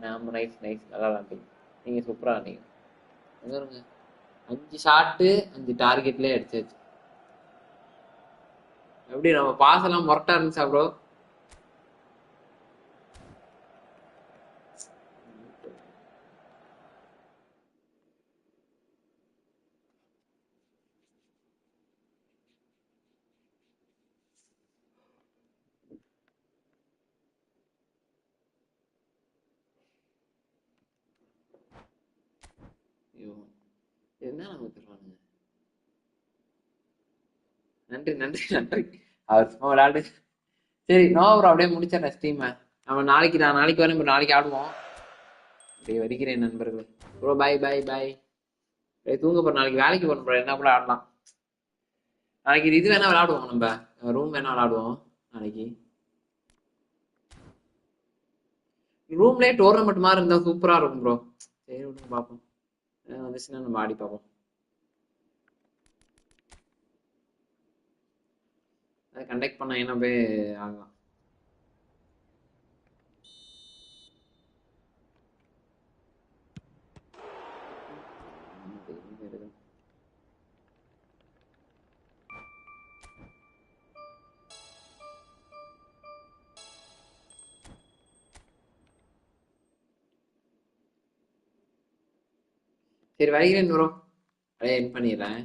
S4: நாம நைஸ் நல்லா விளாண்டீங்க நீங்க சூப்பரா ஆனீங்க எங்க 5 ஷாட்டு 5 டார்கெட்லயே அடிச்சாச்சு எப்படி நம்ம பாஸ் எல்லாம் மொரட்டா இருந்துச்சா ப்ரோ என்ன நமக்கு தருவானுங்க. நன்றி நன்றி நன்றி. அவர் சும்மா விளையாடு. சரி நோ ப்ரோ, அப்படியே முடிச்சிடறேன் ஸ்ட்ரீமை. நான் நாளைக்கு வரேன் ப்ரோ, நாளைக்கு ஆடுவோம். அப்படியே வருகிறேன் நண்பர்களே. ப்ரோ பாய் பாய் பாய். தூங்க போறோம், நாளைக்கு வேலைக்கு போகணும் ப்ரோ. என்ன கூட ஆடலாம் நாளைக்கு. இது வேணா விளையாடுவோம், நம்ம ரூம் வேணா விளையாடுவோம் நாளைக்கு. ரூம்லேயே டோர்னமெண்ட் மாதிரி இருந்தா சூப்பரா இருக்கும் ப்ரோ. சரி விடுங்க பார்ப்போம், வந்துச்சுன்னா நம்ம ஆடி பார்ப்போம். அதை கண்டக்ட் பண்ண என்ன போய் ஆகலாம். சரி வருகிறேன் ப்ரோ, அப்படியே என் பண்ணிடுறேன்.